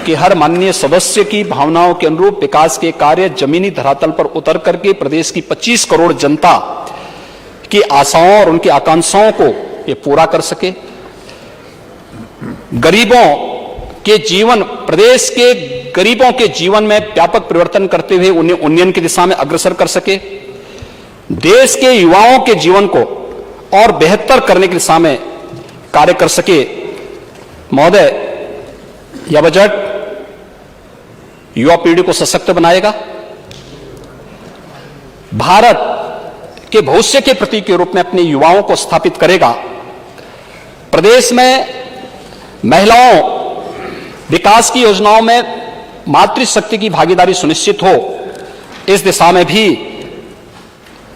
कि हर माननीय सदस्य की भावनाओं के अनुरूप विकास के कार्य जमीनी धरातल पर उतर करके प्रदेश की 25 करोड़ जनता की आशाओं और उनकी आकांक्षाओं को ये पूरा कर सके। गरीबों के जीवन, प्रदेश के गरीबों के जीवन में व्यापक परिवर्तन करते हुए उन्हें उन्नयन की दिशा में अग्रसर कर सके। देश के युवाओं के जीवन को और बेहतर करने की दिशा में कार्य कर सके। महोदय, यह बजट युवा पीढ़ी को सशक्त बनाएगा, भारत के भविष्य के प्रतीक के रूप में अपने युवाओं को स्थापित करेगा। प्रदेश में महिलाओं विकास की योजनाओं में मातृशक्ति की भागीदारी सुनिश्चित हो, इस दिशा में भी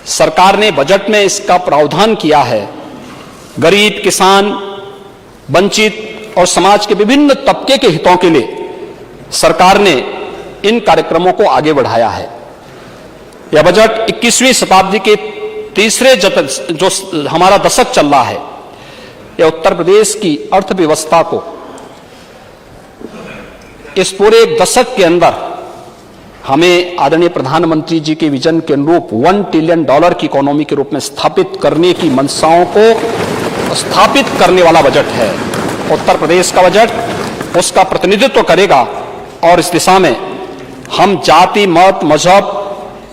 सरकार ने बजट में इसका प्रावधान किया है। गरीब, किसान, वंचित और समाज के विभिन्न तबके के हितों के लिए सरकार ने इन कार्यक्रमों को आगे बढ़ाया है। यह बजट 21वीं शताब्दी के तीसरे जो हमारा दशक चल रहा है, यह उत्तर प्रदेश की अर्थव्यवस्था को इस पूरे एक दशक के अंदर हमें आदरणीय प्रधानमंत्री जी के विजन के अनुरूप $1 ट्रिलियन की इकोनॉमी के रूप में स्थापित करने की मंशाओं को स्थापित करने वाला बजट है। उत्तर प्रदेश का बजट उसका प्रतिनिधित्व करेगा और इस दिशा में हम जाति, मत, मजहब,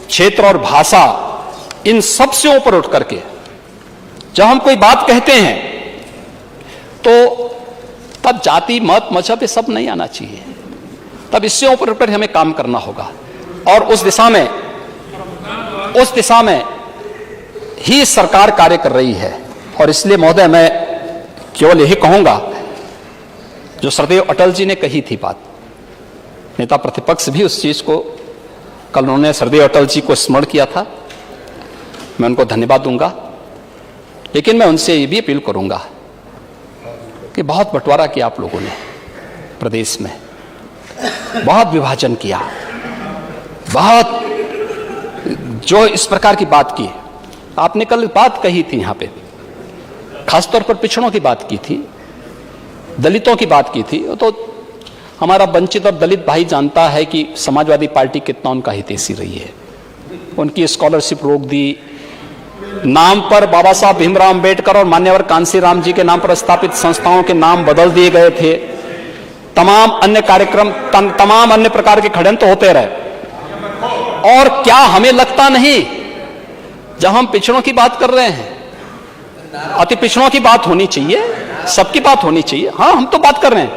क्षेत्र और भाषा, इन सब से ऊपर उठ करके जब हम कोई बात कहते हैं तो तब जाति, मत, मजहब ये सब नहीं आना चाहिए, तब इससे ऊपर उठकर हमें काम करना होगा। और उस दिशा में ही सरकार कार्य कर रही है। और इसलिए महोदय, मैं केवल यही कहूंगा, जो सरदेव अटल जी ने कही थी बात, नेता प्रतिपक्ष भी उस चीज को, कल उन्होंने सरदेव अटल जी को स्मरण किया था, मैं उनको धन्यवाद दूंगा। लेकिन मैं उनसे ये भी अपील करूंगा कि बहुत बंटवारा किया आप लोगों ने, प्रदेश में बहुत विभाजन किया, बहुत जो इस प्रकार की बात की, आपने कल बात कही थी यहां पे, खासतौर पर पिछड़ों की बात की थी, दलितों की बात की थी। तो हमारा वंचित और दलित भाई जानता है कि समाजवादी पार्टी कितना उनका हितैषी रही है। उनकी स्कॉलरशिप रोक दी, नाम पर बाबा साहब भीमराव अंबेडकर और मान्यवर कांसीराम जी के नाम पर स्थापित संस्थाओं के नाम बदल दिए गए थे, तमाम अन्य कार्यक्रम, तमाम अन्य प्रकार के षड्यंत्र होते रहे। और क्या हमें लगता नहीं, जब हम पिछड़ों की बात कर रहे हैं, अति पिछड़ों की बात होनी चाहिए, सबकी बात होनी चाहिए। हाँ, हम तो बात कर रहे हैं,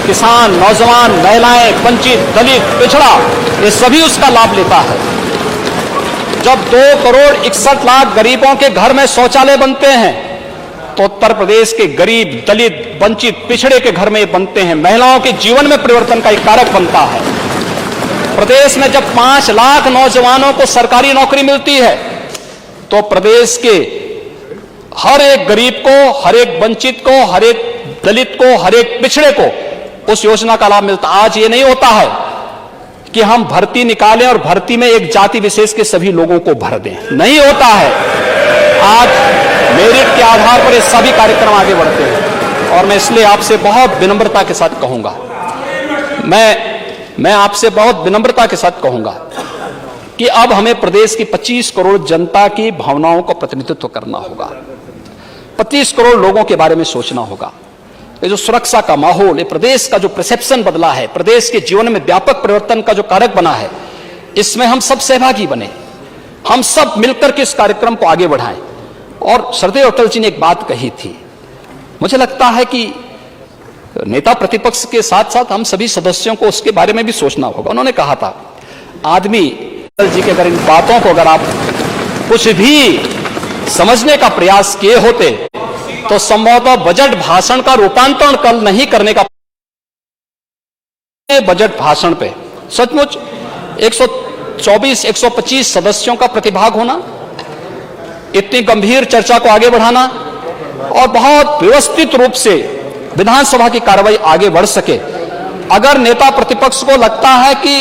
किसान, नौजवान, महिलाएं, वंचित, दलित, पिछड़ा, ये सभी उसका लाभ लेता है। जब 2,61,00,000 गरीबों के घर में शौचालय बनते हैं, तो उत्तर प्रदेश के गरीब, दलित, वंचित, पिछड़े के घर में बनते हैं, महिलाओं के जीवन में परिवर्तन का एक कारक बनता है। प्रदेश में जब 5 लाख नौजवानों को सरकारी नौकरी मिलती है, तो प्रदेश के हर एक गरीब को, हर एक वंचित को, हर एक दलित को, हर एक पिछड़े को उस योजना का लाभ मिलता। आज ये नहीं होता है कि हम भर्ती निकालें और भर्ती में एक जाति विशेष के सभी लोगों को भर दें, नहीं होता है। आज मेरिट के आधार पर ये सभी कार्यक्रम आगे बढ़ते हैं। और मैं इसलिए आपसे बहुत विनम्रता के साथ कहूंगा, मैं आपसे बहुत विनम्रता के साथ कहूंगा कि अब हमें प्रदेश की 25 करोड़ जनता की भावनाओं का प्रतिनिधित्व करना होगा, 25 करोड़ लोगों के बारे में सोचना होगा। ये जो सुरक्षा का माहौल, ये प्रदेश का जो परसेप्शन बदला है, प्रदेश के जीवन में व्यापक परिवर्तन का जो कारक बना है, इसमें हम सब सहभागी बने, हम सब मिलकर के इस कार्यक्रम को आगे बढ़ाएं। और श्रद्धेय अटल जी ने एक बात कही थी, मुझे लगता है कि नेता प्रतिपक्ष के साथ साथ हम सभी सदस्यों को उसके बारे में भी सोचना होगा। उन्होंने कहा था, आदमी, अटल जी के अगर इन बातों को अगर आप कुछ भी समझने का प्रयास किए होते, तो संभवतः बजट भाषण का रूपांतरण कल नहीं करने का। बजट भाषण पे सचमुच 124, 125 सदस्यों का प्रतिभाग होना, इतनी गंभीर चर्चा को आगे बढ़ाना और बहुत व्यवस्थित रूप से विधानसभा की कार्रवाई आगे बढ़ सके। अगर नेता प्रतिपक्ष को लगता है कि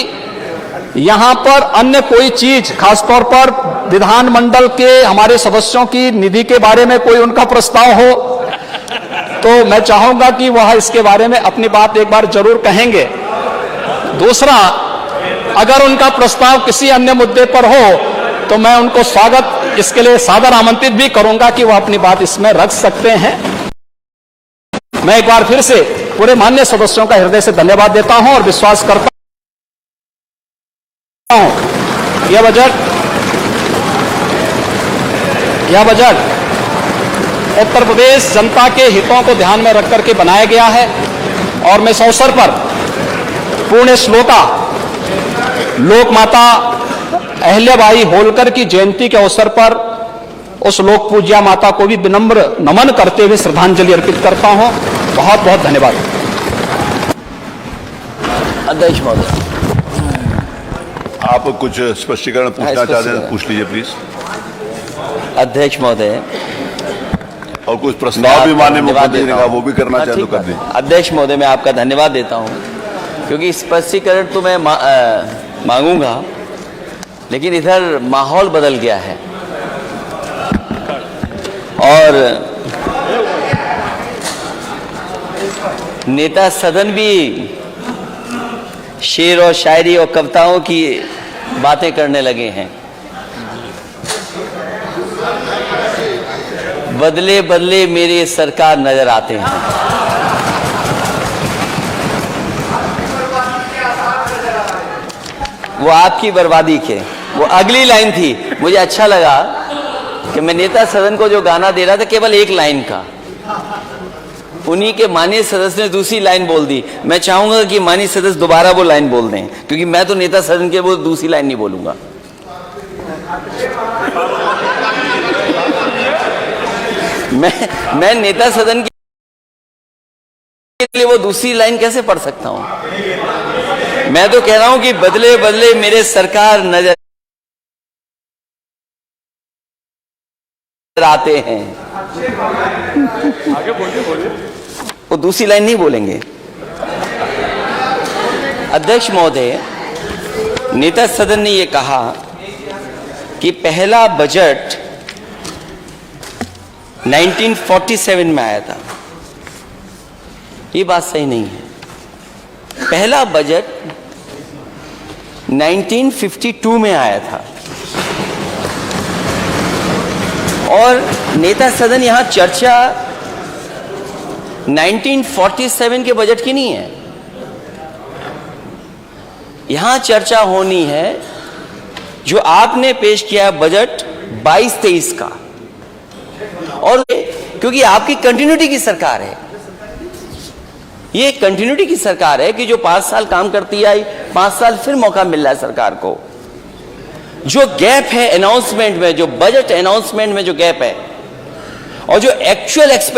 यहां पर अन्य कोई चीज, खासतौर पर विधानमंडल के हमारे सदस्यों की निधि के बारे में कोई उनका प्रस्ताव हो, तो मैं चाहूंगा कि वह इसके बारे में अपनी बात एक बार जरूर कहेंगे। दूसरा, अगर उनका प्रस्ताव किसी अन्य मुद्दे पर हो, तो मैं उनको स्वागत, इसके लिए सादर आमंत्रित भी करूंगा कि वह अपनी बात इसमें रख सकते हैं। मैं एक बार फिर से पूरे माननीय सदस्यों का हृदय से धन्यवाद देता हूं और विश्वास करता हूं यह बजट उत्तर प्रदेश जनता के हितों को ध्यान में रख करके बनाया गया है। और मैं इस अवसर पर पुण्य श्लोका लोक माता अहिल्याबाई होलकर की जयंती के अवसर पर उस लोक पूज्या माता को भी विनम्र नमन करते हुए श्रद्धांजलि अर्पित करता हूं। बहुत बहुत धन्यवाद। अध्यक्ष महोदय, आप कुछ स्पष्टीकरण पूछना चाहते हैं, पूछ लीजिए प्लीज। अध्यक्ष महोदय, और कुछ प्रस्ताव भी माननीय मुख्यमंत्री ने कहा वो भी करना चाहे तो कर दीजिए। अध्यक्ष महोदय, मैं आपका धन्यवाद देता हूं, क्योंकि स्पष्टीकरण तो मैं मांगूंगा, लेकिन इधर माहौल बदल गया है और नेता सदन भी शेर और शायरी और कविताओं की बातें करने लगे हैं। बदले बदले मेरे सरकार नजर आते हैं। वो आपकी बर्बादी के, वो अगली लाइन थी। मुझे अच्छा लगा कि मैं नेता सदन को जो गाना दे रहा था केवल एक लाइन का, उन्हीं के माननीय सदस्य ने दूसरी लाइन बोल दी। मैं चाहूंगा कि माननीय सदस्य दोबारा वो लाइन बोल दें, क्योंकि मैं तो नेता सदन के वो दूसरी लाइन नहीं बोलूंगा। मैं नेता सदन के लिए वो दूसरी लाइन कैसे पढ़ सकता हूं? मैं तो कह रहा हूं कि बदले बदले मेरे सरकार नजर आते हैं। आगे बोलिए। वो दूसरी लाइन नहीं बोलेंगे। अध्यक्ष महोदय, नेता सदन ने ये कहा कि पहला बजट 1947 में आया था। ये बात सही नहीं है। पहला बजट 1952 में आया था। और नेता सदन यहां चर्चा 1947 के बजट की नहीं है, यहां चर्चा होनी है जो आपने पेश किया बजट 22-23 का, और क्योंकि आपकी कंटिन्यूटी की सरकार है, ये कंटिन्यूटी की सरकार है कि जो 5 साल काम करती आई, 5 साल फिर मौका मिल रहा है सरकार को। जो गैप है अनाउंसमेंट में, जो बजट अनाउंसमेंट में जो गैप है और जो एक्चुअल एक्सपेंडिचर